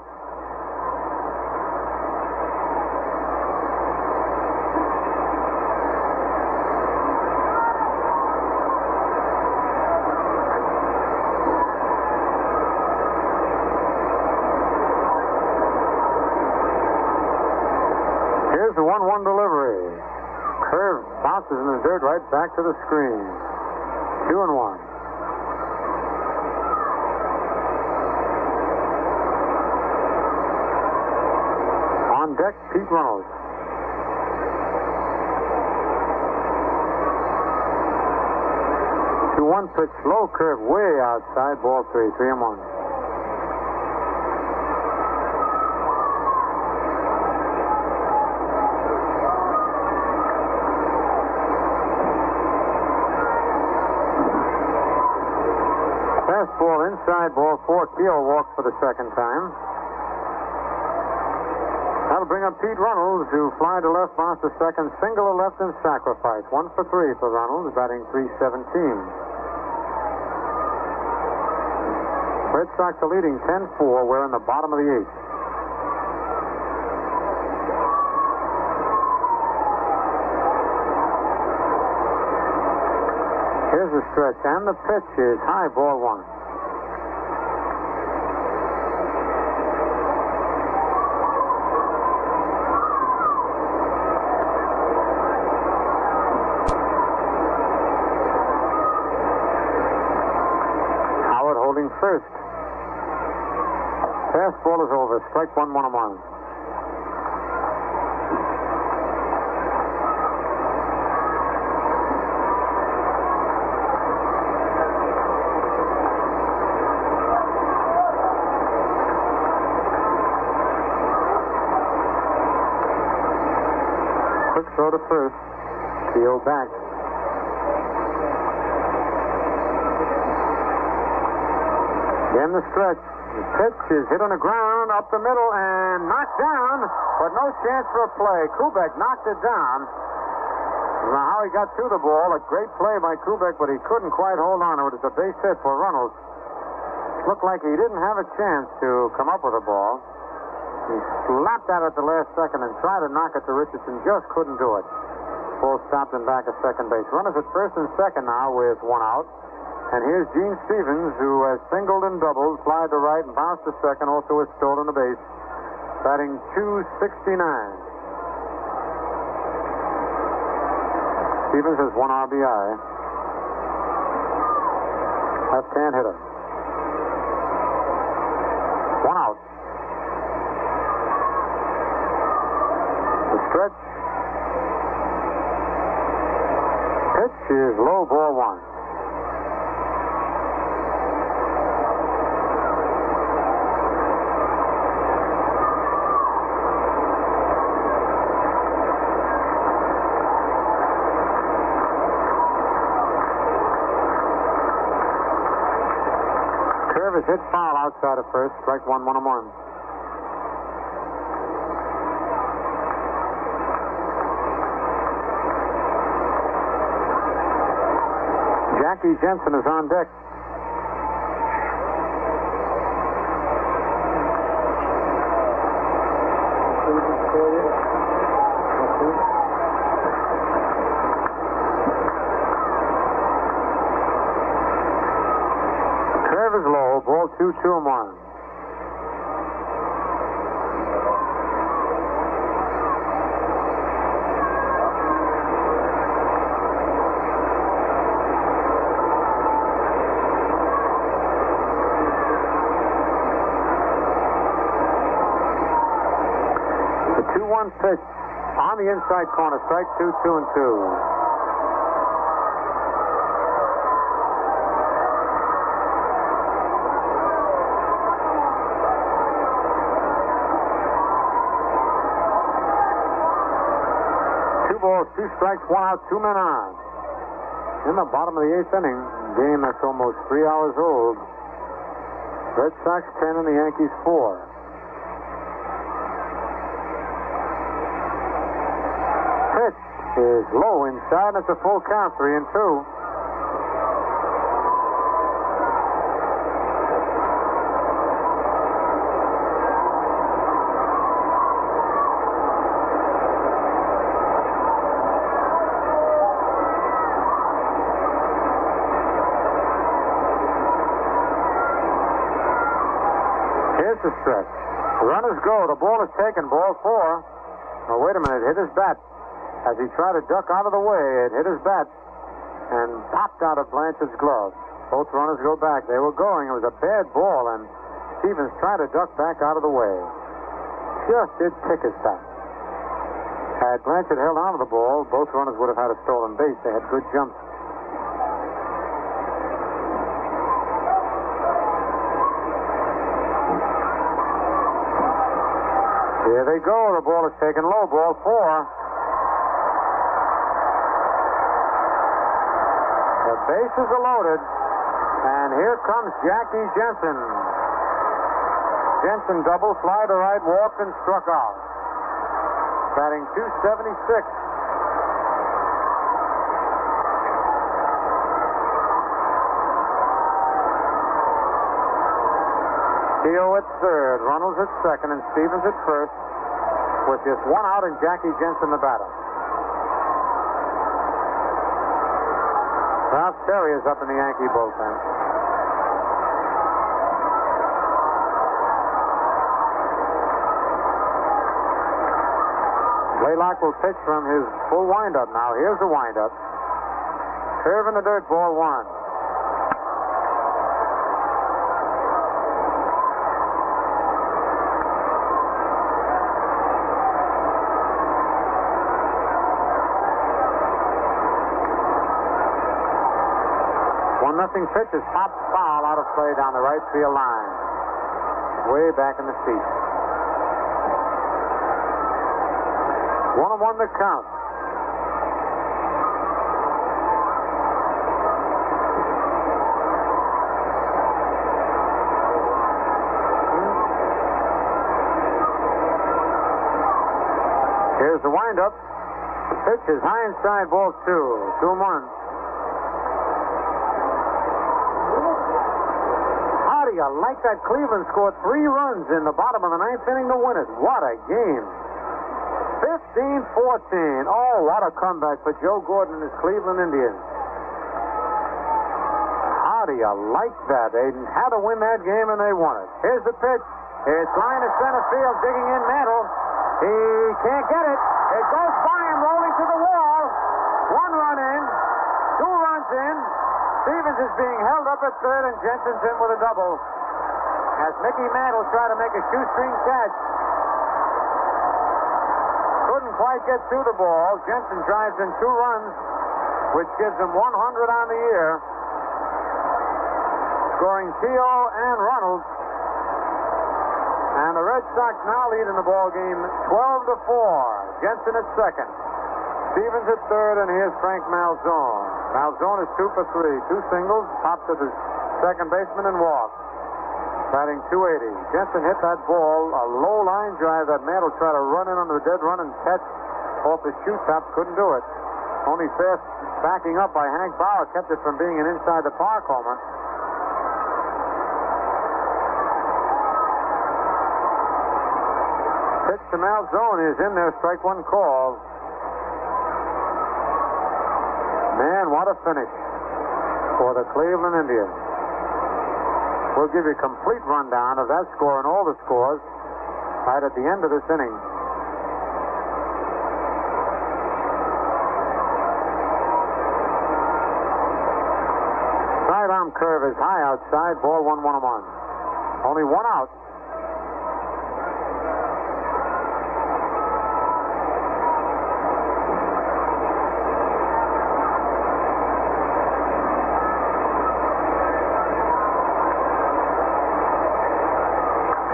S2: Here's the 1-1 delivery. Curve bounces in the dirt right back to the screen. 2-1. On deck, Pete Reynolds. To 1 pitch, low curve way outside, ball 3, 3-1. Fastball inside, ball 4. Keough walked for the second time. That'll bring up Pete Reynolds, who fly to left, bounce to second, single to left, and sacrifice. 1 for 3 for Reynolds, batting .317. Red Sox are leading 10-4. We're in the bottom of the 8th. Here's the stretch, and the pitch is high, ball 1. Howard holding first. Fastball is over. Strike 1, 1-1. throw to first. Field back. Again the stretch. The pitch is hit on the ground, up the middle, and knocked down, but no chance for a play. Kubek knocked it down. I don't know how he got to the ball. A great play by Kubek, but he couldn't quite hold on to it. It's a base hit for Runnels. Looked like he didn't have a chance to come up with the ball. He slapped at it the last second and tried to knock it to Richardson. Just couldn't do it. Ball stopped him back at second base. Runners at first and second now with one out. And here's Gene Stevens, who has singled and doubled, fly to right and bounced to second, also has stolen a base. Batting .269. Stevens has one RBI. Left-hand hitter. One out. The stretch. Pitch is low, ball one. Curve is hit foul outside of first. Strike one, 1-1. Jackie Jensen is on deck. Curve is low. Ball 2-2-1. The 2-1 pitch on the inside corner. Strike 2, 2-2. Two strikes, one out, 2 men on. In the bottom of the 8th inning, game that's almost 3 hours old. Red Sox 10 and the Yankees 4. Pitch is low inside, and it's a full count, 3-2. Here's the stretch. Runners go. The ball is taken. Ball 4. Oh, wait a minute. It hit his bat. As he tried to duck out of the way, it hit his bat and popped out of Blanchard's glove. Both runners go back. They were going. It was a bad ball, and Stevens tried to duck back out of the way. Just did pick his bat. Had Blanchard held on to the ball, both runners would have had a stolen base. They had good jumps. Here they go. The ball is taken low. Ball 4. The bases are loaded. And here comes Jackie Jensen. Jensen double, fly to right, walked and struck out. Batting .276. Theo at third, Runnels at second, and Stevens at first, with just one out and Jackie Jensen the batter. Ralph Terry is up in the Yankee bullpen. Blaylock will pitch from his full windup now. Here's the windup. Curve in the dirt, ball 1. Nothing pitch is popped foul out of play down the right field line. Way back in the seat. 1-1 the count. windup. Pitch is high inside, ball 2. 2-1. How do you like that? Cleveland scored 3 runs in the bottom of the 9th inning to win it. What a game. 15-14. Oh, what a comeback for Joe Gordon and his Cleveland Indians. How do you like that? They had to win that game, and they won it. Here's the pitch. It's line to center field, digging in Mantle. He can't get it. It goes by him, rolling to the wall. 1 run in, 2 runs in. Stevens is being held up at third, and Jensen's in with a double. As Mickey Mantle tried to make a shoestring catch. Couldn't quite get through the ball. Jensen drives in 2 runs, which gives him 100 on the year. Scoring Keogh and Reynolds. And the Red Sox now lead in the ball game 12-4. Jensen at second. Stevens at third, and here's Frank Malzone. Malzone is 2 for 3. 2 singles, popped to the second baseman and walked. Batting .280. Jensen hit that ball, a low line drive that Mantle tried to run in under the dead run and catch off the shoe top. Couldn't do it. Only fast backing up by Hank Bauer kept it from being an inside the park homer. Pitch to Malzone is in there, strike 1 call. Man, what a finish for the Cleveland Indians. We'll give you a complete rundown of that score and all the scores right at the end of this inning. Sidearm curve is high outside, ball 1-1. Only 1 out.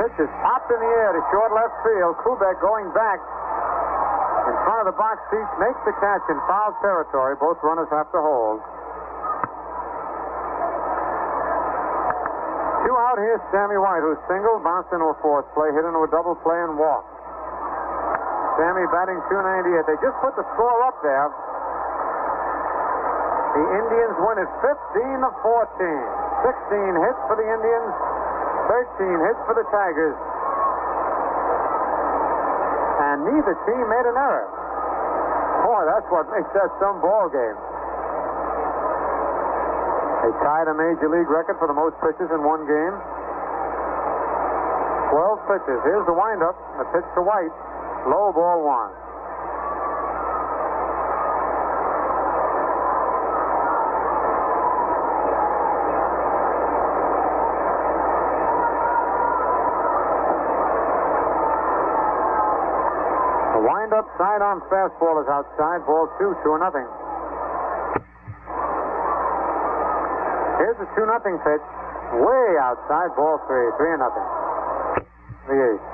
S2: Pitch is popped in the air to short left field. Kubek going back in front of the box seats, makes the catch in foul territory. Both runners have to hold. 2 out. Here's Sammy White, who's singled, bounced into a fourth play, hit into a double play, and walked. Sammy batting .298. They just put the score up there. The Indians win it 15-14. 16 hits for the Indians. 13 hits for the Tigers. And neither team made an error. Boy, that's what makes that some ball game. They tied a major league record for the most pitches in one game. 12 pitches. Here's the windup. The pitch to White. Low, ball 1. Wind-up sidearm fastball is outside. Ball 2, 2-0. Here's the 2-0 pitch. Way outside. Ball 3, 3-0. The 8th.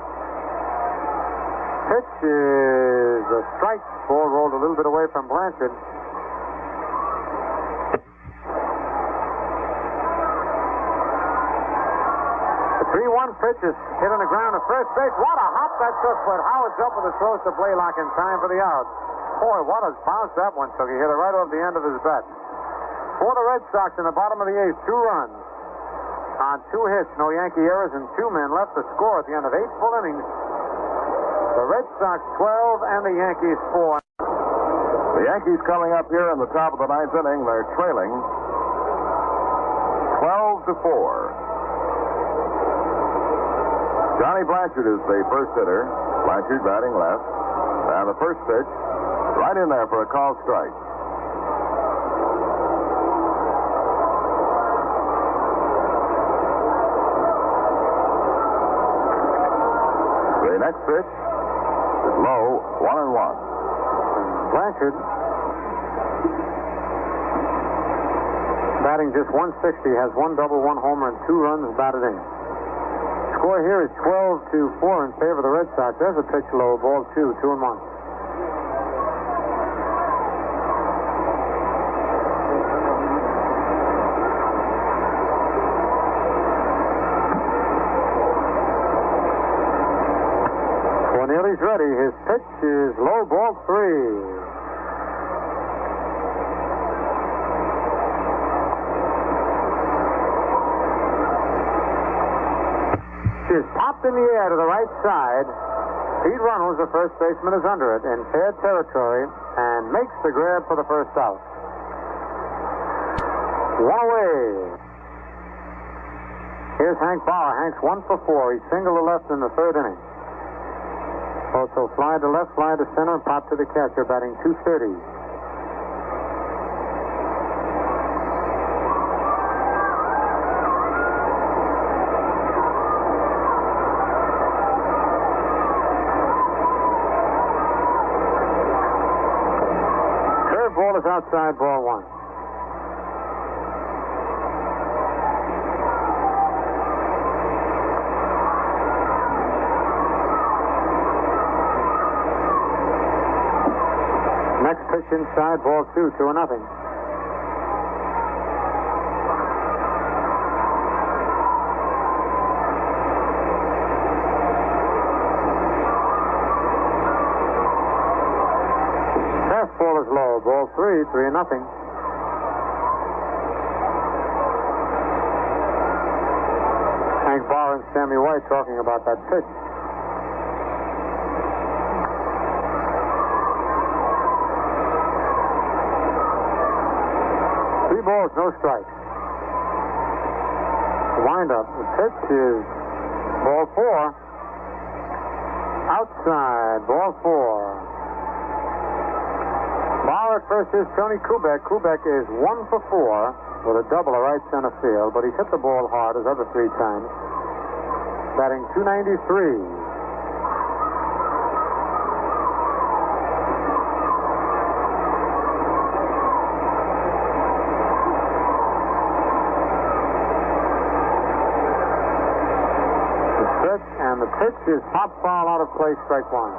S2: Pitch is a strike. Ball rolled a little bit away from Blanchard. The 3-1 pitch is hit on the ground at first base. What a hop that took, but Howard's up with a throw to Blaylock in time for the out. Boy, what a bounce that one took. He hit it right off the end of his bat. For the Red Sox in the bottom of the 8th, 2 runs on 2 hits, no Yankee errors, and 2 men left to score at the end of 8 full innings. The Red Sox 12 and the Yankees 4.
S5: The Yankees coming up here in the top of the 9th inning. They're trailing 12-4. Johnny Blanchard is the first hitter. Blanchard batting left. And the first pitch, right in there for a called strike. The next pitch is low, 1-1.
S2: Blanchard batting just .160, has 1 double, 1 homer, and 2 runs batted in. Score here is 12-4 in favor of the Red Sox. There's a pitch low, ball 2, 2-1. Cornelius ready. His pitch is low, ball 3. Is popped in the air to the right side. Pete Runnels, the first baseman, is under it in fair territory and makes the grab for the first out. One away. Here's Hank Bauer. Hank's 1 for 4. He singled to left in the third inning. Also fly to left, fly to center, and pop to the catcher, batting .230. Ball is outside, ball 1. Next pitch inside, ball 2, 2-0. Fastball is low, ball 3, 3-0. Hank Bauer and Sammy White talking about that pitch. Three balls, no strikes. The windup. The pitch is ball 4. Outside, ball 4. Bauer at first is Tony Kubek. Kubek is 1 for 4 with a double to right center field, but he's hit the ball hard his other 3 times. Batting .293. And the pitch is pop foul out of play, strike 1.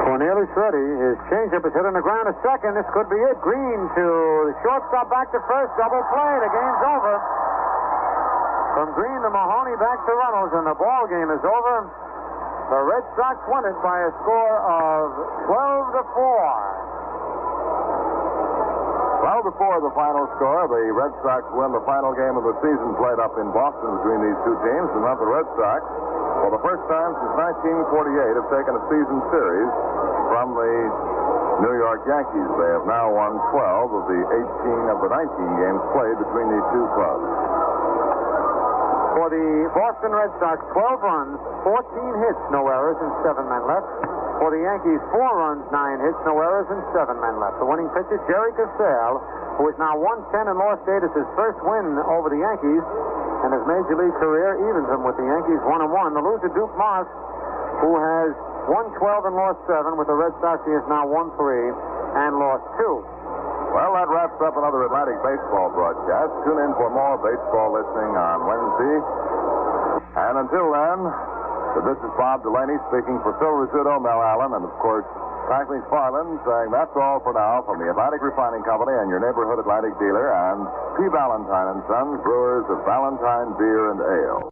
S2: Cornelius ready. His changeup is hit on the ground. A second. This could be it. Green to the shortstop, back to first. Double play. The game's over. From Green to Mahoney, back to Runnels, and the ball game is over. The Red Sox won it by a score of 12-4.
S5: 12-4 the final score. The Red Sox win the final game of the season played up in Boston between these two teams. And now the Red Sox, for the first time since 1948, have taken a season series from the New York Yankees. They have now won 12 of the 18 of the 19 games played between these two clubs.
S2: For the Boston Red Sox, 12 runs, 14 hits, no errors, and 7 men left. For the Yankees, 4 runs, 9 hits, no errors, and 7 men left. The winning pitcher, Jerry Cassell, who is now 110 and lost 8. It's his first win over the Yankees, and his major league career evens him with the Yankees 1-1. The loser, Duke Moss, who has won 12 and lost 7. With the Red Sox, he is now 1-3 and lost 2.
S5: Well, that wraps up another Atlantic baseball broadcast. Tune in for more baseball listening on Wednesday. And until then, this is Bob Delaney speaking for Phil Rizzuto, Mel Allen, and of course, Franklin Farland saying that's all for now from the Atlantic Refining Company and your neighborhood Atlantic dealer, and P. Valentine and Sons, brewers of Valentine Beer and Ale.